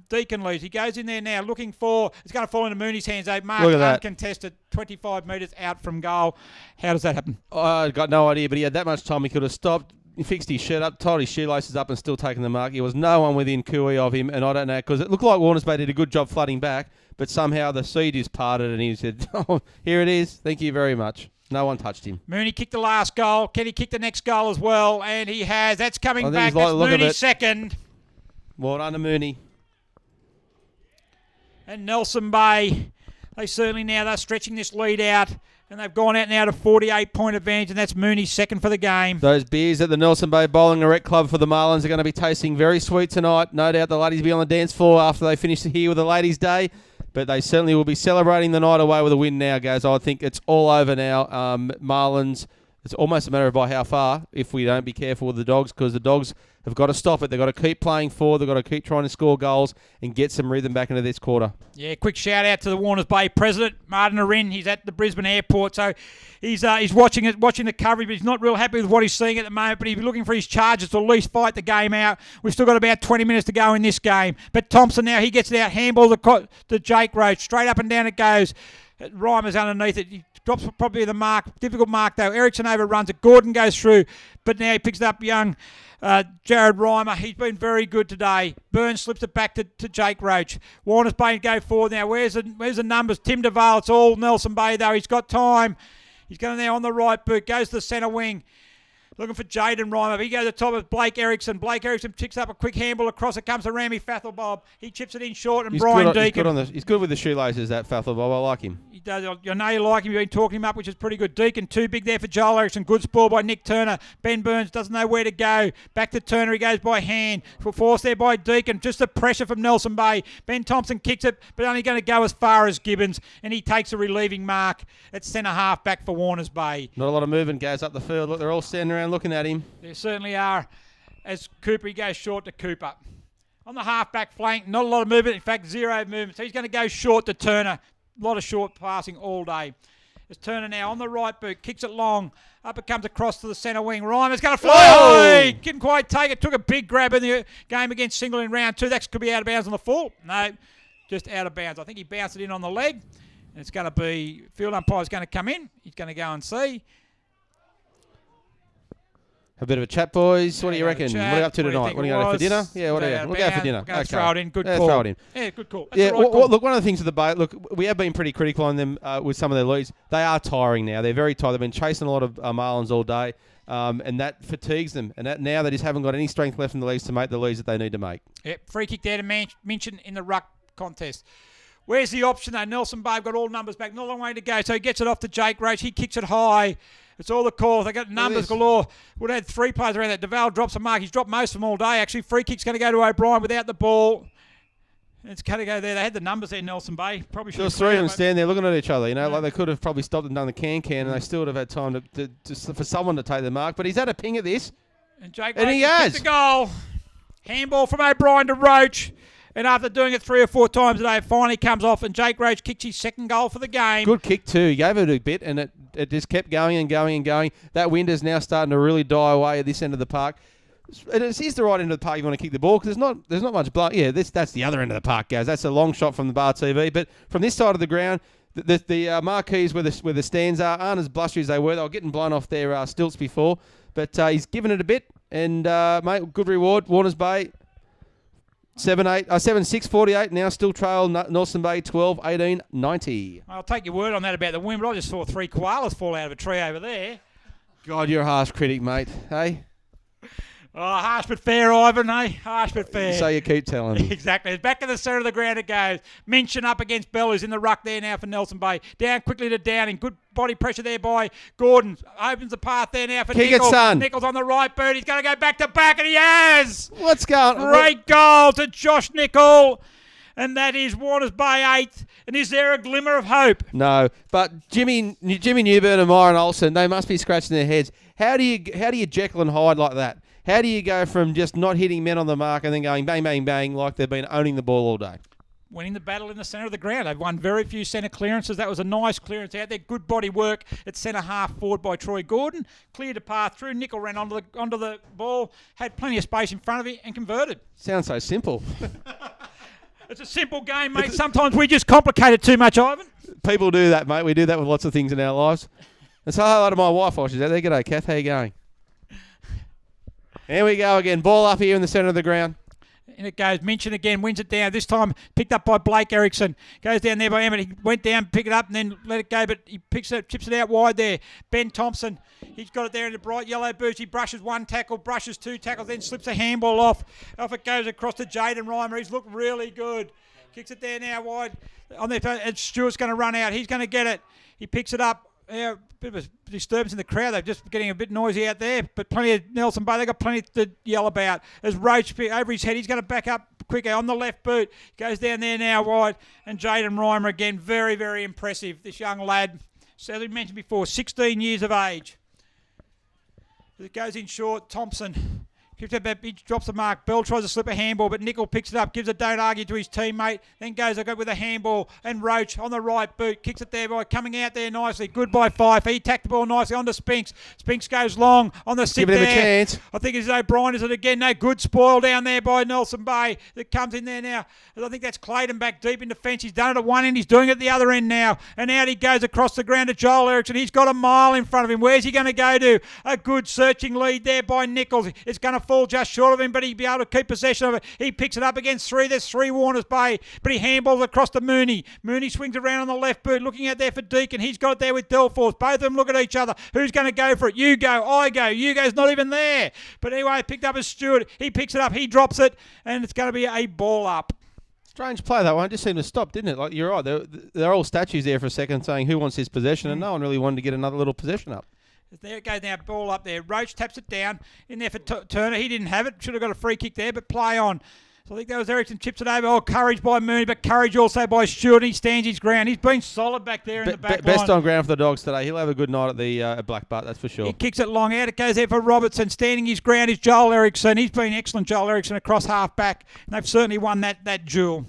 Deacon leads. He goes in there now looking for... It's going to fall into Mooney's hands. Mark uncontested. 25 metres out from goal. How does that happen? I got no idea, but he had that much time. He could have stopped. He fixed his shirt up, tied his shoelaces up and still taken the mark. There was no one within cooey of him, and I don't know, because it looked like Warners Bay did a good job flooding back, but somehow the seed is parted and he said, oh, here it is. Thank you very much. No one touched him. Mooney kicked the last goal. Can he kick the next goal as well? And he has. That's coming back. That's Mooney's second. Well done to Mooney. And Nelson Bay, they're stretching this lead out. And they've gone out now to 48-point advantage, and that's Mooney's second for the game. Those beers at the Nelson Bay Bowling and Rec Club for the Marlins are going to be tasting very sweet tonight. No doubt the ladies will be on the dance floor after they finish here with the Ladies' Day. But they certainly will be celebrating the night away with a win now, guys. I think it's all over now. Marlins, it's almost a matter of by how far if we don't be careful with the Dogs, because the Dogs have got to stop it. They've got to keep playing forward. They've got to keep trying to score goals and get some rhythm back into this quarter. Yeah, quick shout out to the Warners Bay president, Martin Arin. He's at the Brisbane airport, so he's watching the coverage, but he's not real happy with what he's seeing at the moment. But he's looking for his Chargers to at least fight the game out. We've still got about 20 minutes to go in this game. But Thompson now, he gets it out, handball to Jake Roach. Straight up and down it goes. Reimer's underneath it. He drops probably the mark. Difficult mark though. Erickson overruns it. Gordon goes through, but now he picks it up young Jared Reimer. He's been very good today. Burns slips it back to Jake Roach. Warners Bay go forward now. Where's the numbers? Tim DeVale. It's all Nelson Bay though. He's got time. He's going there on the right boot. Goes to the centre wing. Looking for Jaden Reimer. He goes to the top of Blake Erickson. Blake Erickson picks up a quick handball across. It comes to Rami Fathelbob. He chips it in short, and Brian Deacon. He's good with the shoelaces, that Fathelbob. I like him. He does. I know you like him. You've been talking him up, which is pretty good. Deacon, too big there for Joel Erickson. Good spoil by Nick Turner. Ben Burns doesn't know where to go. Back to Turner. He goes by hand. Forced there by Deacon. Just the pressure from Nelson Bay. Ben Thompson kicks it, but only going to go as far as Gibbons, and he takes a relieving mark at centre half back for Warners Bay. Not a lot of movement goes up the field. Look, they're all standing around looking at him. There certainly are. As Cooper, he goes short to Cooper. On the half-back flank, not a lot of movement. In fact, zero movement. So he's going to go short to Turner. A lot of short passing all day. As Turner now on the right boot, kicks it long. Up it comes across to the centre wing. Reimer's going to fly away. Didn't quite take it. Took a big grab in the game against Single in round 2. That could be out of bounds on the full. No, just out of bounds. I think he bounced it in on the leg. And it's going to be, field umpire's going to come in. He's going to go and see. A bit of a chat, boys. What do you reckon? What are you up to tonight? What are you going for dinner? Yeah, what are you? We'll go for dinner. Okay. Throw it in. Good call. Throw it in. Yeah, good call. That's look, one of the things with the boat, look, we have been pretty critical on them with some of their leads. They are tiring now. They're very tired. They've been chasing a lot of marlins all day, and that fatigues them. And that now they just haven't got any strength left in the leads to make the leads that they need to make. Yep, free kick there to mention in the ruck contest. Where's the option though? Nelson Bay got all numbers back. Not a long way to go. So he gets it off to Jake Roach. He kicks it high. It's all the calls. They got numbers galore. Would have had 3 players around that. DeVal drops a mark. He's dropped most of them all day, actually. Free kick's going to go to O'Brien without the ball. It's going to go there. They had the numbers there, Nelson Bay. Probably should have. There was 3 of them standing there looking at each other. You know, like they could have probably stopped and done the can, and they still would have had time for someone to take the mark. But he's had a ping at this. And Jake and Roach he has. kicked the goal. Handball from O'Brien to Roach. And after doing it 3 or 4 times a day, it finally comes off, and Jake Roach kicks his second goal for the game. Good kick too. He gave it a bit, and it just kept going and going and going. That wind is now starting to really die away at this end of the park. And it's the right end of the park if you want to kick the ball, because there's not much blood. Yeah, that's the other end of the park, guys. That's a long shot from the bar TV. But from this side of the ground, the marquees where the stands aren't as blustery as they were. They were getting blown off their stilts before. But he's given it a bit, and mate, good reward. Warners Bay. 7-6, 48. Now still trail Nelson Bay 12-18, 90. I'll take your word on that about the wind, but I just saw 3 koalas fall out of a tree over there. God, you're a harsh critic, mate. Hey? Oh, harsh but fair, Ivan, eh? Harsh but fair. So you keep telling me. Exactly. It's back to the centre of the ground it goes. Minchin up against Bell, who's in the ruck there now for Nelson Bay. Down quickly to Downing. Good body pressure there by Gordon. Opens the path there now for Nichols. Nichols on the right boot. He's going to go back to back, and he has. What's going on? Great goal to Josh Nicholl. And that is Warners Bay 8th. And is there a glimmer of hope? No, but Jimmy Newburn and Myron Olsen, they must be scratching their heads. How do you Jekyll and Hyde like that? How do you go from just not hitting men on the mark and then going bang, bang, bang like they've been owning the ball all day? Winning the battle in the centre of the ground. They've won very few centre clearances. That was a nice clearance out there. Good body work at centre half forward by Troy Gordon. Cleared a path through. Nicholl ran onto the ball, had plenty of space in front of him and converted. Sounds so simple. It's a simple game, mate. Sometimes we just complicate it too much, Ivan. People do that, mate. We do that with lots of things in our lives. And so hello to my wife while she's out there. G'day, Kath. How you going? Here we go again. Ball up here in the centre of the ground. And it goes. Minchin again. Wins it down. This time picked up by Blake Erickson. Goes down there by Emmett. He went down, pick it up, and then let it go. But he chips it out wide there. Ben Thompson. He's got it there in the bright yellow boots. He brushes 1 tackle, brushes 2 tackles, then slips a handball off. Off it goes across to Jaden Reimer. He's looked really good. Kicks it there now wide. On there, and Stewart's going to run out. He's going to get it. He picks it up. Yeah, bit of a disturbance in the crowd. They're just getting a bit noisy out there, but plenty of Nelson Bay. They've got plenty to yell about. As Roach over his head, he's going to back up quicker on the left boot. Goes down there now wide. And Jaden Reimer again, very, very impressive. This young lad, so as we mentioned before, 16 years of age. It goes in short. Thompson. He drops the mark. Bell tries to slip a handball, but Nicholl picks it up, gives a don't argue to his teammate, then goes with a handball, and Roach on the right boot, kicks it there by coming out there nicely. Good by Fife. He tacked the ball nicely onto Spinks. Spinks goes long on the sit there. Give him a chance. I think it's O'Brien, is it again? No, good spoil down there by Nelson Bay that comes in there now. I think that's Clayton back deep in defence. He's done it at one end, he's doing it at the other end now. And out he goes across the ground to Joel Erickson. He's got a mile in front of him. Where's he going to go to? A good searching lead there by Nichols. It's going to fall just short of him, but he'd be able to keep possession of it. He picks it up against 3. There's 3 Warners Bay, but he handballs across to Mooney. Mooney swings around on the left boot, looking out there for Deacon. He's got it there with Delforce. Both of them look at each other. Who's going to go for it? You go, I go. You go's not even there. But anyway, picked up as Stewart. He picks it up, he drops it, and it's going to be a ball up. Strange play, that one. Just seemed to stop, didn't it? Like, you're right. They're all statues there for a second saying who wants his possession, and no one really wanted to get another little possession up. There it goes now, ball up there. Roach taps it down. In there for Turner. He didn't have it. Should have got a free kick there, but play on. So I think that was Ericsson, chips it over. Oh, courage by Mooney, but courage also by Stewart. He stands his ground. He's been solid back there in the back line. Best on ground for the Dogs today. He'll have a good night at the at Black Butt, that's for sure. He kicks it long out. It goes there for Robertson. Standing his ground is Joel Ericsson. He's been excellent, Joel Ericsson, across half back. And they've certainly won that duel.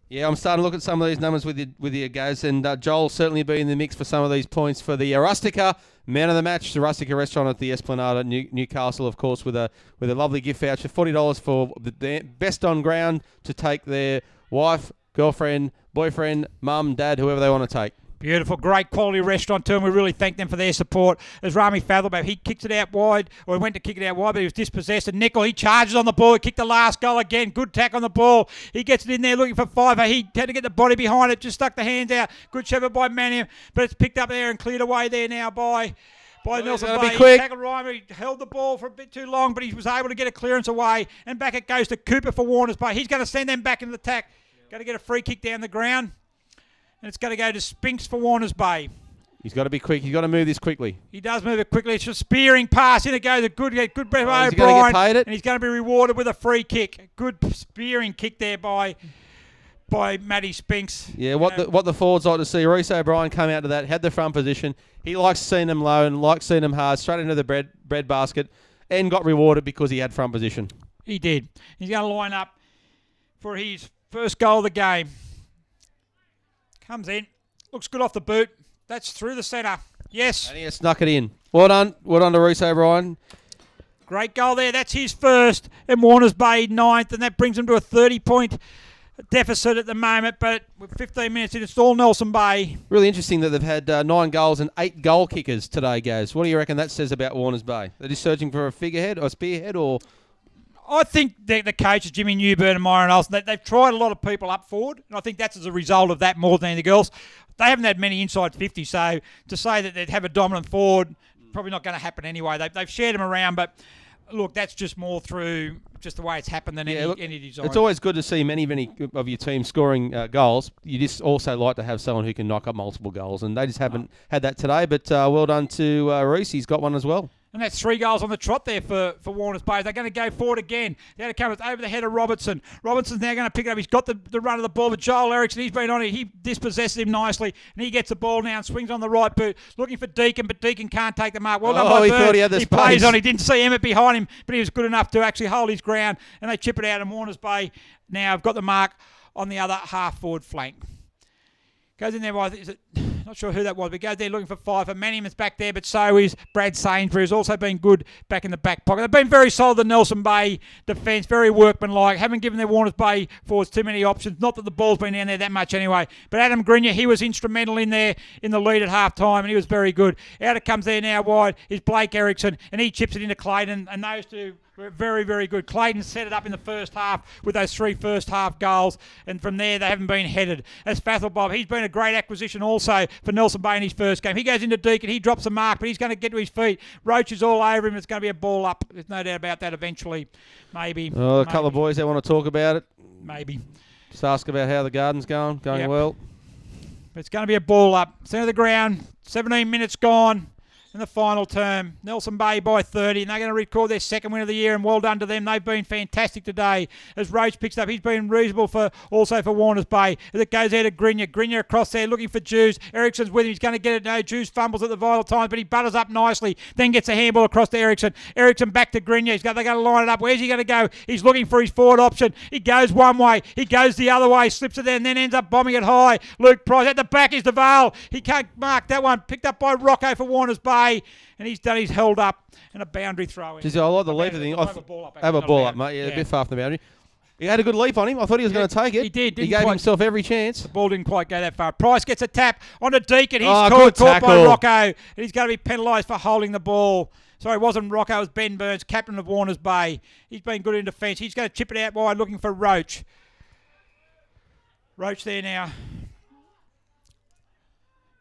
Yeah, I'm starting to look at some of these numbers with you guys, and Joel certainly be in the mix for some of these points for the Rustica man of the match, the Rustica restaurant at the Esplanade at Newcastle, of course, with a lovely gift voucher, $40 for the best on ground to take their wife, girlfriend, boyfriend, mum, dad, whoever they want to take. Beautiful, great quality restaurant too, and we really thank them for their support. As Rami Fathelback, he kicked it out wide, or he went to kick it out wide, but he was dispossessed. And Nickel, he charges on the ball. He kicked the last goal again. Good tack on the ball. He gets it in there looking for Fiver. He had to get the body behind it, just stuck the hands out. Good shepherd by Manningham, but it's picked up there and cleared away there now by Nelson Bay. Be quick. He tackled Reimer. He held the ball for a bit too long, but he was able to get a clearance away. And back it goes to Cooper for Warners Bay. He's going to send them back into the tack. Going to get a free kick down the ground. And it's going to go to Spinks for Warners Bay. He's got to be quick. He's got to move this quickly. He does move it quickly. It's a spearing pass. In it goes. A good breath by He's going to O'Brien. get paid it. And he's going to be rewarded with a free kick. Good spearing kick there by Matty Spinks. Yeah, what the forwards like to see. Reece O'Brien come out to that, had the front position. He likes seeing them low and likes seeing them hard, straight into the bread basket, and got rewarded because he had front position. He did. He's going to line up for his first goal of the game. Comes in. Looks good off the boot. That's through the centre. Yes. And he has snuck it in. Well done. Well done to Reece O'Brien. Great goal there. That's his first. And Warners Bay 9th. And that brings him to a 30-point deficit at the moment. But with 15 minutes in, it's all Nelson Bay. Really interesting that they've had 9 goals and 8 goal kickers today, guys. What do you reckon that says about Warners Bay? They're just searching for a figurehead or spearhead, or... I think the coaches, Jimmy Newburn and Myron Olsen, they've tried a lot of people up forward, and I think that's as a result of that more than anything else. They haven't had many inside 50, so to say that they'd have a dominant forward, probably not going to happen anyway. They've shared them around, but look, that's just more through just the way it's happened than any design. It's always good to see many of your team scoring goals. You just also like to have someone who can knock up multiple goals, and they just haven't had that today, but well done to Reece. He's got one as well. And that's 3 goals on the trot there for Warners Bay. They're going to go forward again. They're going to come over the head of Robertson. Robertson's now going to pick it up. He's got the run of the ball, but Joel Ericsson, he's been on it. He dispossesses him nicely, and he gets the ball now and swings on the right boot, looking for Deacon, but Deacon can't take the mark. Well done by he Byrne. thought he had the space. Plays on. He didn't see Emmett behind him, but he was good enough to actually hold his ground, and they chip it out, and Warners Bay now have got the mark on the other half-forward flank. Goes in there by, not sure who that was, but goes there looking for Fifer. Manningham's back there, but so is Brad Sainsbury, who's also been good back in the back pocket. They've been very solid, the Nelson Bay defence, very workmanlike. Haven't given their Warners Bay forwards too many options. Not that the ball's been down there that much anyway. But Adam Grenier, he was instrumental in there in the lead at half time, and he was very good. Out it comes there now wide is Blake Ericsson, and he chips it into Clayton, and those two were very, very good. Clayton set it up in the first half with those 3 first-half goals, and from there they haven't been headed. As Fathelbob, he's been a great acquisition also for Nelson Bay in his first game. He goes into Deacon, he drops a mark, but he's going to get to his feet. Roach is all over him. It's going to be a ball up. There's no doubt about that eventually. Maybe. Oh, a couple of boys that want to talk about it. Maybe. Just ask about how the garden's going. Going well. But it's going to be a ball up. Centre of the ground, 17 minutes gone. In the final term, Nelson Bay by 30, and they're going to record their second win of the year, and well done to them. They've been fantastic today. As Roach picks up, he's been reasonable for Warners Bay. As it goes there to Grenier. Grenier across there looking for Jews. Ericsson's with him. He's going to get it. No, Jews fumbles at the vital times, but he butters up nicely. Then gets a handball across to Ericsson. Ericsson back to Grenier. They're going to line it up. Where's he going to go? He's looking for his forward option. He goes one way. He goes the other way. Slips it there and then ends up bombing it high. Luke Price at the back is the Vale. He can't mark that one. Picked up by Rocco for Warners Bay. And he's held up and a boundary throw in. I like the leap thing. Have a ball up, mate. Yeah, a bit far from the boundary. He had a good leap on him. I thought he was going to take it. He did. He gave himself every chance. The ball didn't quite go that far. Price gets a tap onto Deacon. He's good caught by tackle. Rocco. And he's going to be penalised for holding the ball. Sorry, it wasn't Rocco. It was Ben Burns, captain of Warners Bay. He's been good in defence. He's going to chip it out wide, looking for Roach. Roach there now.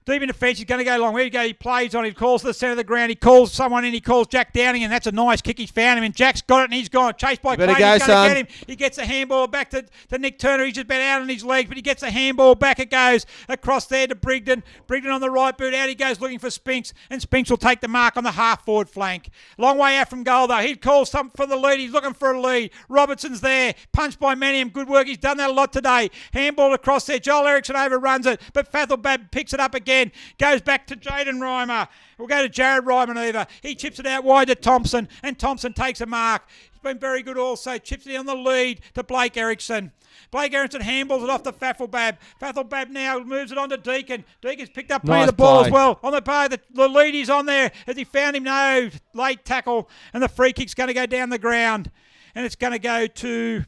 Deep in defence, he's going to go long. Where he go? He plays on. He calls to the centre of the ground. He calls someone in. He calls Jack Downing, and that's a nice kick. He's found him, and Jack's got it, and he's gone. Chased by Clayton. He's going to get him. He gets the handball back to Nick Turner. He's just been out on his legs, but he gets the handball back. It goes across there to Brigden. Brigden on the right boot. Out he goes looking for Spinks, and Spinks will take the mark on the half-forward flank. Long way out from goal, though. He calls something for the lead. He's looking for a lead. Robertson's there. Punched by Manium. Good work. He's done that a lot today. Handball across there. Joel Erickson overruns it, but Fathelbab picks it up again. Goes back to Jaden Reimer. We'll go to Jared Reimer over. He chips it out wide to Thompson, and Thompson takes a mark. He's been very good also. Chips it on the lead to Blake Erickson. Blake Erickson handballs it off to Fathelbab. Fathelbab now moves it on to Deacon. Deacon's picked up plenty of the ball as well. On the play, the lead is on there as he found him. No, late tackle, and the free kick's going to go down the ground. And it's going to go to,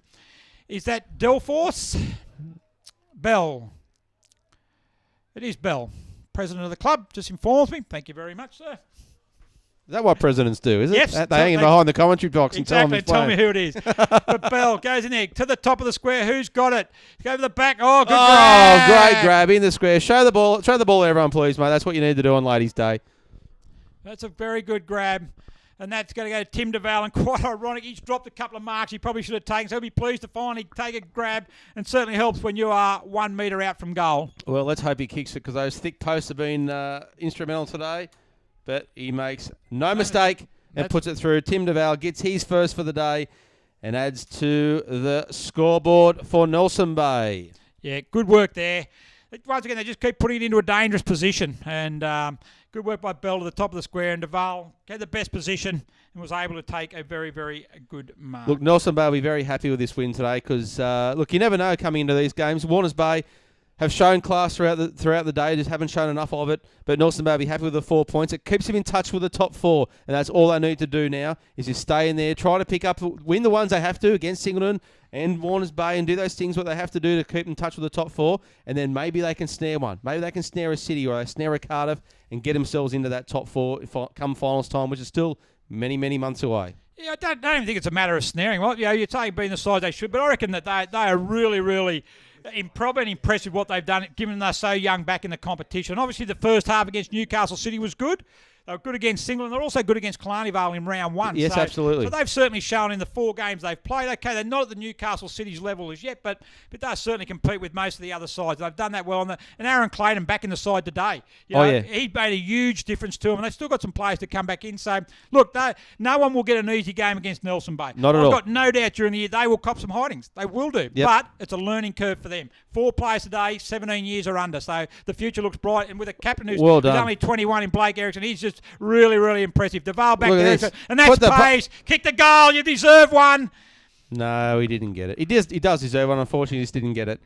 is that Delforce? Bell. It is Bell. President of the club just informs me. Thank you very much, sir. Is that what presidents do, is it? Yes. They hang him behind the commentary box and tell me who it is. But Bell goes in there to the top of the square. Who's got it? Go to the back. Oh, good grab. Oh, great grab in the square. Show the ball to everyone, please, mate. That's what you need to do on Ladies' Day. That's a very good grab. And that's going to go to Tim DeVal. And quite ironic, he's dropped a couple of marks he probably should have taken. So he'll be pleased to finally take a grab. And certainly helps when you are 1 metre out from goal. Well, let's hope he kicks it, because those thick posts have been instrumental today. But he makes no mistake and puts it through. Tim DeVal gets his first for the day and adds to the scoreboard for Nelson Bay. Yeah, good work there. Once again, they just keep putting it into a dangerous position. And good work by Bell to the top of the square. And DeVal had the best position and was able to take a very, very good mark. Look, Nelson Bay will be very happy with this win today because, look, you never know coming into these games. Warners Bay have shown class throughout the day, just haven't shown enough of it. But Nelson Bay will be happy with the 4 points. It keeps him in touch with the top four, and that's all they need to do now is just stay in there, try to pick up, win the ones they have to against Singleton and Warners Bay, and do those things what they have to do to keep in touch with the top four, and then maybe they can snare one. Maybe they can snare a City or they snare a Cardiff and get themselves into that top four come finals time, which is still many, many months away. Yeah, I don't even think it's a matter of snaring. Well, you're saying being the size they should, but I reckon that they are really, really probably impressed with what they've done, given they're so young back in the competition. Obviously, the first half against Newcastle City was good. They were good against Singleton. They're also good against Killarney Vale in round one. Yes, absolutely. So they've certainly shown in the 4 games they've played. Okay, they're not at the Newcastle City's level as yet, but they certainly compete with most of the other sides. They've done that well. And Aaron Clayton back in the side today. Yeah. He made a huge difference to them, and they've still got some players to come back in. So, look, no one will get an easy game against Nelson Bay. Not at all. I've got no doubt during the year they will cop some hidings. They will do. Yep. But it's a learning curve for them. 4 players today, 17 years or under. So the future looks bright. And with a captain who's only 21 in Blake Erickson, he's just really, really impressive. DeVal back there. And that's pace. Kick the goal. You deserve one. No, he didn't get it. He does deserve one. Unfortunately, he just didn't get it.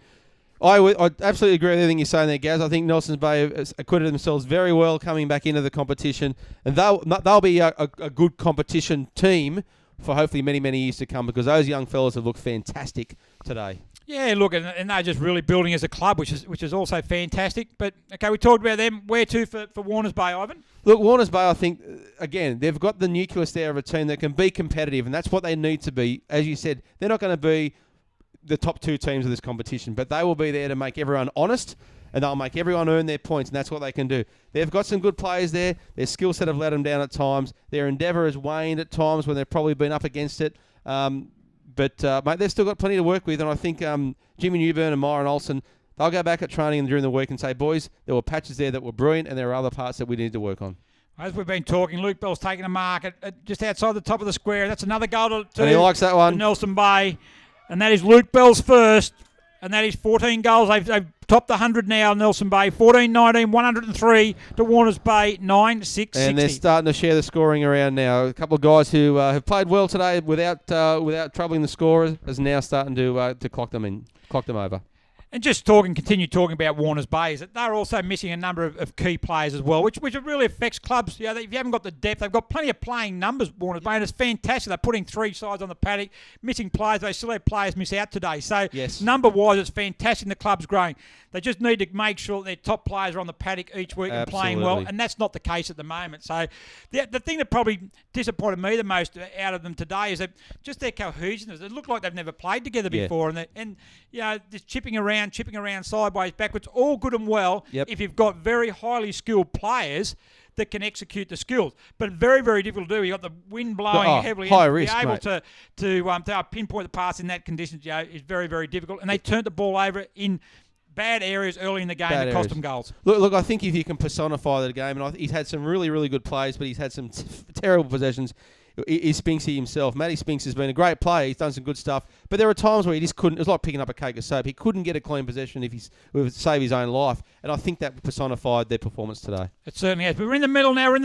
I absolutely agree with everything you're saying there, Gaz. I think Nelson Bay has acquitted themselves very well coming back into the competition. And they'll be a good competition team for hopefully many, many years to come, because those young fellas have looked fantastic today. Yeah, look, and they're just really building as a club, which is also fantastic. But, okay, we talked about them. Where to for Warners Bay, Ivan? Look, Warners Bay, I think, again, they've got the nucleus there of a team that can be competitive, and that's what they need to be. As you said, they're not going to be the top 2 teams of this competition, but they will be there to make everyone honest, and they'll make everyone earn their points, and that's what they can do. They've got some good players there. Their skill set have let them down at times. Their endeavour has waned at times when they've probably been up against it. But mate, they've still got plenty to work with, and I think Jimmy Newburn and Myron Olsen, they'll go back at training during the week and say, boys, there were patches there that were brilliant, and there are other parts that we need to work on. As we've been talking, Luke Bell's taking a mark at just outside the top of the square. That's another goal to and he likes that one. Nelson Bay. And that is Luke Bell's first. And that is 14 goals. They've topped the 100 now, Nelson Bay. 14-19, 103 to Warners Bay, 9-6-60. And they're starting to share the scoring around now. A couple of guys who have played well today without troubling the scorers is now starting to clock them over. And just continue talking about Warners Bay, is that they're also missing a number of key players as well, which really affects clubs. You know, if you haven't got the depth, they've got plenty of playing numbers, Warners Bay, and it's fantastic. They're putting 3 sides on the paddock, missing players. They still have players miss out today. So yes, number-wise, it's fantastic. The club's growing. They just need to make sure that their top players are on the paddock each week and playing well, and that's not the case at the moment. So the thing that probably disappointed me the most out of them today is that just their cohesion. It looked like they've never played together before, and you know, just chipping around sideways, backwards, all good and well if you've got very highly skilled players that can execute the skills. But very, very difficult to do. You've got the wind blowing heavily. High and risk, be able mate. to pinpoint the pass in that conditions, is very, very difficult. And they turned the ball over in bad areas early in the game that cost them goals. Look, I think if you can personify the game, and he's had some really, really good plays, but he's had some terrible possessions, is Spinksy himself. Matty Spinks has been a great player. He's done some good stuff. But there are times where he just couldn't. It was like picking up a cake of soap. He couldn't get a clean possession if he's save his own life. And I think that personified their performance today. It certainly has. But we're in the middle now. We're in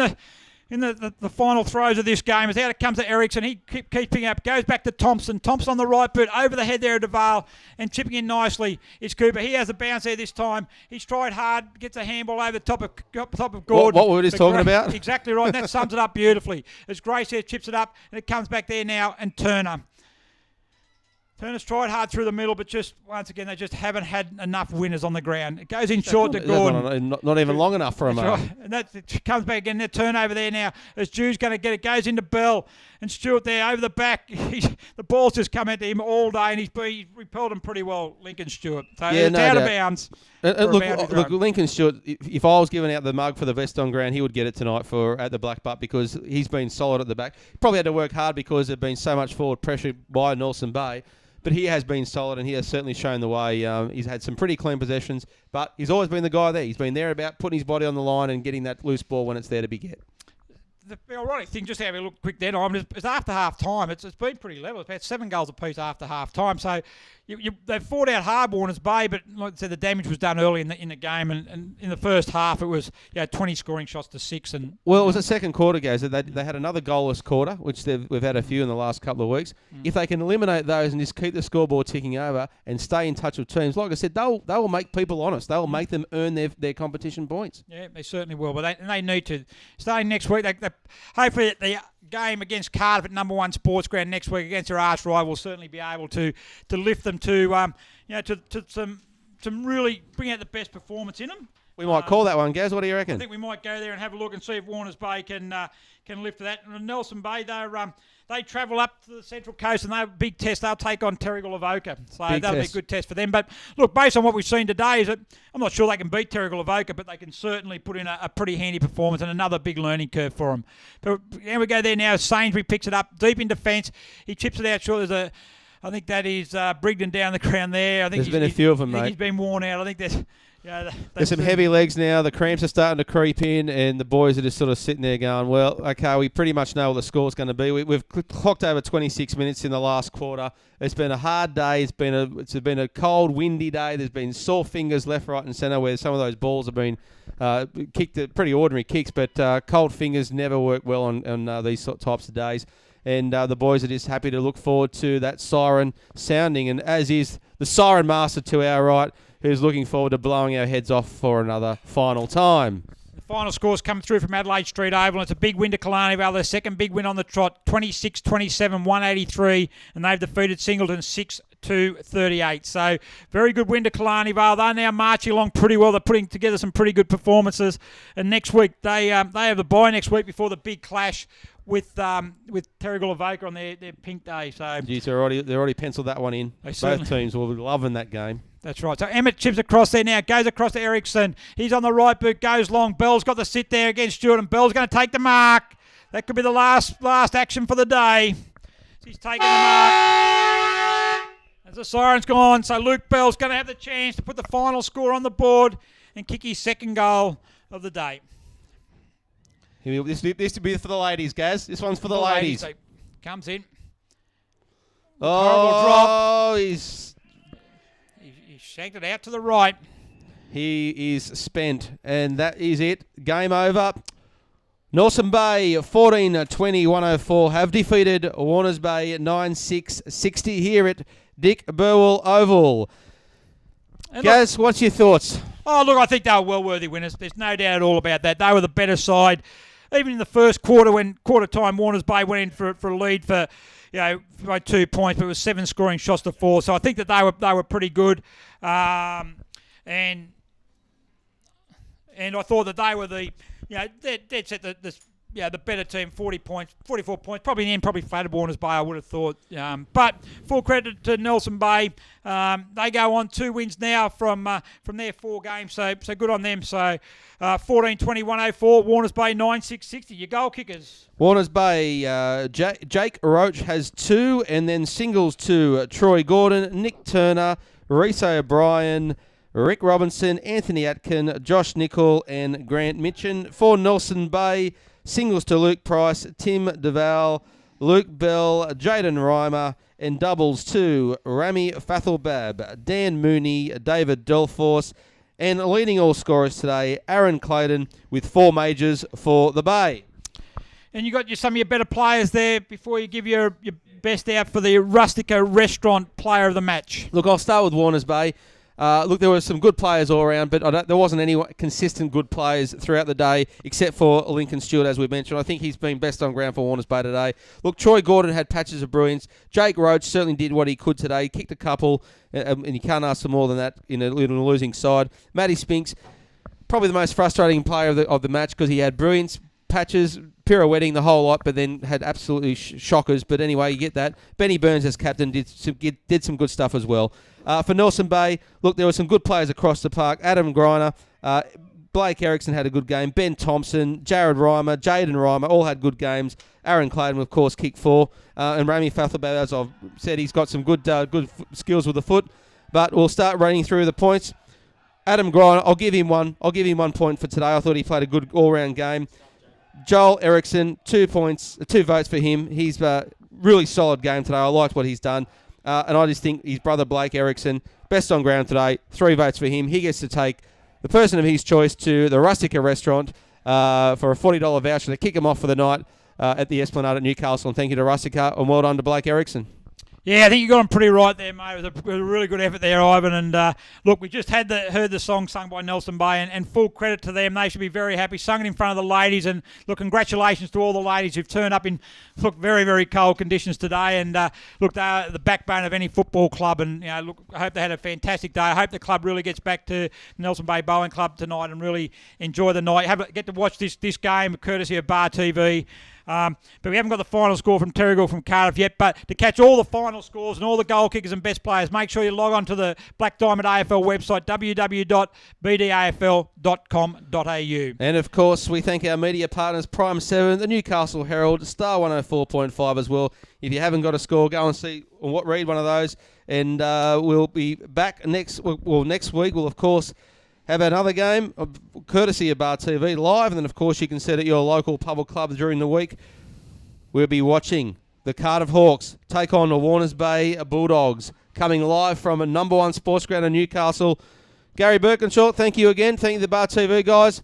the final throws of this game. As out it comes to Ericsson. He keeps picking up. Goes back to Thompson. Thompson on the right boot. Over the head there at DeVale. And chipping in nicely is Cooper. He has a bounce there this time. He's tried hard. Gets a handball over the top of Gordon. What we were just talking about? Exactly right. And that sums it up beautifully. As Grace here chips it up. And it comes back there now. And Turner's tried hard through the middle, but just once again, they just haven't had enough winners on the ground. It goes in short to Gordon. Not even long enough for him. Right. And it comes back again. That turnover there now as Jew's going to get it. Goes into Bell and Stewart there over the back. The ball's just come into him all day, and he's repelled him pretty well, Lincoln Stewart. So it's out of bounds. Look, Lincoln Stewart, if I was giving out the mug for the best on ground, he would get it tonight at the Black Butt because he's been solid at the back. Probably had to work hard because there's been so much forward pressure by Nelson Bay. But he has been solid, and he has certainly shown the way. He's had some pretty clean possessions, but he's always been the guy there. He's been there about putting his body on the line and getting that loose ball when it's there to be get. The ironic thing, just to have a look quick then, is after half time, it's been pretty level. It's about 7 goals apiece after half time. So they've fought out hard, Warners Bay, but like I said, the damage was done early in the game, and in the first half it was 20 scoring shots to 6. Well, it was the second quarter, guys. They had another goalless quarter, which we've had a few in the last couple of weeks. If they can eliminate those and just keep the scoreboard ticking over and stay in touch with teams, like I said, they will make people honest. They will make them earn their competition points. Yeah, they certainly will. But they need to. Starting next week, hopefully the game against Cardiff at number 1 Sports Ground next week against their arch rival will certainly be able to lift them to some really bring out the best performance in them. We might call that one, Gaz. What do you reckon? I think we might go there and have a look and see if Warners Bay can lift that. And Nelson Bay, they travel up to the Central Coast and they're a big test. They'll take on Terrigal Avoca. So that'll be a good test for them. But look, based on what we've seen today, is that I'm not sure they can beat Terrigal Avoca, but they can certainly put in a pretty handy performance and another big learning curve for them. But here we go there now. Sainsbury picks it up deep in defence. He chips it out short. I think that is Brigden down the ground there. I think there's been a few of them, mate. He's been worn out. I think there's... There's some heavy legs now. The cramps are starting to creep in, and the boys are just sort of sitting there going, well, okay, we pretty much know what the score's going to be. We've clocked over 26 minutes in the last quarter. It's been a hard day. It's been a cold, windy day. There's been sore fingers left, right, and centre where some of those balls have been kicked at pretty ordinary kicks, but cold fingers never work well on these types of days. And the boys are just happy to look forward to that siren sounding, and as is the siren master to our right, who's looking forward to blowing our heads off for another final time. The final scores come through from Adelaide Street Oval. It's a big win to Killarney Vale, their second big win on the trot, 26-27, 183, and they've defeated Singleton 6-38. So very good win to Killarney Vale. They're now marching along pretty well. They're putting together some pretty good performances. And next week, they have the bye next week before the big clash with Terrigal Avoca on their pink day. So Jeez, they're already penciled that one in. Both teams will be loving that game. That's right. So Emmett chips across there now. Goes across to Ericsson. He's on the right boot. Goes long. Bell's got the sit there against Stewart. And Bell's going to take the mark. That could be the last action for the day. He's taking the mark. As the siren's gone. So Luke Bell's going to have the chance to put the final score on the board and kick his second goal of the day. This will be for the ladies, Gaz. This one's for the ladies. So comes in. Oh, he's shanked it out to the right. He is spent, and that is it. Game over. Nelson Bay 14-20-104 have defeated Warners Bay 9-6-60 here at Dick Burwell Oval. And Gaz, what's your thoughts? Oh, look, I think they were well-worthy winners. There's no doubt at all about that. They were the better side. Even in the first quarter, when quarter-time Warners Bay went in for a lead for, by 2 points, but it was 7 scoring shots to 4. So I think that they were pretty good. And I thought that they were they'd set the better team, 40 points, 44 points. Probably in the end, probably flattered Warners Bay, I would have thought. But full credit to Nelson Bay. They go on 2 wins now from their 4 games, so good on them. So 14-20-104, Warners Bay 9-6-60. Your goal kickers. Warners Bay, Jake Roach has 2, and then singles to Troy Gordon, Nick Turner, Reese O'Brien, Rick Robinson, Anthony Atkin, Josh Nichol, and Grant Mitchin. For Nelson Bay, singles to Luke Price, Tim Duval, Luke Bell, Jaden Reimer, and doubles to Rami Fathelbab, Dan Mooney, David Delforce, and leading all scorers today, Aaron Clayton, with 4 majors for the Bay. And you got some of your better players there before you give your best out for the Rustica Restaurant Player of the Match. Look, I'll start with Warners Bay. Look, there were some good players all around, but there wasn't any consistent good players throughout the day, except for Lincoln Stewart, as we mentioned. I think he's been best on ground for Warners Bay today. Look, Troy Gordon had patches of brilliance. Jake Roach certainly did what he could today. He kicked a couple, and you can't ask for more than that in a losing side. Matty Spinks, probably the most frustrating player of the match because he had brilliance, patches, pirouetting the whole lot, but then had absolutely shockers. But anyway, you get that. Benny Burns as captain did some good stuff as well. For Nelson Bay, look, there were some good players across the park. Adam Greiner, Blake Erickson had a good game. Ben Thompson, Jared Reimer, Jaden Reimer, all had good games. Aaron Clayton, of course, kicked 4. And Rami Fathelbab, as I've said, he's got some good skills with the foot. But we'll start running through the points. Adam Greiner, I'll give him 1 point for today. I thought he played a good all-round game. Joel Erickson, 2 points, 2 votes for him. He's a really solid game today. I liked what he's done. And I just think his brother Blake Erickson, best on ground today, 3 votes for him. He gets to take the person of his choice to the Rustica Restaurant for a $40 voucher to kick him off for the night at the Esplanade at Newcastle. And thank you to Rustica, and well done to Blake Erickson. Yeah, I think you got him pretty right there, mate. It was a really good effort there, Ivan. And look, we just heard the song sung by Nelson Bay, and full credit to them. They should be very happy. Sung it in front of the ladies, and look, congratulations to all the ladies who've turned up in very, very cold conditions today. And look, they're the backbone of any football club. And look, I hope they had a fantastic day. I hope the club really gets back to Nelson Bay Bowling Club tonight and really enjoy the night. Get to watch this game courtesy of Bar TV. But we haven't got the final score from Terrigal from Cardiff yet. But to catch all the final scores and all the goal kickers and best players, make sure you log on to the Black Diamond AFL website, www.bdafl.com.au. And of course, we thank our media partners, Prime 7, the Newcastle Herald, Star 104.5 as well. If you haven't got a score, go and read one of those. And we'll be back next week. We'll, of course, have another game, courtesy of Bar TV, live. And then, of course, you can set at your local public club during the week. We'll be watching the Cardiff Hawks take on the Warners Bay Bulldogs, coming live from a number 1 sports ground in Newcastle. Gary Birkinshaw, thank you again. Thank you to the Bar TV guys.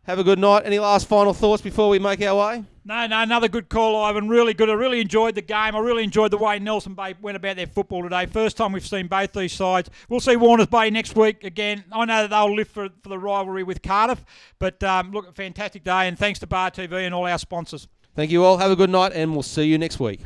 Have a good night. Any last final thoughts before we make our way? No, another good call, Ivan. Really good. I really enjoyed the game. I really enjoyed the way Nelson Bay went about their football today. First time we've seen both these sides. We'll see Warners Bay next week again. I know that they'll live for the rivalry with Cardiff. But look, a fantastic day. And thanks to Bar TV and all our sponsors. Thank you all. Have a good night, and we'll see you next week.